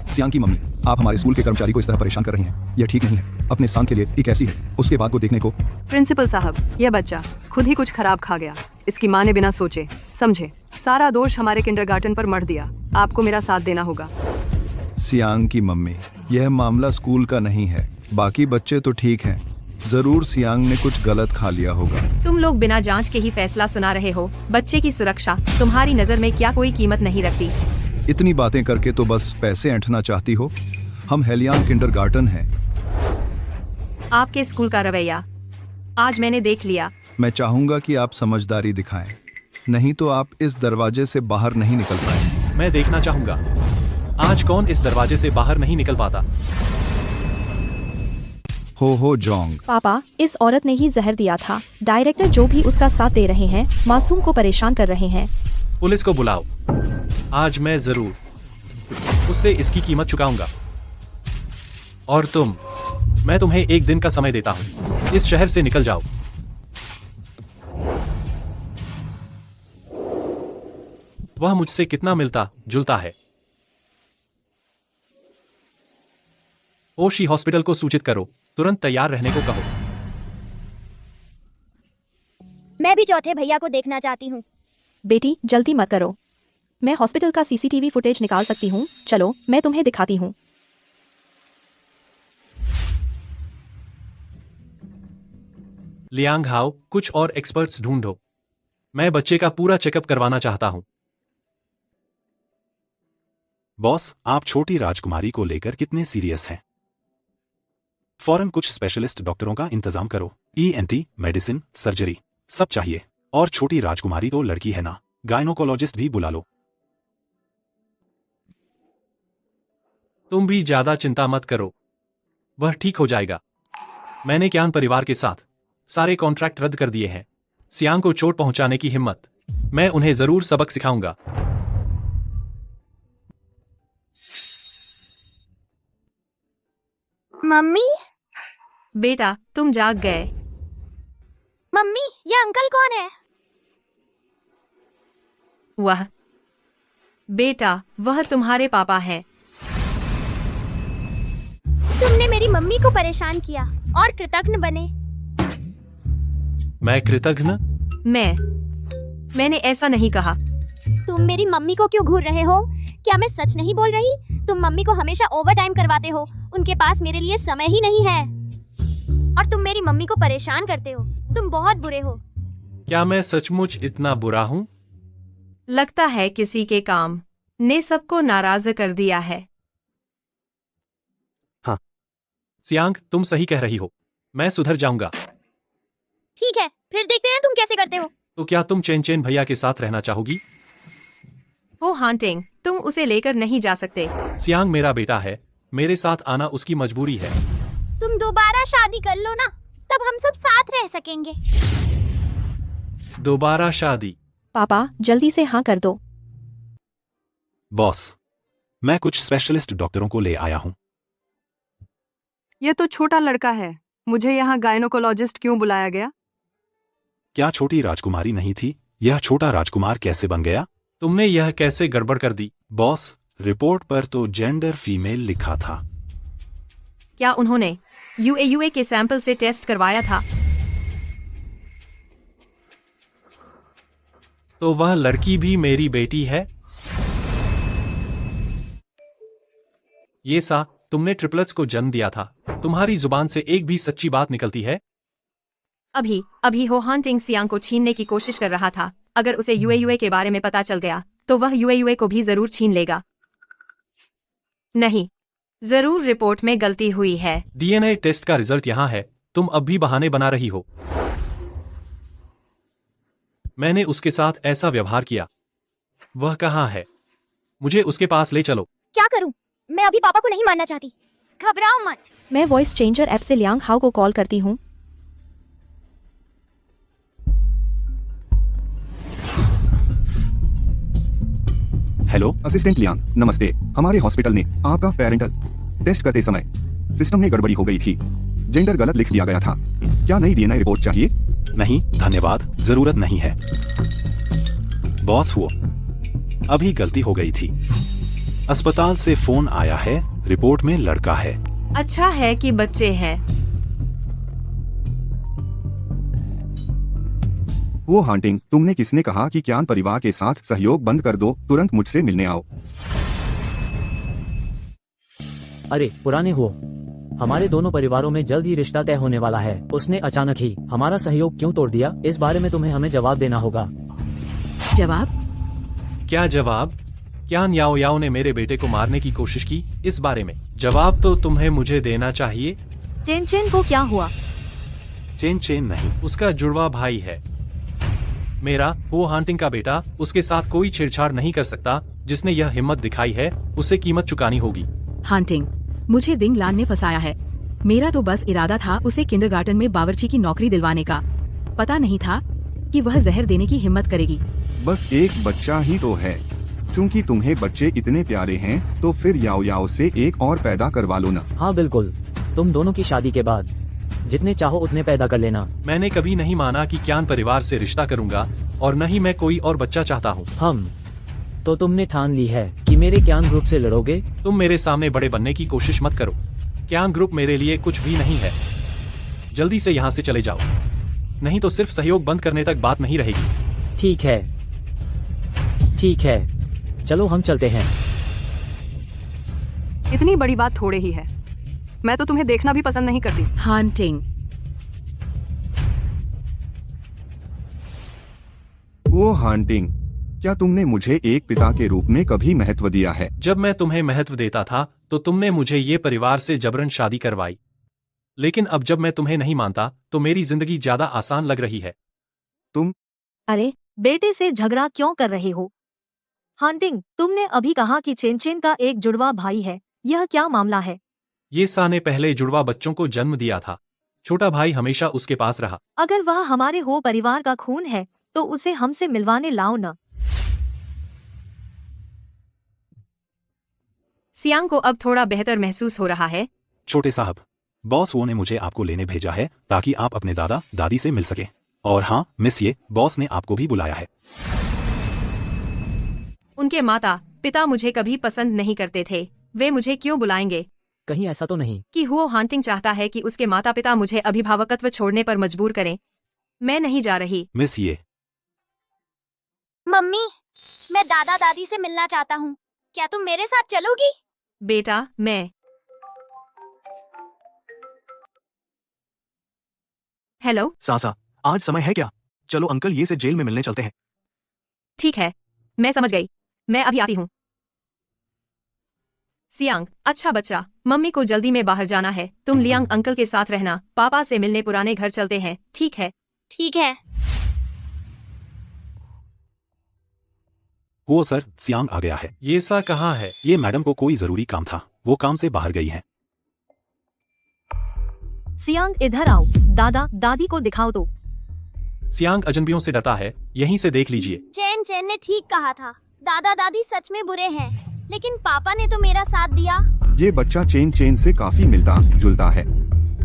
सियांग की मम्मी, आप हमारे स्कूल के कर्मचारी को इस तरह परेशान कर रही हैं। यह ठीक नहीं है। अपने सांग के लिए ये कैसी है, उसके बाद को देखने को। प्रिंसिपल साहब, यह बच्चा खुद ही कुछ खराब खा गया। इसकी माँ ने बिना सोचे समझे सारा दोष हमारे किंडरगार्टन पर मढ़ दिया। आपको मेरा साथ देना होगा। सियांग की मम्मी, यह मामला स्कूल का नहीं है। बाकी बच्चे तो ठीक हैं। जरूर सियांग ने कुछ गलत खा लिया होगा। तुम लोग बिना जांच के ही फैसला सुना रहे हो। बच्चे की सुरक्षा तुम्हारी नजर में क्या कोई कीमत नहीं रखती? इतनी बातें करके तो बस पैसे ऐंठना चाहती हो। हम हेलियांग किंडरगार्टन हैं। आपके स्कूल का रवैया आज मैंने देख लिया। मैं चाहूंगा कि आप समझदारी दिखाएं, नहीं तो आप इस दरवाजे से बाहर नहीं निकल पाएंगे। मैं देखना चाहूंगा आज कौन इस दरवाजे से बाहर नहीं निकल पाता। हो जोंग, पापा, इस औरत ने ही जहर दिया था। डायरेक्टर जो भी उसका साथ दे रहे हैं, मासूम को परेशान कर रहे हैं। पुलिस को बुलाओ। आज मैं जरूर उससे इसकी कीमत चुकाऊंगा। और तुम, मैं तुम्हें एक दिन का समय देता हूँ। इस शहर से निकल जाओ। वह मुझसे कितना मिलता जुलता है। ओशी हॉस्पिटल को सूचित करो, तुरंत तैयार रहने को कहो। मैं भी चौथे भैया को देखना चाहती हूँ। बेटी, जल्दी मत करो। मैं हॉस्पिटल का सीसीटीवी फुटेज निकाल सकती हूँ। चलो, मैं तुम्हें दिखाती हूँ। लियांग हाओ, कुछ और एक्सपर्ट्स ढूंढो। मैं बच्चे का पूरा चेकअप करवाना चाहता हूँ। बॉस, आप छोटी राजकुमारी को लेकर कितने सीरियस हैं? फौरन कुछ स्पेशलिस्ट डॉक्टरों का इंतजाम करो। ENT, मेडिसिन, सर्जरी, सब चाहिए। और छोटी राजकुमारी तो लड़की है ना, गायनोकोलॉजिस्ट भी बुला लो। तुम भी ज्यादा चिंता मत करो, वह ठीक हो जाएगा। मैंने क्यान परिवार के साथ सारे कॉन्ट्रैक्ट रद्द कर दिए हैं। सियांग को चोट पहुंचाने की हिम्मत, मैं उन्हें जरूर सबक सिखाऊंगा। मम्मी, बेटा, तुम जाग गए। मम्मी, ये अंकल कौन है? वह बेटा, वह तुम्हारे पापा हैं। तुमने मेरी मम्मी को परेशान किया और कृतज्ञ बने। मैं कृतज्ञ? मैंने ऐसा नहीं कहा। तुम मेरी मम्मी को क्यों घूर रहे हो? क्या मैं सच नहीं बोल रही? तुम मम्मी को हमेशा ओवर टाइम करवाते हो। उनके पास मेरे लिए समय ही नहीं है। और तुम मेरी मम्मी को परेशान करते हो। तुम बहुत बुरे हो। क्या मैं सचमुच इतना बुरा हूँ? लगता है किसी के काम ने सबको नाराज कर दिया है। सियांग, तुम सही कह रही हो। मैं सुधर जाऊंगा। ठीक है, फिर देखते हैं तुम कैसे करते हो। तो क्या तुम चेन चेन भैया के साथ रहना चाहोगी? हो हांटिंग, तुम उसे लेकर नहीं जा सकते। सियांग मेरा बेटा है, मेरे साथ आना उसकी मजबूरी है। तुम दोबारा शादी कर लो ना, तब हम सब साथ रह सकेंगे। दोबारा शादी? पापा जल्दी से हाँ कर दो। बॉस, मैं कुछ स्पेशलिस्ट डॉक्टरों को ले आया हूँ। ये तो छोटा लड़का है, मुझे यहाँ गायनोकोलॉजिस्ट क्यों बुलाया गया? क्या छोटी राजकुमारी नहीं थी? यह छोटा राजकुमार कैसे बन गया? तुमने यह कैसे गड़बड़ कर दी? बॉस, रिपोर्ट पर तो जेंडर फीमेल लिखा था। क्या उन्होंने यूए के सैंपल से टेस्ट करवाया था? तो वह लड़की भी मेरी बेटी है? ये सा, तुमने ट्रिपलेट्स को जन्म दिया था। तुम्हारी जुबान से एक भी सच्ची बात निकलती है? अभी हो हांटिंग सियांग को छीनने की कोशिश कर रहा था। अगर उसे यूए के बारे में पता चल गया तो वह यूए को भी जरूर छीन लेगा। नहीं, जरूर रिपोर्ट में गलती हुई है। डीएनए टेस्ट का रिजल्ट यहाँ है, तुम अब भी बहाने बना रही हो। मैंने उसके साथ ऐसा व्यवहार किया। वह कहाँ है? मुझे उसके पास ले चलो। क्या करूं? मैं अभी पापा को नहीं मानना चाहती। घबराओ मत। मैं वॉइस चेंजर ऐप से लियांग हाउ को कॉल करती हूँ। हेलो। असिस्टेंट लियांग, नमस्ते। हमारे हॉस्पिटल ने आपका पेरेंटल टेस्ट करते समय सिस्टम में गड़बड़ी हो गई थी। जेंडर गलत लिख दिया गया था। क्या नई डीएनए रिपोर्ट चाहिए? नहीं धन्यवाद, जरूरत नहीं है। बॉस हुआ, अभी गलती हो गई थी। अस्पताल से फोन आया है, रिपोर्ट में लड़का है। अच्छा है कि बच्चे हैं। वो हांटिंग, तुमने किसने कहा कि क्यान परिवार के साथ सहयोग बंद कर दो? तुरंत मुझसे मिलने आओ। अरे पुराने हो, हमारे दोनों परिवारों में जल्द ही रिश्ता तय होने वाला है। उसने अचानक ही हमारा सहयोग क्यों तोड़ दिया? इस बारे में तुम्हें हमें जवाब देना होगा। जवाब? क्या जवाब? क्यान याओ याओ ने मेरे बेटे को मारने की कोशिश की, इस बारे में जवाब तो तुम्हें मुझे देना चाहिए। चेन चेन को क्या हुआ? चेन चेन नहीं, उसका जुड़वा भाई है। मेरा वो हांटिंग का बेटा उसके साथ कोई छेड़छाड़ नहीं कर सकता। जिसने यह हिम्मत दिखाई है उसे कीमत चुकानी होगी। हांटिंग, मुझे दिंगलान ने फंसाया है। मेरा तो बस इरादा था उसे किंडरगार्टन में बावर्ची की नौकरी दिलवाने का। पता नहीं था कि वह जहर देने की हिम्मत करेगी। बस एक बच्चा ही तो है। चूंकि तुम्हें बच्चे इतने प्यारे हैं तो फिर याओ याओ से एक और पैदा करवा लो ना। हाँ बिल्कुल, तुम दोनों की शादी के बाद जितने चाहो उतने पैदा कर लेना। मैंने कभी नहीं माना कि क्यान परिवार से रिश्ता करूंगा और न ही मैं कोई और बच्चा चाहता हूँ। तो तुमने ठान ली है कि मेरे क्यान ग्रुप से लड़ोगे? तुम मेरे सामने बड़े बनने की कोशिश मत करो। क्यान ग्रुप मेरे लिए कुछ भी नहीं है। जल्दी से यहाँ से चले जाओ, नहीं तो सिर्फ सहयोग बंद करने तक बात नहीं रहेगी। ठीक है, ठीक है, चलो हम चलते हैं। इतनी बड़ी बात थोड़े ही है। मैं तो तुम्हें देखना भी पसंद नहीं करती। हांटिंग, वो हांटिंग, क्या तुमने मुझे एक पिता के रूप में कभी महत्व दिया है? जब मैं तुम्हें महत्व देता था तो तुमने मुझे ये परिवार से जबरन शादी करवाई। लेकिन अब जब मैं तुम्हें नहीं मानता तो मेरी जिंदगी ज्यादा आसान लग रही है। अरे बेटे से झगड़ा क्यों कर रहे हो? हांटिंग, तुमने अभी कहा कि चेन चेन का एक जुड़वा भाई है। यह क्या मामला है? ये सा ने पहले जुड़वा बच्चों को जन्म दिया था। छोटा भाई हमेशा उसके पास रहा। अगर वह हमारे हो परिवार का खून है तो उसे हमसे मिलवाने लाओ ना। सियांग को अब थोड़ा बेहतर महसूस हो रहा है। छोटे साहब, बॉस वो ने मुझे आपको लेने भेजा है ताकि आप अपने दादा दादी से मिल सके। और हाँ मिस, ये बॉस ने आपको भी बुलाया है। उनके माता पिता मुझे कभी पसंद नहीं करते थे। वे मुझे क्यों बुलाएंगे? कहीं ऐसा तो नहीं कि हुओ हांटिंग चाहता है कि उसके माता पिता मुझे अभिभावकत्व छोड़ने पर मजबूर करें? मैं नहीं जा रही। मिस, ये मम्मी, मैं दादा दादी से मिलना चाहता हूँ। क्या तुम मेरे साथ चलोगी? बेटा, मैं हेलो। सासा, आज समय है क्या? चलो अंकल ये से जेल में मिलने चलते हैं। ठीक है, मैं समझ गई। मैं अभी आती हूँ। सियांग, अच्छा बच्चा, मम्मी को जल्दी में बाहर जाना है। तुम लियांग अंकल के साथ रहना। पापा से मिलने पुराने घर चलते हैं, ठीक है? ठीक है। वो सर, सियांग आ गया है। ये सा कहाँ है? ये मैडम को कोई जरूरी काम था, वो काम से बाहर गई हैं। सियांग इधर आओ, दादा दादी को दिखाओ तो। सियांग अजनबियों से डरता है, यहीं से देख लीजिए। चैन चैन ने ठीक कहा था, दादा दादी सच में बुरे हैं, लेकिन पापा ने तो मेरा साथ दिया। ये बच्चा चेन चेन से काफी मिलता जुलता है।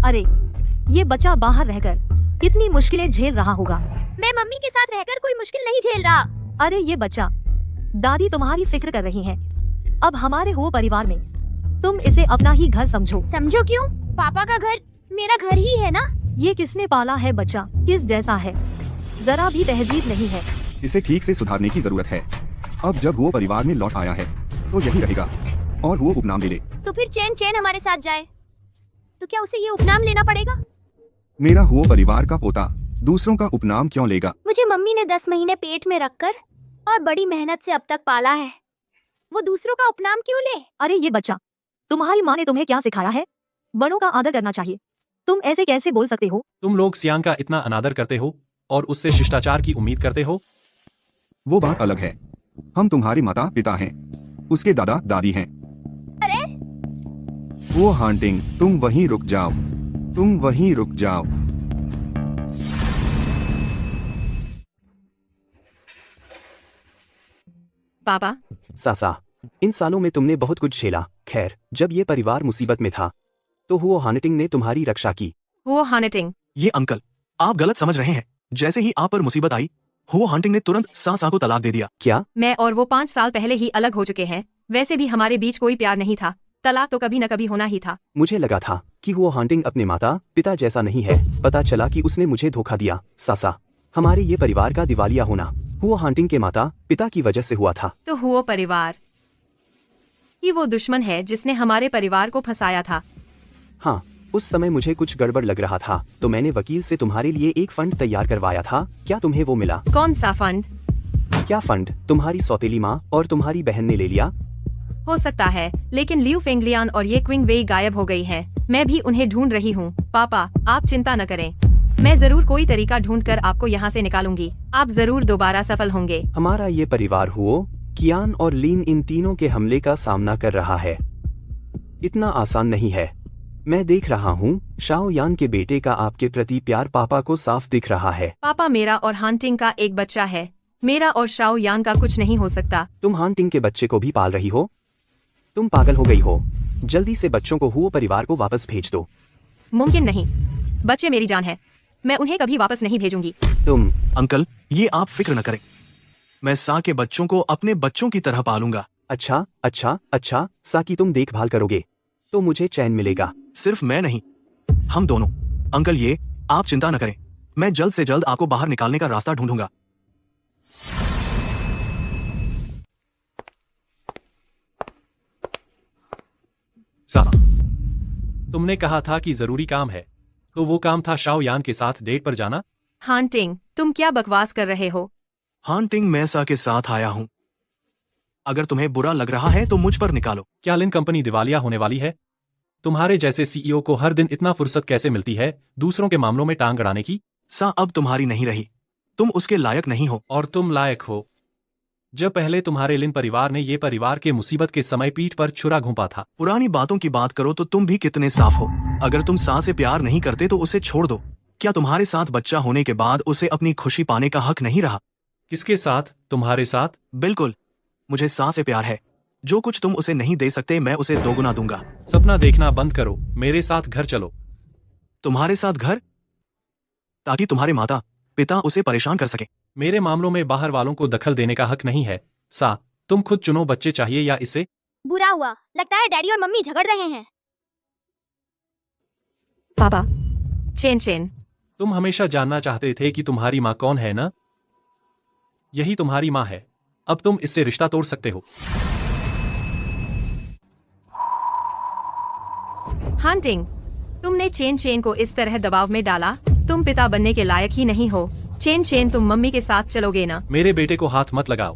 अरे ये बच्चा बाहर रहकर कितनी मुश्किलें झेल रहा होगा। मैं मम्मी के साथ रहकर कोई मुश्किल नहीं झेल रहा। अरे ये बच्चा, दादी तुम्हारी फिक्र कर रही हैं। अब हमारे हो परिवार में तुम इसे अपना ही घर समझो। समझो क्यों? पापा का घर मेरा घर ही है ना। ये किसने पाला है बच्चा, किस जैसा है, जरा भी तहजीब नहीं है। इसे ठीक से सुधारने की जरूरत है। अब जब वो परिवार में लौट आया है तो यही रहेगा और वो उपनाम ले ले। तो फिर चैन चैन हमारे साथ जाए तो क्या उसे ये उपनाम लेना पड़ेगा? मेरा हुआ परिवार का पोता दूसरों का उपनाम क्यों लेगा? मुझे मम्मी ने 10 महीने पेट में रखकर और बड़ी मेहनत से अब तक पाला है, वो दूसरों का उपनाम क्यों ले? अरे ये बच्चा, तुम्हारी माँ ने तुम्हें क्या सिखाया है? बड़ों का आदर करना चाहिए। तुम ऐसे कैसे बोल सकते हो? तुम लोग सियांग का इतना अनादर करते हो और उससे शिष्टाचार की उम्मीद करते हो। वो बात अलग है। हम तुम्हारे माता पिता हैं, उसके दादा दादी हैं। अरे वो हांटिंग, तुम वहीं रुक जाओ, तुम वहीं रुक जाओ। पापा, सासा, इन सालों में तुमने बहुत कुछ झेला। खैर, जब ये परिवार मुसीबत में था तो हुओ हानिटिंग ने तुम्हारी रक्षा की। वो हानिटिंग। ये अंकल, आप गलत समझ रहे हैं। जैसे ही आप पर मुसीबत आई, हुओ हांटिंग ने तुरंत सासा को तलाक दे दिया। क्या? मैं और वो 5 साल पहले ही अलग हो चुके हैं। वैसे भी हमारे बीच कोई प्यार नहीं था, तलाक तो कभी न कभी होना ही था। मुझे लगा था कि हुओ हांटिंग अपने माता पिता जैसा नहीं है। पता चला कि उसने मुझे धोखा दिया। सासा, हमारे ये परिवार का दिवालिया होना हुओ हांटिंग के माता पिता की वजह से हुआ था। तो हुओ परिवार ही वो दुश्मन है जिसने हमारे परिवार को फंसाया था। हाँ, उस समय मुझे कुछ गड़बड़ लग रहा था, तो मैंने वकील से तुम्हारे लिए एक फंड तैयार करवाया था। क्या तुम्हें वो मिला? कौन सा फंड? क्या फंड? तुम्हारी सौतेली माँ और तुम्हारी बहन ने ले लिया। हो सकता है, लेकिन लियू फेंगलियान और ये क्विंग वेई गायब हो गई हैं। मैं भी उन्हें ढूंढ रही हूँ। पापा, आप चिंता न करें, मैं जरूर कोई तरीका ढूंढकर आपको यहाँ से निकालूंगी। आप जरूर दोबारा सफल होंगे। हमारा ये परिवार हुओ, कियान और लीन इन तीनों के हमले का सामना कर रहा है। इतना आसान नहीं है। मैं देख रहा हूँ शाओ यान के बेटे का आपके प्रति प्यार पापा को साफ दिख रहा है। पापा, मेरा और हांटिंग का एक बच्चा है। मेरा और शाओ यान का कुछ नहीं हो सकता। तुम हांटिंग के बच्चे को भी पाल रही हो? तुम पागल हो गई हो। जल्दी से बच्चों को हुओ परिवार को वापस भेज दो। मुमकिन नहीं, बच्चे मेरी जान है। मैं उन्हें कभी वापस नहीं भेजूंगी। तुम अंकल, ये आप फिक्र न करें। मैं सा के बच्चों को अपने बच्चों की तरह पालूंगा। अच्छा अच्छा अच्छा, सा की तुम देखभाल करोगे तो मुझे चैन मिलेगा। सिर्फ मैं नहीं, हम दोनों। अंकल, ये आप चिंता न करें, मैं जल्द से जल्द आपको बाहर निकालने का रास्ता ढूंढूंगा। सा, तुमने कहा था कि जरूरी काम है, तो वो काम था शाओ यान के साथ डेट पर जाना। हांटिंग, तुम क्या बकवास कर रहे हो? हांटिंग, मैं सा के साथ आया हूँ। अगर तुम्हें बुरा लग रहा है तो मुझ पर निकालो। क्या लिन कंपनी दिवालिया होने वाली है? तुम्हारे जैसे सीईओ को हर दिन इतना फुर्सत कैसे मिलती है दूसरों के मामलों में टांग अड़ाने की? सा अब तुम्हारी नहीं रही, तुम उसके लायक नहीं हो। और तुम लायक हो। जब पहले तुम्हारे लिन परिवार ने ये परिवार के मुसीबत के समय पीठ पर छुरा घोंपा था। पुरानी बातों की बात करो तो तुम भी कितने साफ हो। अगर तुम सा से प्यार नहीं करते तो उसे छोड़ दो। क्या तुम्हारे साथ बच्चा होने के बाद उसे अपनी खुशी पाने का हक नहीं रहा? किसके साथ? तुम्हारे साथ? बिल्कुल, मुझे सा से प्यार है। जो कुछ तुम उसे नहीं दे सकते मैं उसे दोगुना दूंगा। सपना देखना बंद करो, मेरे साथ घर चलो। तुम्हारे साथ घर? ताकि तुम्हारे माता पिता उसे परेशान कर सके। मेरे मामलों में बाहर वालों को दखल देने का हक नहीं है। सा, तुम खुद चुनो, बच्चे चाहिए या इसे? बुरा हुआ, लगता है डैडी और मम्मी झगड़ रहे हैं। पापा, चेन चेन, तुम हमेशा जानना चाहते थे कि तुम्हारी माँ कौन है ना? यही तुम्हारी माँ है। अब तुम इससे रिश्ता तोड़ सकते हो। हांटिंग, तुमने चेन चेन को इस तरह दबाव में डाला। तुम पिता बनने के लायक ही नहीं हो। चेन चेन, तुम मम्मी के साथ चलोगे ना? मेरे बेटे को हाथ मत लगाओ।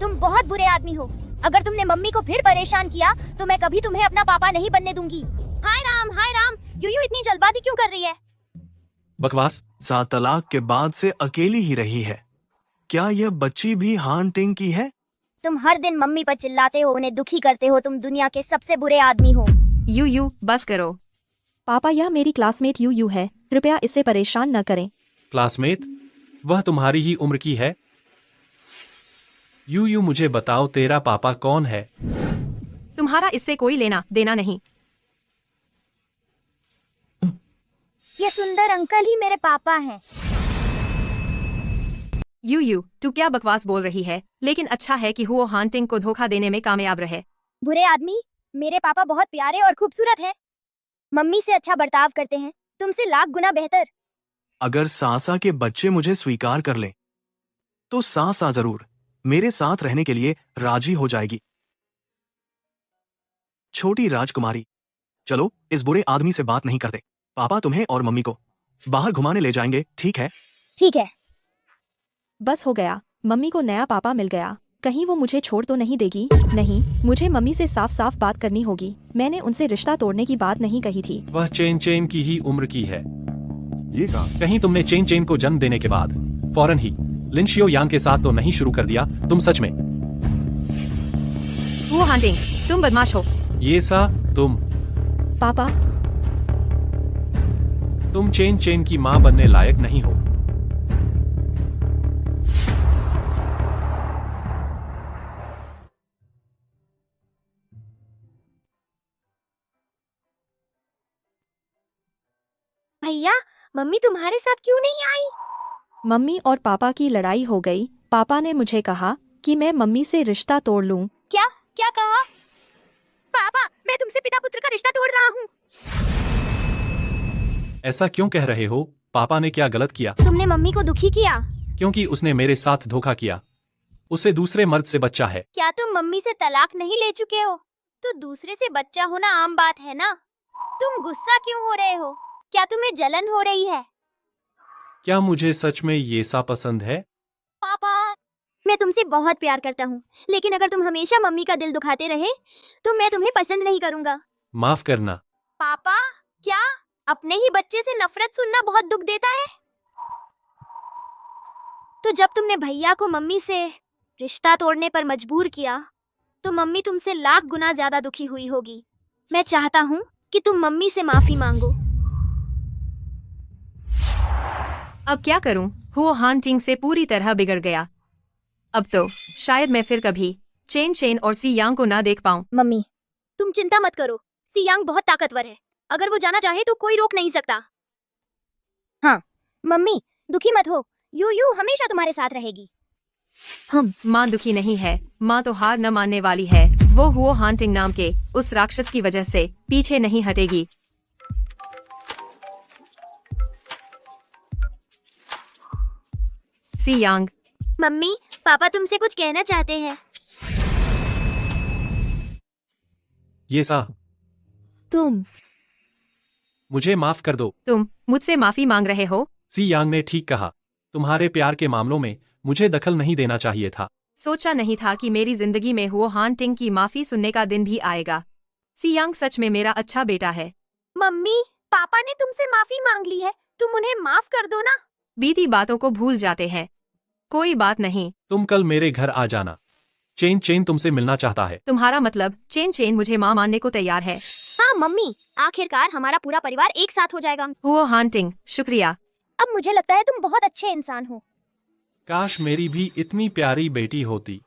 तुम बहुत बुरे आदमी हो। अगर तुमने मम्मी को फिर परेशान किया तो मैं कभी तुम्हें अपना पापा नहीं बनने दूंगी। हाय राम, यूयू इतनी जल्दबाजी क्यों कर रही है? बकवास। 7 तलाक के बाद से अकेली ही रही है। क्या यह बच्ची भी हांटिंग की है? तुम हर दिन मम्मी पर चिल्लाते हो, उन्हें दुखी करते हो। तुम दुनिया के सबसे बुरे आदमी हो। यू बस करो। पापा, यह मेरी क्लासमेट यू है, कृपया इससे परेशान न करें। क्लासमेट? वह तुम्हारी ही उम्र की है। यू मुझे बताओ, तेरा पापा कौन है? तुम्हारा इससे कोई लेना देना नहीं। ये सुंदर अंकल ही मेरे पापा हैं। यू तू क्या बकवास बोल रही है? लेकिन अच्छा है कि वो हांटिंग को धोखा देने में कामयाब रहे। बुरे आदमी, मेरे पापा बहुत प्यारे और खूबसूरत हैं। मम्मी से अच्छा बर्ताव करते हैं, तुमसे लाख गुना बेहतर। अगर सासा के बच्चे मुझे स्वीकार कर लें तो सासा जरूर मेरे साथ रहने के लिए राजी हो जाएगी। छोटी राजकुमारी, चलो इस बुरे आदमी से बात नहीं करते। पापा तुम्हें और मम्मी को बाहर घुमाने ले जाएंगे, ठीक है? ठीक है। बस हो गया, मम्मी को नया पापा मिल गया। कहीं वो मुझे छोड़ तो नहीं देगी? नहीं, मुझे मम्मी से साफ साफ बात करनी होगी। मैंने उनसे रिश्ता तोड़ने की बात नहीं कही थी। वह चेन की ही उम्र की है। ये सा कहीं तुमने चेन को जन्म देने के बाद फौरन ही लिंशियो यांग के साथ तो नहीं शुरू कर दिया? तुम सच में वो हांटिंग, तुम बदमाश हो। ये सा तुम पापा, चेन की माँ बनने लायक नहीं हो। भैया, मम्मी तुम्हारे साथ क्यों नहीं आई? मम्मी और पापा की लड़ाई हो गई। पापा ने मुझे कहा कि मैं मम्मी से रिश्ता तोड़ लूं। क्या क्या कहा? पापा, मैं तुमसे पिता पुत्र का रिश्ता तोड़ रहा हूँ। ऐसा क्यों कह रहे हो? पापा ने क्या गलत किया? तुमने मम्मी को दुखी किया। क्योंकि उसने मेरे साथ धोखा किया। उसे दूसरे मर्द से बच्चा है। क्या तुम मम्मी से तलाक नहीं ले चुके हो? तो दूसरे से बच्चा होना आम बात है ना। तुम गुस्सा क्यों हो रहे हो? क्या तुम्हें जलन हो रही है? क्या मुझे सच में ये सा पसंद है? पापा, मैं तुमसे बहुत प्यार करता हूँ, लेकिन अगर तुम हमेशा मम्मी का दिल दुखाते रहे तो मैं तुम्हें पसंद नहीं करूँगा। माफ करना। पापा, क्या अपने ही बच्चे से नफरत सुनना बहुत दुख देता है? तो जब तुमने भैया को मम्मी से रिश्ता तोड़ने पर मजबूर किया तो मम्मी तुमसे लाख गुना ज्यादा दुखी हुई होगी। मैं चाहता हूँ कि तुम मम्मी से माफी मांगो। अब क्या करूं? वो हांटिंग से पूरी तरह बिगड़ गया। अब तो शायद मैं फिर कभी चेन और सी यांग को ना देख पाऊं। मम्मी, तुम चिंता मत करो। सियांग बहुत ताकतवर है। अगर वो जाना चाहे तो कोई रोक नहीं सकता। हाँ मम्मी, दुखी मत हो। यू हमेशा तुम्हारे साथ रहेगी। माँ दुखी नहीं है। माँ तो हार न मानने वाली है। वो हांटिंग नाम के उस राक्षस की वजह से पीछे नहीं हटेगी। सी यांग, मम्मी, पापा तुमसे कुछ कहना चाहते हैं। ये सा, तुम मुझे माफ कर दो। तुम मुझसे माफी मांग रहे हो? सी यांग ने ठीक कहा। तुम्हारे प्यार के मामलों में मुझे दखल नहीं देना चाहिए था। सोचा नहीं था कि मेरी जिंदगी में वो हांटिंग की माफी सुनने का दिन भी आएगा। सी यांग सच में मेरा अच्छा बेटा है। मम्मी, पापा ने तुमसे माफी मांग ली है, तुम उन्हें माफ कर दो ना। बीती बातों को भूल जाते हैं। कोई बात नहीं। तुम कल मेरे घर आ जाना। चेन तुमसे मिलना चाहता है। तुम्हारा मतलब चेन मुझे माँ मानने को तैयार है? हाँ मम्मी, आखिरकार हमारा पूरा परिवार एक साथ हो जाएगा। वो हांटिंग, शुक्रिया। अब मुझे लगता है तुम बहुत अच्छे इंसान हो। काश मेरी भी इतनी प्यारी बेटी होती।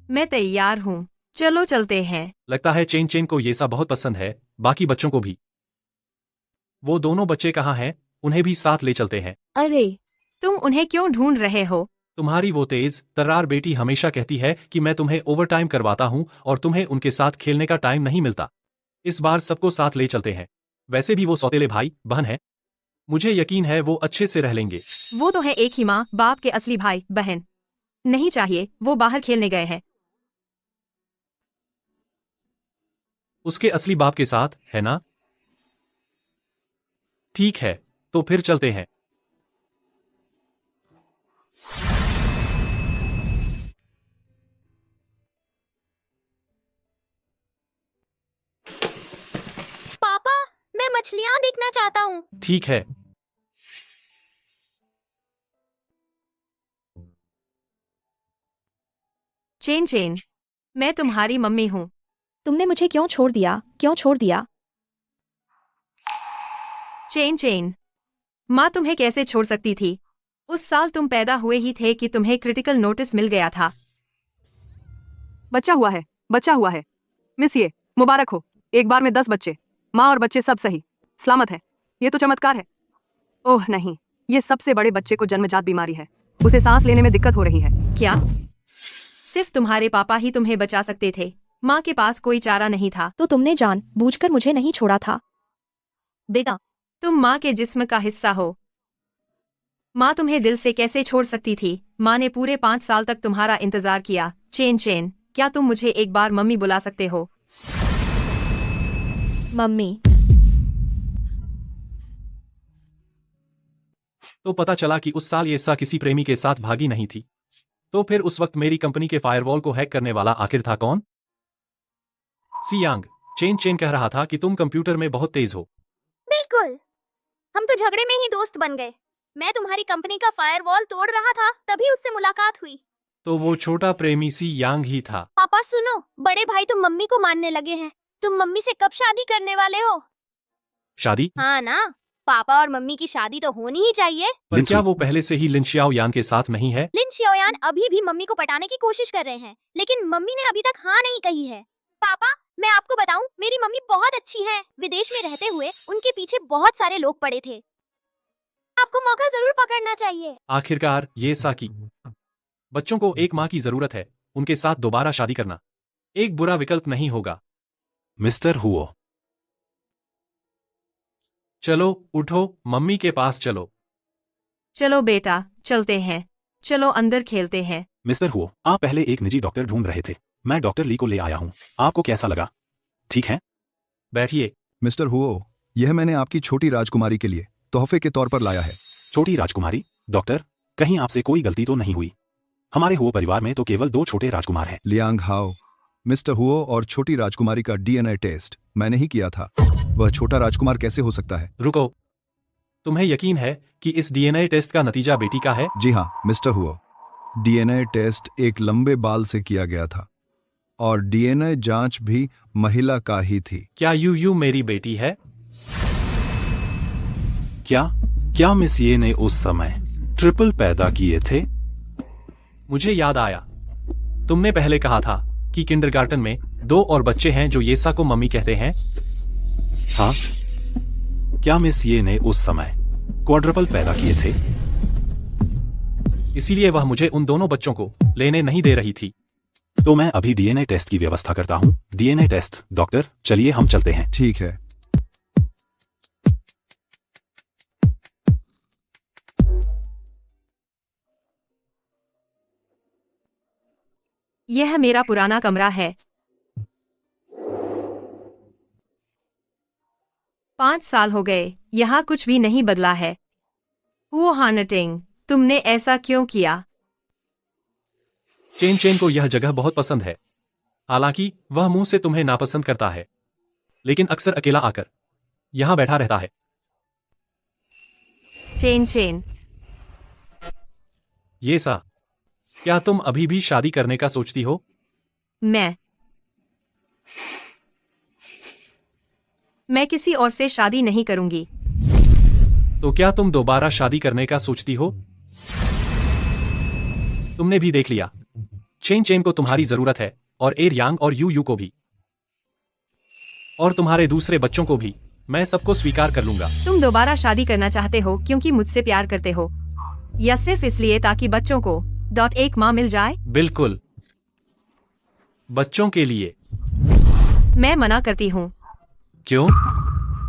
मैं तैयार हूँ, चलो चलते हैं। लगता है चेन को ये सा बहुत पसंद है, बाकी बच्चों को भी। वो दोनों बच्चे कहाँ हैं? उन्हें भी साथ ले चलते हैं। अरे, तुम उन्हें क्यों ढूंढ रहे हो? तुम्हारी वो तेज तर्रार बेटी हमेशा कहती है कि मैं तुम्हें ओवरटाइम करवाता हूँ और तुम्हें उनके साथ खेलने का टाइम नहीं मिलता। इस बार सबको साथ ले चलते हैं। वैसे भी वो सौतेले भाई बहन है। मुझे यकीन है वो अच्छे से रह लेंगे। वो तो है एक ही माँ बाप के असली भाई बहन। नहीं चाहिए, वो बाहर खेलने गए हैं। उसके असली बाप के साथ, है ना? ठीक है, तो फिर चलते हैं। पापा, मैं मछलियाँ देखना चाहता हूँ। ठीक है। चेन चेन, मैं तुम्हारी मम्मी हूँ। तुमने मुझे क्यों छोड़ दिया? क्यों छोड़ दिया? चेन चेन, माँ तुम्हें कैसे छोड़ सकती थी? उस साल तुम पैदा हुए ही थे कि तुम्हें क्रिटिकल नोटिस मिल गया था। बच्चा हुआ है, बच्चा हुआ है। मिस ये, मुबारक हो। एक बार में 10 बच्चे, माँ और बच्चे सब सही सलामत है। ये तो चमत्कार है। ओह नहीं, ये सबसे बड़े बच्चे को जन्मजात बीमारी है। उसे सांस लेने में दिक्कत हो रही है। क्या सिर्फ तुम्हारे पापा ही तुम्हें बचा सकते थे? माँ के पास कोई चारा नहीं था। तो तुमने जान बूझकर मुझे नहीं छोड़ा था। बेटा, तुम माँ के जिस्म का हिस्सा हो। माँ तुम्हें दिल से कैसे छोड़ सकती थी? माँ ने पूरे 5 साल तक तुम्हारा इंतजार किया। चेन चेन, क्या तुम मुझे एक बार मम्मी बुला सकते हो? मम्मी। तो पता चला कि उस साल येसा किसी प्रेमी के साथ भागी नहीं थी। तो फिर उस वक्त मेरी कंपनी के फायरवॉल को हैक करने वाला आखिर था कौन? सियांग, चेन चेन कह रहा था कि तुम कंप्यूटर में बहुत तेज हो। बिल्कुल, हम तो झगड़े में ही दोस्त बन गए। मैं तुम्हारी कंपनी का फायरवॉल तोड़ रहा था, तभी उससे मुलाकात हुई। तो वो छोटा प्रेमी सी यांग ही था। पापा सुनो, बड़े भाई तो मम्मी को मानने लगे हैं। तुम मम्मी से कब शादी करने वाले हो? शादी? हाँ ना, पापा और मम्मी की शादी तो होनी ही चाहिए। पर क्या वो पहले से ही लिन शियाओ यान के साथ नहीं है? लिन शियाओयान अभी भी मम्मी को पटाने की कोशिश कर रहे हैं, लेकिन मम्मी ने अभी तक हाँ नहीं कही है। पापा, मैं आपको बताऊं, मेरी मम्मी बहुत अच्छी है। विदेश में रहते हुए उनके पीछे बहुत सारे लोग पड़े थे। आपको मौका जरूर पकड़ना चाहिए। आखिरकार ये साकी, बच्चों को एक माँ की जरूरत है। उनके साथ दोबारा शादी करना एक बुरा विकल्प नहीं होगा। मिस्टर हुओ, चलो उठो, मम्मी के पास चलो। चलो बेटा, चलते हैं। चलो अंदर खेलते हैं। मिस्टर हुओ, आप पहले एक निजी डॉक्टर ढूंढ रहे थे। मैं डॉक्टर ली को ले आया हूँ। आपको कैसा लगा? ठीक है, बैठिए। मिस्टर हुओ, यह मैंने आपकी छोटी राजकुमारी के लिए तोहफे के तौर पर लाया है। छोटी राजकुमारी? डॉक्टर, कहीं आपसे कोई गलती तो नहीं हुई? हमारे हुओ परिवार में तो केवल 2 छोटे राजकुमार हैं। लियांग हाओ, मिस्टर हुओ और छोटी राजकुमारी का डीएनए टेस्ट मैंने ही किया था। वह छोटा राजकुमार कैसे हो सकता है? रुको, तुम्हें यकीन है कि इस डीएनए टेस्ट का नतीजा बेटी का है? जी हाँ मिस्टर हुओ, डीएनए टेस्ट एक लंबे बाल से किया गया था और डीएनए जांच भी महिला का ही थी। क्या यू मेरी बेटी है? क्या मिस ये ने उस समय ट्रिपल पैदा किए थे? मुझे याद आया, तुमने पहले कहा था कि किंडरगार्टन में 2 और बच्चे हैं जो येसा को मम्मी कहते हैं। हाँ, क्या मिस ये ने उस समय क्वाड्रपल पैदा किए थे? इसीलिए वह मुझे उन दोनों बच्चों को लेने नहीं दे रही थी। तो मैं अभी डीएनए टेस्ट की व्यवस्था करता हूँ। डीएनए टेस्ट, डॉक्टर, चलिए हम चलते हैं। ठीक है। यह मेरा पुराना कमरा है। 5 साल हो गए, यहाँ कुछ भी नहीं बदला है। वो हार्नेटिंग, तुमने ऐसा क्यों किया? चेन चेन को यह जगह बहुत पसंद है। हालांकि वह मुंह से तुम्हें नापसंद करता है, लेकिन अक्सर अकेला आकर यहाँ बैठा रहता है। चेन चेन, येसा, क्या तुम अभी भी शादी करने का सोचती हो? मैं किसी और से शादी नहीं करूंगी। तो क्या तुम दोबारा शादी करने का सोचती हो? तुमने भी देख लिया, चेन चेन को तुम्हारी जरूरत है और एर यांग और यू को भी, और तुम्हारे दूसरे बच्चों को भी। मैं सबको स्वीकार कर लूंगा। तुम दोबारा शादी करना चाहते हो क्योंकि मुझसे प्यार करते हो, या सिर्फ इसलिए ताकि बच्चों को एक माँ मिल जाए? बिल्कुल, बच्चों के लिए। मैं मना करती हूँ। क्यों?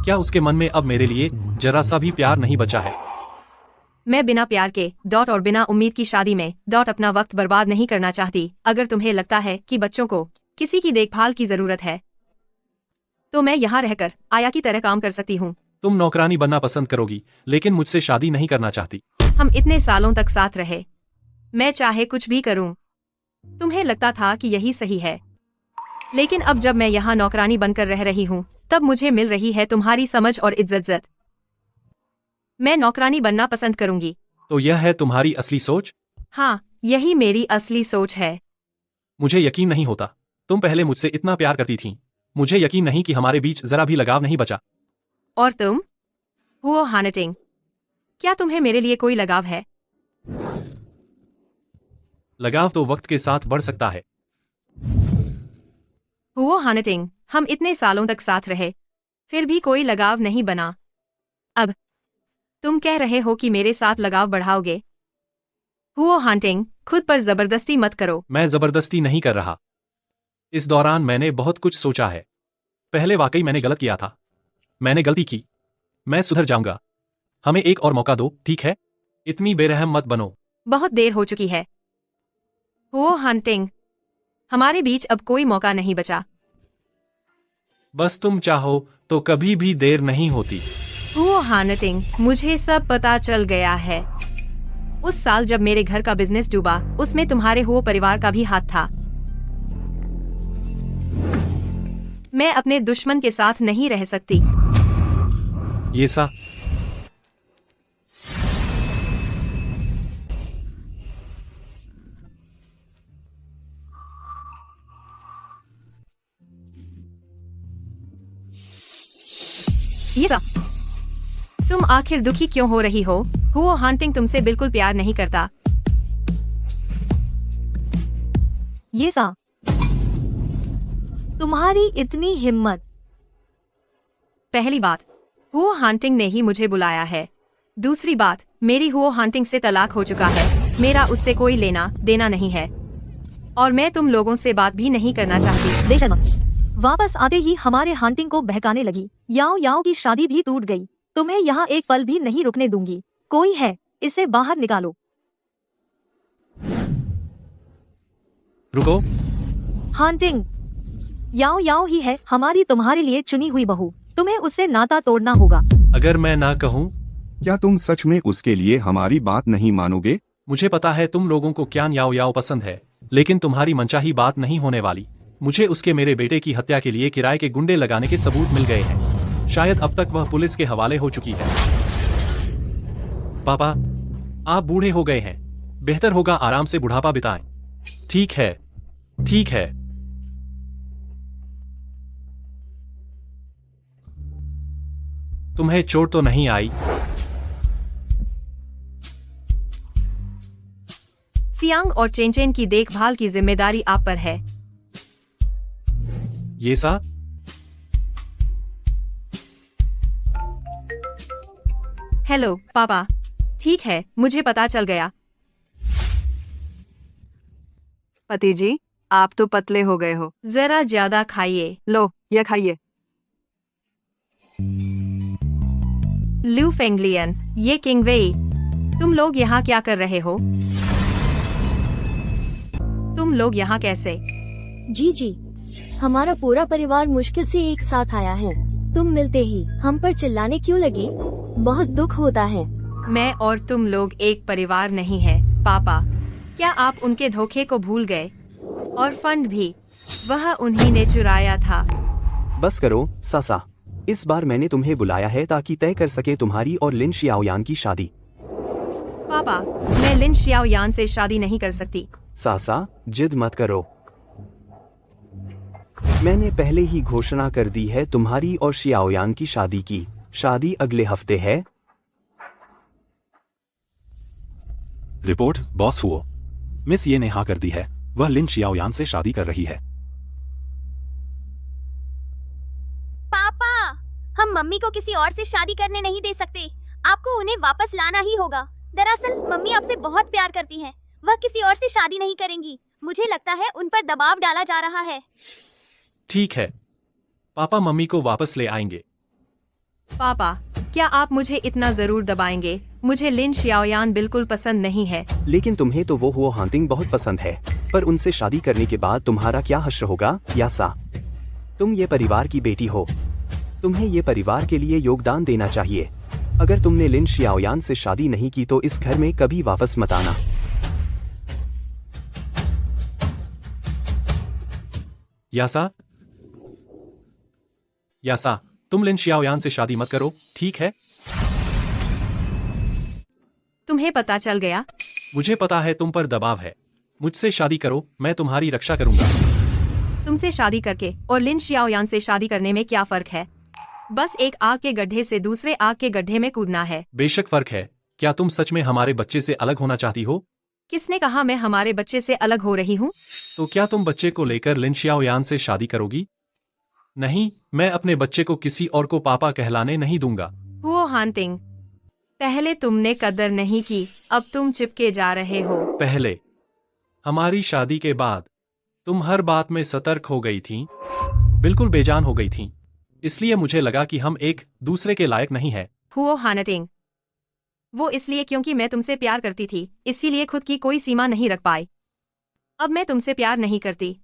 क्या उसके मन में अब मेरे लिए जरा सा भी प्यार नहीं बचा है? मैं बिना प्यार के डॉट और बिना उम्मीद की शादी में डॉट अपना वक्त बर्बाद नहीं करना चाहती। अगर तुम्हें लगता है कि बच्चों को किसी की देखभाल की जरूरत है तो मैं यहाँ रहकर आया की तरह काम कर सकती हूँ। तुम नौकरानी बनना पसंद करोगी, लेकिन मुझसे शादी नहीं करना चाहती। हम इतने सालों तक साथ रहे, मैं चाहे कुछ भी करूं। तुम्हें लगता था कि यही सही है, लेकिन अब जब मैं यहाँ नौकरानी बनकर रह रही हूँ तब मुझे मिल रही है तुम्हारी समझ और इज्जत। मैं नौकरानी बनना पसंद करूंगी। तो यह है तुम्हारी असली सोच? हाँ, यही मेरी असली सोच है। मुझे यकीन नहीं होता। तुम पहले मुझसे इतना प्यार करती थीं। मुझे यकीन नहीं कि हमारे बीच जरा भी लगाव नहीं बचा। और तुम हुओ हानटिंग, क्या तुम्हें मेरे लिए कोई लगाव है? लगाव तो वक्त के साथ बढ़ सकता है। हुओ हानटिंग, हम इतने सालों तक साथ रहे, फिर भी कोई लगाव नहीं बना। अब तुम कह रहे हो कि मेरे साथ लगाव बढ़ाओगे? हुओ हानटिंग, खुद पर जबरदस्ती मत करो। मैं जबरदस्ती नहीं कर रहा। इस दौरान मैंने बहुत कुछ सोचा है। पहले वाकई मैंने गलत किया था। मैंने गलती की। मैं सुधर जाऊंगा। हमें एक और मौका दो, ठीक है? इतनी बेरहम मत बनो। बहुत देर हो चुकी है। हुओ हानटिंग, हमारे बीच अब कोई मौका नहीं बचा। बस तुम चाहो तो कभी भी देर नहीं होती। हुओ हानटिंग, मुझे सब पता चल गया है। उस साल जब मेरे घर का बिजनेस डूबा, उसमें तुम्हारे हुओ परिवार का भी हाथ था। मैं अपने दुश्मन के साथ नहीं रह सकती। ये सा ये सा, तुम आखिर दुखी क्यों हो रही हो? हुओ हानटिंग तुमसे बिल्कुल प्यार नहीं करता। ये सा, तुम्हारी इतनी हिम्मत। पहली बात, हुओ हानटिंग ने ही मुझे बुलाया है। दूसरी बात, मेरी हुओ हानटिंग से तलाक हो चुका है। मेरा उससे कोई लेना देना नहीं है, और मैं तुम लोगों से बात भी नहीं करना चाहती। बेशर्म, वापस आते ही हमारे हांटिंग को बहकाने लगी। याओ याओ की शादी भी टूट गई। तुम्हें यहाँ एक पल भी नहीं रुकने दूंगी। कोई है, इसे बाहर निकालो। रुको। हांटिंग, याओ याओ ही है हमारी तुम्हारे लिए चुनी हुई बहू। तुम्हें उससे नाता तोड़ना होगा। अगर मैं ना कहूँ? क्या तुम सच में उसके लिए हमारी बात नहीं मानोगे? मुझे पता है तुम लोगों को क्यान याओ याओ पसंद है, लेकिन तुम्हारी मनचाही बात नहीं होने वाली। मुझे उसके मेरे बेटे की हत्या के लिए किराए के गुंडे लगाने के सबूत मिल गए हैं। शायद अब तक वह पुलिस के हवाले हो चुकी है। पापा, आप बूढ़े हो गए हैं। बेहतर होगा आराम से बुढ़ापा बिताएं। ठीक है, ठीक है। तुम्हें चोट तो नहीं आई? सियांग और चेनचेन की देखभाल की जिम्मेदारी आप पर है। ये सा? हेलो पापा। ठीक है, मुझे पता चल गया। पति जी, आप तो पतले हो गए हो। जरा ज्यादा खाइए। लो, यह खाइए। लू फेंगलियन, ये किंगवेई, तुम लोग यहाँ क्या कर रहे हो? तुम लोग यहाँ कैसे? जी जी, हमारा पूरा परिवार मुश्किल से एक साथ आया है। तुम मिलते ही हम पर चिल्लाने क्यों लगे? बहुत दुख होता है। मैं और तुम लोग एक परिवार नहीं है पापा। क्या आप उनके धोखे को भूल गए? और फंड भी, वह उन्हीं ने चुराया था। बस करो सासा, इस बार मैंने तुम्हें बुलाया है ताकि तय कर सके तुम्हारी और लिन शियाओयान की शादी। पापा, मैं लिन शियाओयान से शादी नहीं कर सकती। सासा, जिद मत करो। मैंने पहले ही घोषणा कर दी है तुम्हारी और शियाओयान की शादी की। शादी अगले हफ्ते है। रिपोर्ट बॉस हुओ, मिस ये ने हाँ कर दी है। वह लिन शियाओयान से शादी कर रही है। पापा, हम मम्मी को किसी और से शादी करने नहीं दे सकते। आपको उन्हें वापस लाना ही होगा। दरअसल मम्मी आपसे बहुत प्यार करती हैं। वह किसी और से शादी नहीं करेंगी। मुझे लगता है उन पर दबाव डाला जा रहा है। ठीक है, पापा मम्मी को वापस ले आएंगे। पापा, क्या आप मुझे इतना जरूर दबाएंगे? मुझे लिन शियाओयान बिल्कुल पसंद नहीं है। लेकिन तुम्हें तो वो हुओ हांटिंग बहुत पसंद है, पर उनसे शादी करने के बाद तुम्हारा क्या हश्र होगा यासा? तुम ये परिवार की बेटी हो, तुम्हें ये परिवार के लिए योगदान देना चाहिए। अगर तुमने लिन शियाओयान से शादी नहीं की तो इस घर में कभी वापस मत आना। यासा, यासा, तुम लिन शियाओयान से शादी मत करो, ठीक है? तुम्हें पता चल गया? मुझे पता है तुम पर दबाव है। मुझसे शादी करो, मैं तुम्हारी रक्षा करूंगा। तुमसे शादी करके और लिन शियाओयान से शादी करने में क्या फर्क है? बस एक आग के गड्ढे से दूसरे आग के गड्ढे में कूदना है। बेशक फर्क है। क्या तुम सच में हमारे बच्चे से अलग होना चाहती हो? किसने कहा मैं हमारे बच्चे से अलग हो रही हूँ? तो क्या तुम बच्चे को लेकर लिन शियाओयान से शादी करोगी? नहीं, मैं अपने बच्चे को किसी और को पापा कहलाने नहीं दूंगा। हुओ हांटिंग, पहले तुमने कदर नहीं की, अब तुम चिपके जा रहे हो। पहले, हमारी शादी के बाद तुम हर बात में सतर्क हो गई थी, बिल्कुल बेजान हो गई थी। इसलिए मुझे लगा कि हम एक दूसरे के लायक नहीं है। हुओ हांटिंग, वो इसलिए क्योंकि मैं तुमसे प्यार करती थी, इसीलिए खुद की कोई सीमा नहीं रख पाई। अब मैं तुमसे प्यार नहीं करती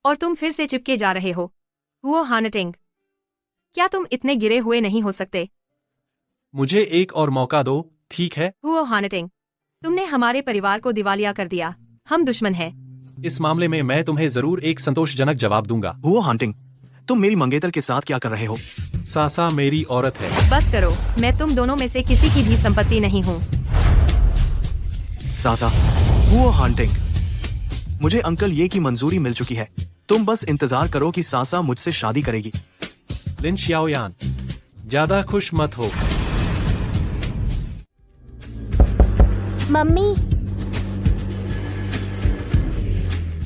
और तुम फिर से चिपके जा रहे हो। हुओ हांटिंग, क्या तुम इतने गिरे हुए नहीं हो सकते? मुझे एक और मौका दो, ठीक है? हुओ हांटिंग, तुमने हमारे परिवार को दिवालिया कर दिया। हम दुश्मन हैं। इस मामले में मैं तुम्हें जरूर एक संतोषजनक जवाब दूंगा। हुओ हांटिंग, तुम मेरी मंगेतर के साथ क्या कर रहे हो? सासा मेरी औरत है। बस करो, मैं तुम दोनों में से किसी की भी संपत्ति नहीं हूँ। सासा, हुओ हांटिंग, मुझे अंकल ये की मंजूरी मिल चुकी है। तुम बस इंतजार करो कि सासा मुझसे शादी करेगी। लिन शियाओयान, ज्यादा खुश मत हो। मम्मी,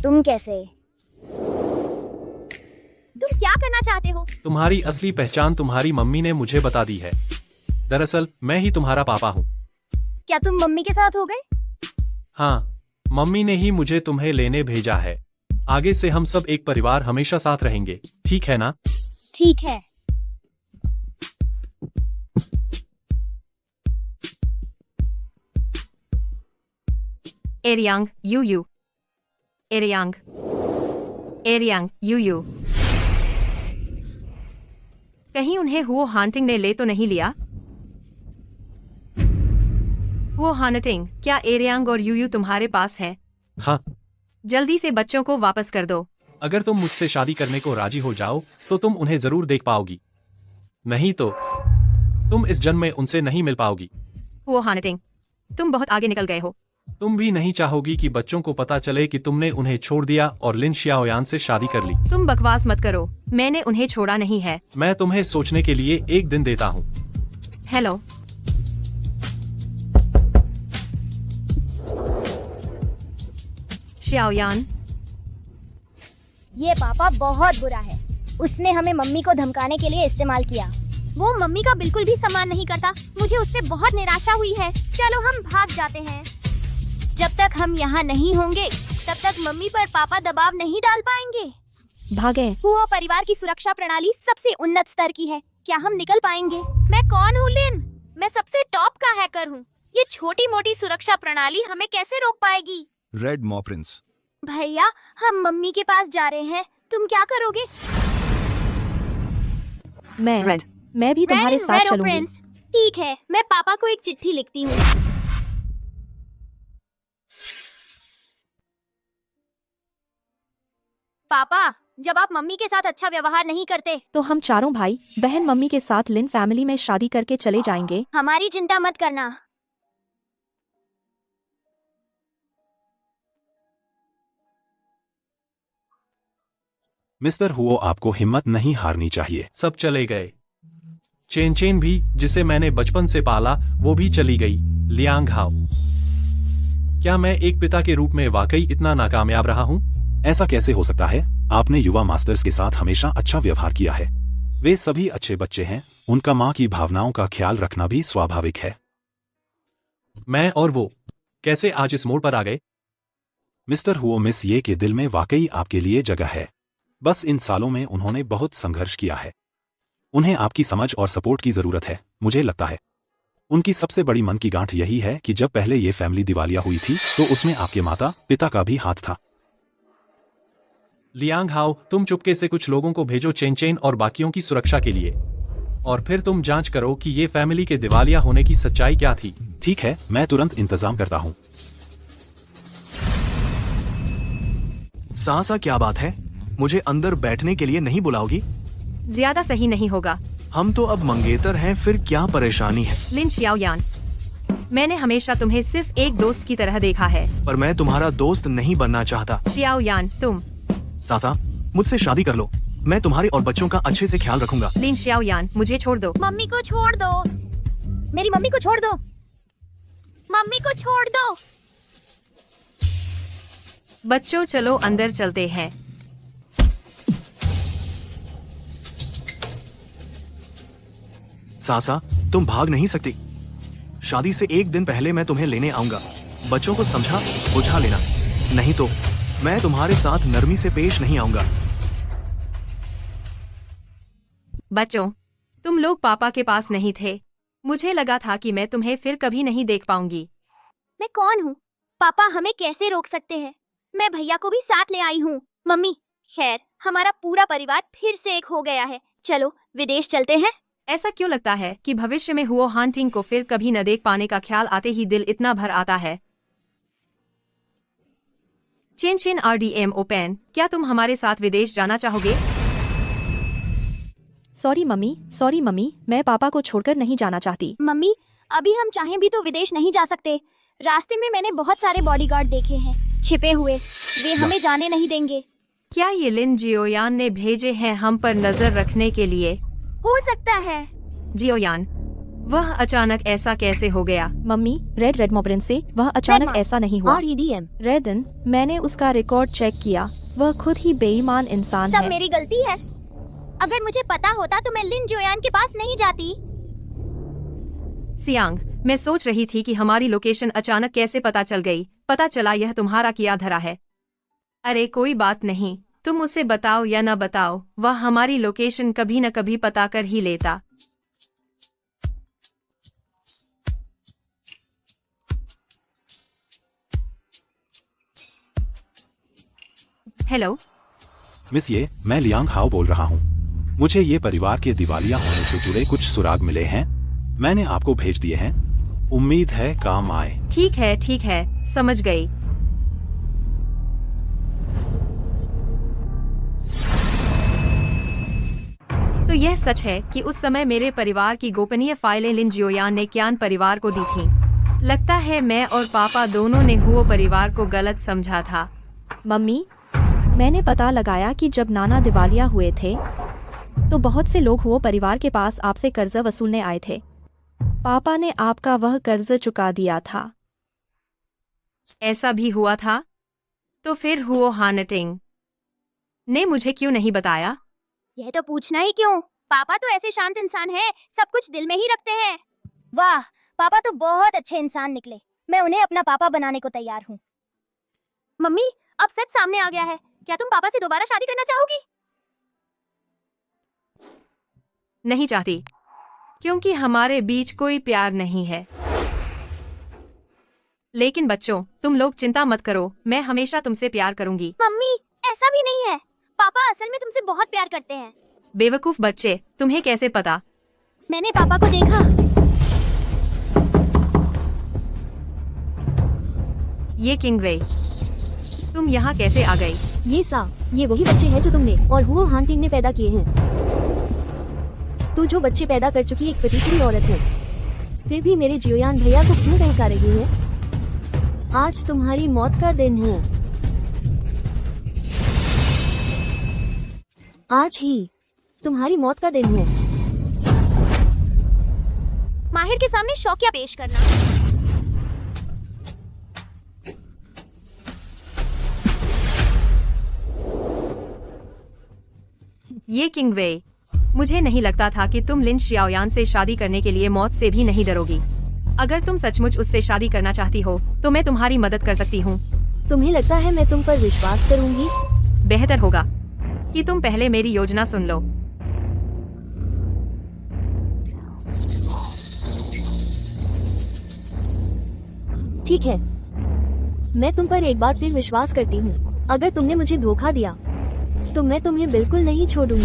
तुम कैसे? तुम क्या करना चाहते हो? तुम्हारी असली पहचान तुम्हारी मम्मी ने मुझे बता दी है। दरअसल मैं ही तुम्हारा पापा हूँ। क्या तुम मम्मी के साथ हो गए? हाँ, मम्मी ने ही मुझे तुम्हें लेने भेजा है। आगे से हम सब एक परिवार हमेशा साथ रहेंगे, ठीक है ना? ठीक है। एरियांग यूयू, एरियांग, एरियांग यूयू, कहीं उन्हें हुओ हांटिंग ने ले तो नहीं लिया? हुओ हांटिंग, क्या एरियांग और यूयू तुम्हारे पास है? हाँ। जल्दी से बच्चों को वापस कर दो। अगर तुम मुझसे शादी करने को राजी हो जाओ तो तुम उन्हें जरूर देख पाओगी, नहीं तो तुम इस जन्म में उनसे नहीं मिल पाओगी। हुओ हांटिंग, तुम बहुत आगे निकल गए हो। तुम भी नहीं चाहोगी कि बच्चों को पता चले कि तुमने उन्हें छोड़ दिया और लिन शियाओयान से शादी कर ली। तुम बकवास मत करो, मैंने उन्हें छोड़ा नहीं है। मैं तुम्हें सोचने के लिए एक दिन देता हूँ। हेलो, शियाओयान, ये पापा बहुत बुरा है। उसने हमें मम्मी को धमकाने के लिए इस्तेमाल किया। वो मम्मी का बिल्कुल भी सम्मान नहीं करता। मुझे उससे बहुत निराशा हुई है। चलो हम भाग जाते हैं। जब तक हम यहाँ नहीं होंगे तब तक मम्मी पर पापा दबाव नहीं डाल पाएंगे। भागे। हुआ परिवार की सुरक्षा प्रणाली सबसे उन्नत स्तर की है। क्या हम निकल पाएंगे? मैं कौन हूँ लिन? मैं सबसे टॉप का हैकर हूँ। ये छोटी मोटी सुरक्षा प्रणाली हमें कैसे रोक पाएगी? रेड मॉप्रिंस। भैया, हम मम्मी के पास जा रहे हैं। तुम क्या करोगे? मैं भी तुम्हारे रेड साथ रेड चलूंगी। प्रिंस। ठीक है, मैं पापा को एक चिट्ठी लिखती हूँ। पापा, जब आप मम्मी के साथ अच्छा व्यवहार नहीं करते तो हम चारों भाई बहन मम्मी के साथ लिन फैमिली में शादी करके चले जाएंगे। हमारी चिंता मत करना। मिस्टर हुओ, आपको हिम्मत नहीं हारनी चाहिए। सब चले गए। चेन चेन भी, जिसे मैंने बचपन से पाला, वो भी चली गई। लियांग हाओ, क्या मैं एक पिता के रूप में वाकई इतना नाकामयाब रहा हूँ? ऐसा कैसे हो सकता है? आपने युवा मास्टर्स के साथ हमेशा अच्छा व्यवहार किया है। वे सभी अच्छे बच्चे हैं। उनका माँ की भावनाओं का ख्याल रखना भी स्वाभाविक है। मैं और वो कैसे आज इस मोड़ पर आ गए? मिस्टर हुओ, मिस ये के दिल में वाकई आपके लिए जगह है। बस इन सालों में उन्होंने बहुत संघर्ष किया है। उन्हें आपकी समझ और सपोर्ट की जरूरत है। मुझे लगता है उनकी सबसे बड़ी मन की गांठ यही है कि जब पहले ये फैमिली दिवालिया हुई थी तो उसमें आपके माता पिता का भी हाथ था। लियांग हाओ, तुम चुपके से कुछ लोगों को भेजो चेन चेन और बाकियों की सुरक्षा के लिए, और फिर तुम जांच करो कि ये फैमिली के दिवालिया होने की सच्चाई क्या थी। ठीक है, मैं तुरंत इंतजाम करता हूँ। सासा, क्या बात है? मुझे अंदर बैठने के लिए नहीं बुलाओगी? ज्यादा सही नहीं होगा। हम तो अब मंगेतर हैं, फिर क्या परेशानी है? लिन शियाओयान, मैंने हमेशा तुम्हें सिर्फ एक दोस्त की तरह देखा है। पर मैं तुम्हारा दोस्त नहीं बनना चाहता। शियाओयान, तुम। सासा, मुझसे शादी कर लो। मैं तुम्हारे और बच्चों का अच्छे से ख्याल रखूंगा। लिन शियाओयान, मुझे छोड़ दो। मम्मी को छोड़ दो, मेरी मम्मी को छोड़ दो, मम्मी को छोड़ दो। बच्चों, चलो अंदर चलते हैं। सासा, तुम भाग नहीं सकती। शादी से एक दिन पहले मैं तुम्हें लेने आऊंगा। बच्चों को समझा बुझा लेना, नहीं तो मैं तुम्हारे साथ नरमी से पेश नहीं आऊंगा। बच्चों, तुम लोग पापा के पास नहीं थे। मुझे लगा था कि मैं तुम्हें फिर कभी नहीं देख पाऊंगी। मैं कौन हूँ? पापा हमें कैसे रोक सकते हैं? मैं भैया को भी साथ ले आई हूँ। मम्मी, खैर हमारा पूरा परिवार फिर से एक हो गया है। चलो विदेश चलते हैं। ऐसा क्यों लगता है कि भविष्य में हुओ हांटिंग को फिर कभी न देख पाने का ख्याल आते ही दिल इतना भर आता है? चेन चेन RDM ओपन, क्या तुम हमारे साथ विदेश जाना चाहोगे? सॉरी मम्मी, मैं पापा को छोड़कर नहीं जाना चाहती। मम्मी, अभी हम चाहें भी तो विदेश नहीं जा सकते। रास्ते में मैंने बहुत सारे बॉडीगार्ड देखे हैं, छिपे हुए। वे हमें जाने नहीं देंगे। क्या ये लिन जियोयान ने भेजे हैं हम पर नजर रखने के लिए? हो सकता है। जियोयान, वह अचानक ऐसा कैसे हो गया? मम्मी, रेड मोब्रिन से वह अचानक Red ऐसा नहीं हुआ। REDM। रेडन, मैंने उसका रिकॉर्ड चेक किया। वह खुद ही बेईमान इंसान सब है। मेरी गलती है। अगर मुझे पता होता तो मैं लिन जोयान के पास नहीं जाती। सियांग, मैं सोच रही थी कि हमारी लोकेशन अचानक कैसे पता चल गई। पता चला यह तुम्हारा किया धरा है। अरे कोई बात नहीं, तुम उसे बताओ या न बताओ, वह हमारी लोकेशन कभी न कभी पता कर ही लेता। हेलो मिस ये, मैं लियांग हाओ बोल रहा हूँ। मुझे ये परिवार के दिवालिया होने से जुड़े कुछ सुराग मिले हैं, मैंने आपको भेज दिए हैं। उम्मीद है काम आए। ठीक है, समझ गई। तो यह सच है कि उस समय मेरे परिवार की गोपनीय फाइलें लिन जियोयान ने क्यान परिवार को दी थीं। लगता है मैं और पापा दोनों ने हुओ परिवार को गलत समझा था। मम्मी, मैंने पता लगाया कि जब नाना दिवालिया हुए थे तो बहुत से लोग हुओ परिवार के पास आपसे कर्ज वसूलने आए थे। पापा ने आपका वह कर्ज चुका दिया था। ऐसा भी हुआ था? तो फिर हुओ हानटिंग ने मुझे क्यों नहीं बताया? यह तो पूछना ही क्यों? पापा तो ऐसे शांत इंसान हैं, सब कुछ दिल में ही रखते हैं। वाह, पापा तो बहुत अच्छे इंसान निकले। मैं उन्हें अपना पापा बनाने को तैयार हूँ। मम्मी, अब सच सामने आ गया है। क्या तुम पापा से दोबारा शादी करना चाहोगी? नहीं चाहती, क्योंकि हमारे बीच कोई प्यार नहीं है। लेकिन बच्चों, तुम लोग चिंता मत करो, मैं हमेशा तुमसे प्यार करूंगी। मम्मी, ऐसा भी नहीं है। पापा असल में तुमसे बहुत प्यार करते हैं। बेवकूफ बच्चे, तुम्हें कैसे पता? मैंने पापा को देखा। ये किंग वे, तुम यहाँ कैसे आ गई? ये वही बच्चे हैं जो तुमने और हुओ हांटिंग ने पैदा किए हैं। तू जो बच्चे पैदा कर चुकी एक पिटीचरी औरत है, फिर भी मेरे जियोयान भैया को क्यों बहका रही है? आज तुम्हारी मौत का दिन है। आज ही तुम्हारी मौत का दिन है। माहिर के सामने शौकिया पेश करना। ये किंग वे, मुझे नहीं लगता था कि तुम लिन शियाओयान से शादी करने के लिए मौत से भी नहीं डरोगी। अगर तुम सचमुच उससे शादी करना चाहती हो तो मैं तुम्हारी मदद कर सकती हूँ। तुम्हें लगता है मैं तुम पर विश्वास करूंगी? बेहतर होगा कि तुम पहले मेरी योजना सुन लो। ठीक है, मैं तुम पर एक बार फिर विश्वास करती हूँ। अगर तुमने मुझे धोखा दिया तो मैं तुम्हें बिल्कुल नहीं छोड़ूंगी।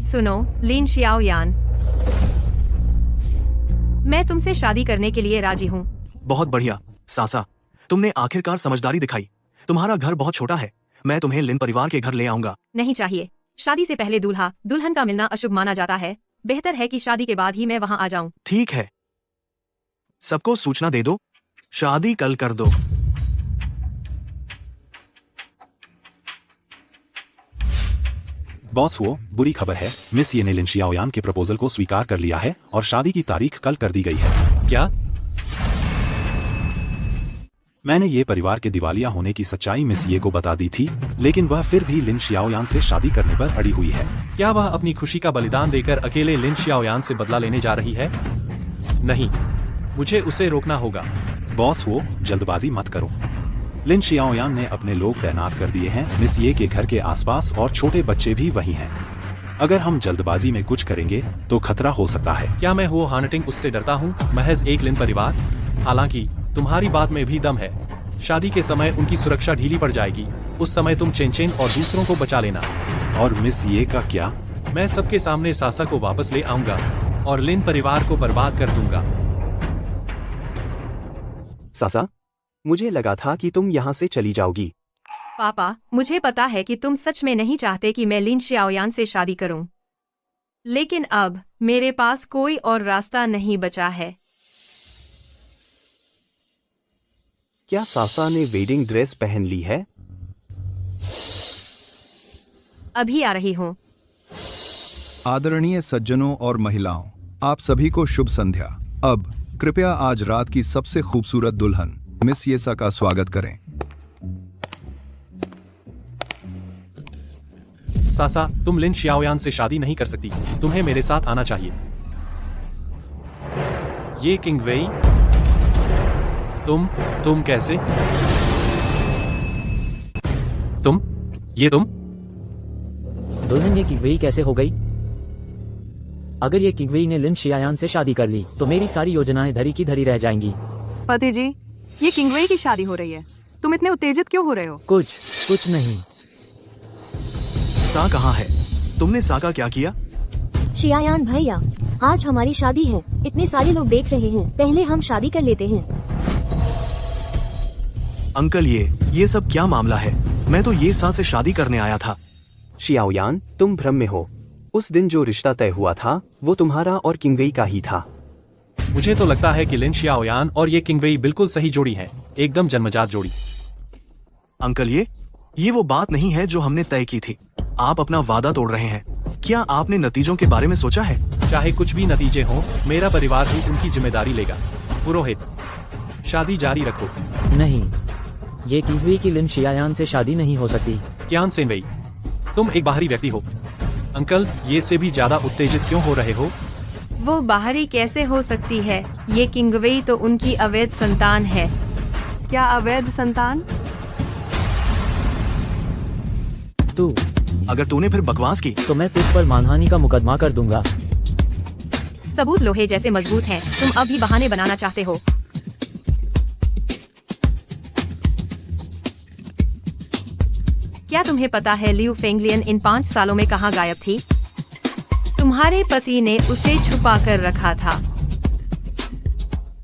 सुनो लिन शियाओयान, मैं तुमसे शादी करने के लिए राजी हूँ। बहुत बढ़िया सासा, तुमने आखिरकार समझदारी दिखाई। तुम्हारा घर बहुत छोटा है, मैं तुम्हें लिन परिवार के घर ले आऊंगा। नहीं चाहिए, शादी से पहले दूल्हा दुल्हन का मिलना अशुभ माना जाता है। बेहतर है कि शादी के बाद ही मैं वहाँ आ जाऊँ। ठीक है, सबको सूचना दे दो, शादी कल कर दो। बॉस वो बुरी खबर है, मिस ये ने लिन शियाओयान के प्रपोजल को स्वीकार कर लिया है और शादी की तारीख कल कर दी गई है। क्या? मैंने ये परिवार के दिवालिया होने की सच्चाई मिस ये को बता दी थी, लेकिन वह फिर भी लिन शियाओयान से शादी करने पर अड़ी हुई है। क्या वह अपनी खुशी का बलिदान देकर अकेले लिन शियाओयान से बदला लेने जा रही है? नहीं, मुझे उसे रोकना होगा। बॉस वो जल्दबाजी मत करो। लिन शियाओयान ने अपने लोग तैनात कर दिए हैं मिस ये के घर के आसपास और छोटे बच्चे भी वही हैं। अगर हम जल्दबाजी में कुछ करेंगे तो खतरा हो सकता है। क्या मैं वो हार्टिंग उससे डरता हूँ? महज एक लिन परिवार। हालांकि तुम्हारी बात में भी दम है। शादी के समय उनकी सुरक्षा ढीली पड़ जाएगी। उस समय तुम चेन और दूसरों को बचा लेना। और मिस ये का क्या? मैं सबके सामने सासा को वापस ले आऊंगा और लिन परिवार को बर्बाद कर दूंगा। सासा, मुझे लगा था कि तुम यहाँ से चली जाओगी। पापा, मुझे पता है कि तुम सच में नहीं चाहते कि मैं लिन शियाओयान से शादी करूं, लेकिन अब मेरे पास कोई और रास्ता नहीं बचा है। क्या सासा ने वेडिंग ड्रेस पहन ली है? अभी आ रही हूँ। आदरणीय सज्जनों और महिलाओं, आप सभी को शुभ संध्या। अब कृपया आज रात की सबसे खूबसूरत दुल्हन मिस येसा का स्वागत करें। सासा, तुम लिन शियाओयान से शादी नहीं कर सकती। तुम्हें मेरे साथ आना चाहिए। ये किंग वेई, तुम कैसे? तुम दुल्हन ये किंगवेई कैसे हो गई? अगर ये किंगवेई ने लिन शियायान से शादी कर ली तो मेरी सारी योजनाएं धरी की धरी रह जाएंगी। पति जी, ये किंगवेई की शादी हो रही है। तुम इतने उत्तेजित क्यों हो रहे हो? कुछ नहीं। सा कहाँ है? तुमने सा का क्या किया? शियायान भैया, आज हमारी शादी है। इतने सारे लोग देख रहे हैं, पहले हम शादी कर लेते हैं। अंकल, ये सब क्या मामला है? मैं तो ये सा से शादी करने आया था। शियाओयान, तुम भ्रम में हो। उस दिन जो रिश्ता तय हुआ था वो तुम्हारा और किंगवेई का ही था। मुझे तो लगता है कि लिन शियाओयान और ये किंगवेई बिल्कुल सही जोड़ी है, एकदम जन्मजात जोड़ी। अंकल, ये वो बात नहीं है जो हमने तय की थी। आप अपना वादा तोड़ रहे हैं। क्या आपने नतीजों के बारे में सोचा है? चाहे कुछ भी नतीजे हों, मेरा परिवार ही उनकी जिम्मेदारी लेगा। पुरोहित, शादी जारी रखो। नहीं, ये किंगवेई की लिन शियायान से शादी नहीं हो सकती। क्यान सेनवेई, तुम एक बाहरी व्यक्ति हो। अंकल, ये से भी ज्यादा उत्तेजित क्यों हो रहे हो? वो बाहरी कैसे हो सकती है? ये किंगवेई तो उनकी अवैध संतान है। क्या अवैध संतान? तू अगर तूने फिर बकवास की तो मैं तुझ पर मानहानि का मुकदमा कर दूंगा। सबूत लोहे जैसे मजबूत हैं। तुम अभी बहाने बनाना चाहते हो। क्या तुम्हें पता है लियू फेंगलियन इन 5 सालों में कहाँ गायब थी? तुम्हारे पति ने उसे छुपा कर रखा था।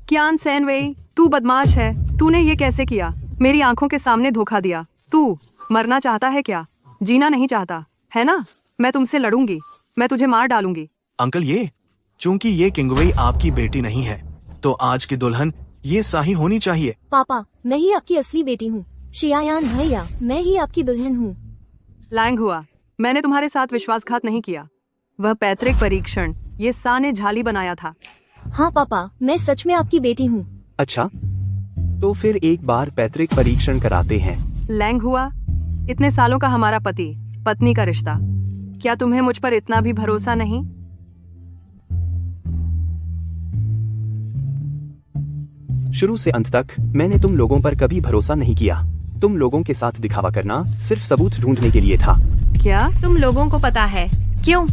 क्यान सेनवेई, तू बदमाश है। तूने ये कैसे किया? मेरी आंखों के सामने धोखा दिया। तू मरना चाहता है क्या? जीना नहीं चाहता है ना? मैं तुमसे लड़ूंगी। मैं तुझे मार डालूंगी। अंकल, चूंकि ये किंगवेई आपकी बेटी नहीं है तो आज की दुल्हन ये साही होनी चाहिए। पापा, मैं ही आपकी असली बेटी हूँ। शियायान भैया, मैं ही आपकी दुल्हन हूँ। लैंग हुआ, मैंने तुम्हारे साथ विश्वासघात नहीं किया। वह पैतृक परीक्षण ये सा ने झाली बनाया था। हाँ पापा, मैं सच में आपकी बेटी हूँ। अच्छा, तो फिर एक बार पैतृक परीक्षण कराते हैं। लैंग हुआ, इतने सालों का हमारा पति पत्नी का रिश्ता, क्या तुम्हें मुझ पर इतना भी भरोसा नहीं? शुरू से अंत तक मैंने तुम लोगों पर कभी भरोसा नहीं किया। तुम लोगों के साथ दिखावा करना सिर्फ सबूत ढूंढने के लिए था। क्या? तुम लोगों को पता है क्यों?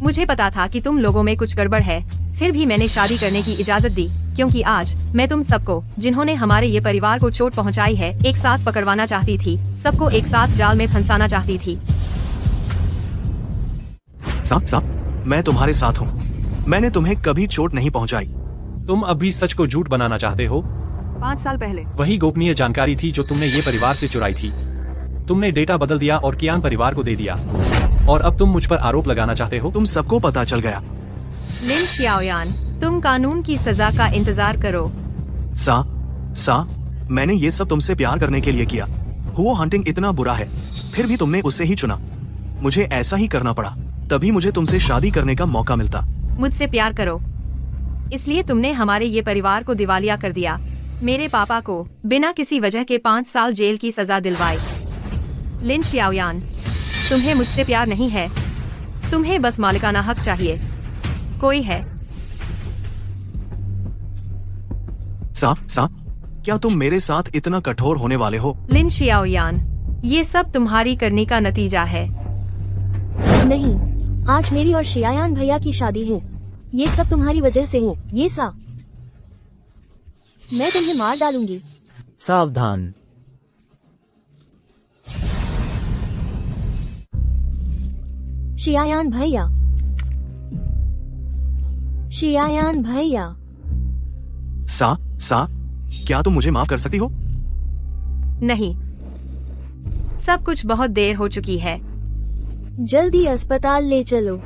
मुझे पता था कि तुम लोगों में कुछ गड़बड़ है, फिर भी मैंने शादी करने की इजाजत दी, क्योंकि आज मैं तुम सबको, जिन्होंने हमारे ये परिवार को चोट पहुंचाई है, एक साथ पकड़वाना चाहती थी, सबको एक साथ जाल में फंसाना चाहती थी। साहब, मैं तुम्हारे साथ हूँ। मैंने तुम्हें कभी चोट नहीं पहुंचाई। तुम अब भी सच को झूठ बनाना चाहते हो? 5 साल पहले वही गोपनीय जानकारी थी जो तुमने ये परिवार से चुराई थी। तुमने डेटा बदल दिया और कियान परिवार को दे दिया, और अब तुम मुझ पर आरोप लगाना चाहते हो? तुम सबको पता चल गया। लिन शियाओयान, तुम कानून की सजा का इंतजार करो। सा, मैंने ये सब तुमसे प्यार करने के लिए किया। हुओ हंटिंग इतना बुरा है, फिर भी तुमने उसे ही चुना। मुझे ऐसा ही करना पड़ा, तभी मुझे तुमसे शादी करने का मौका मिलता। मुझसे प्यार करो, इसलिए तुमने हमारे ये परिवार को दिवालिया कर दिया। मेरे पापा को बिना किसी वजह के 5 साल जेल की सजा दिलवाई। लिन शियाओयान, तुम्हें मुझसे प्यार नहीं है, तुम्हें बस मालिकाना हक चाहिए। कोई है? सा, क्या तुम मेरे साथ इतना कठोर होने वाले हो? लिन शियाओयान, ये सब तुम्हारी करनी का नतीजा है। नहीं, आज मेरी और शियायान भैया की शादी है। ये सब तुम्हारी वजह से है। ये सा, मैं तुम्हें मार डालूंगी। सावधान। शियायान भैया, शियायान भैया। सा, क्या तुम मुझे माफ कर सकती हो? नहीं, सब कुछ बहुत देर हो चुकी है। जल्दी अस्पताल ले चलो।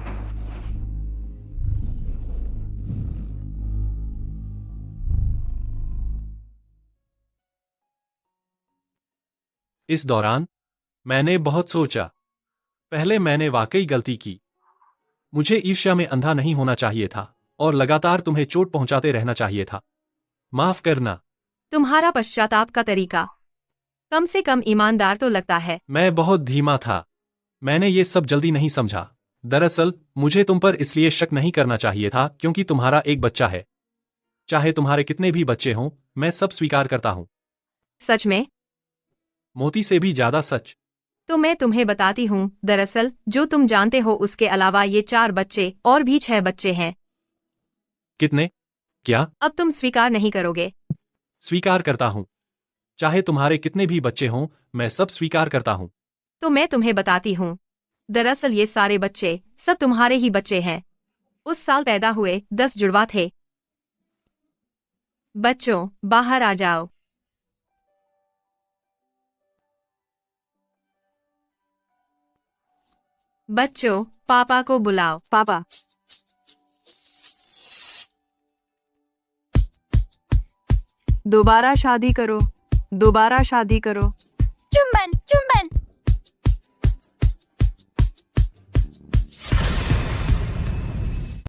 इस दौरान मैंने बहुत सोचा। पहले मैंने वाकई गलती की। मुझे ईर्ष्या में अंधा नहीं होना चाहिए था और लगातार तुम्हें चोट पहुंचाते रहना चाहिए था। माफ करना। तुम्हारा पश्चाताप का तरीका कम से कम ईमानदार तो लगता है। मैं बहुत धीमा था। मैंने ये सब जल्दी नहीं समझा। दरअसल मुझे तुम पर इसलिए शक नहीं करना चाहिए था क्योंकि तुम्हारा एक बच्चा है। चाहे तुम्हारे कितने भी बच्चे हों, मैं सब स्वीकार करता हूं। सच में? मोती से भी ज्यादा सच। तो मैं तुम्हें बताती हूँ, दरअसल जो तुम जानते हो उसके अलावा ये 4 बच्चे और भी 6 बच्चे हैं। कितने? क्या? अब तुम स्वीकार नहीं करोगे? स्वीकार करता हूँ। चाहे तुम्हारे कितने भी बच्चे हों, मैं सब स्वीकार करता हूँ। तो मैं तुम्हें बताती हूँ, दरअसल ये सारे बच्चे सब तुम्हारे ही बच्चे हैं। उस साल पैदा हुए 10 जुड़वा थे। बच्चों, बाहर आ जाओ। बच्चों, पापा को बुलाओ। पापा। दोबारा शादी करो, दोबारा शादी करो।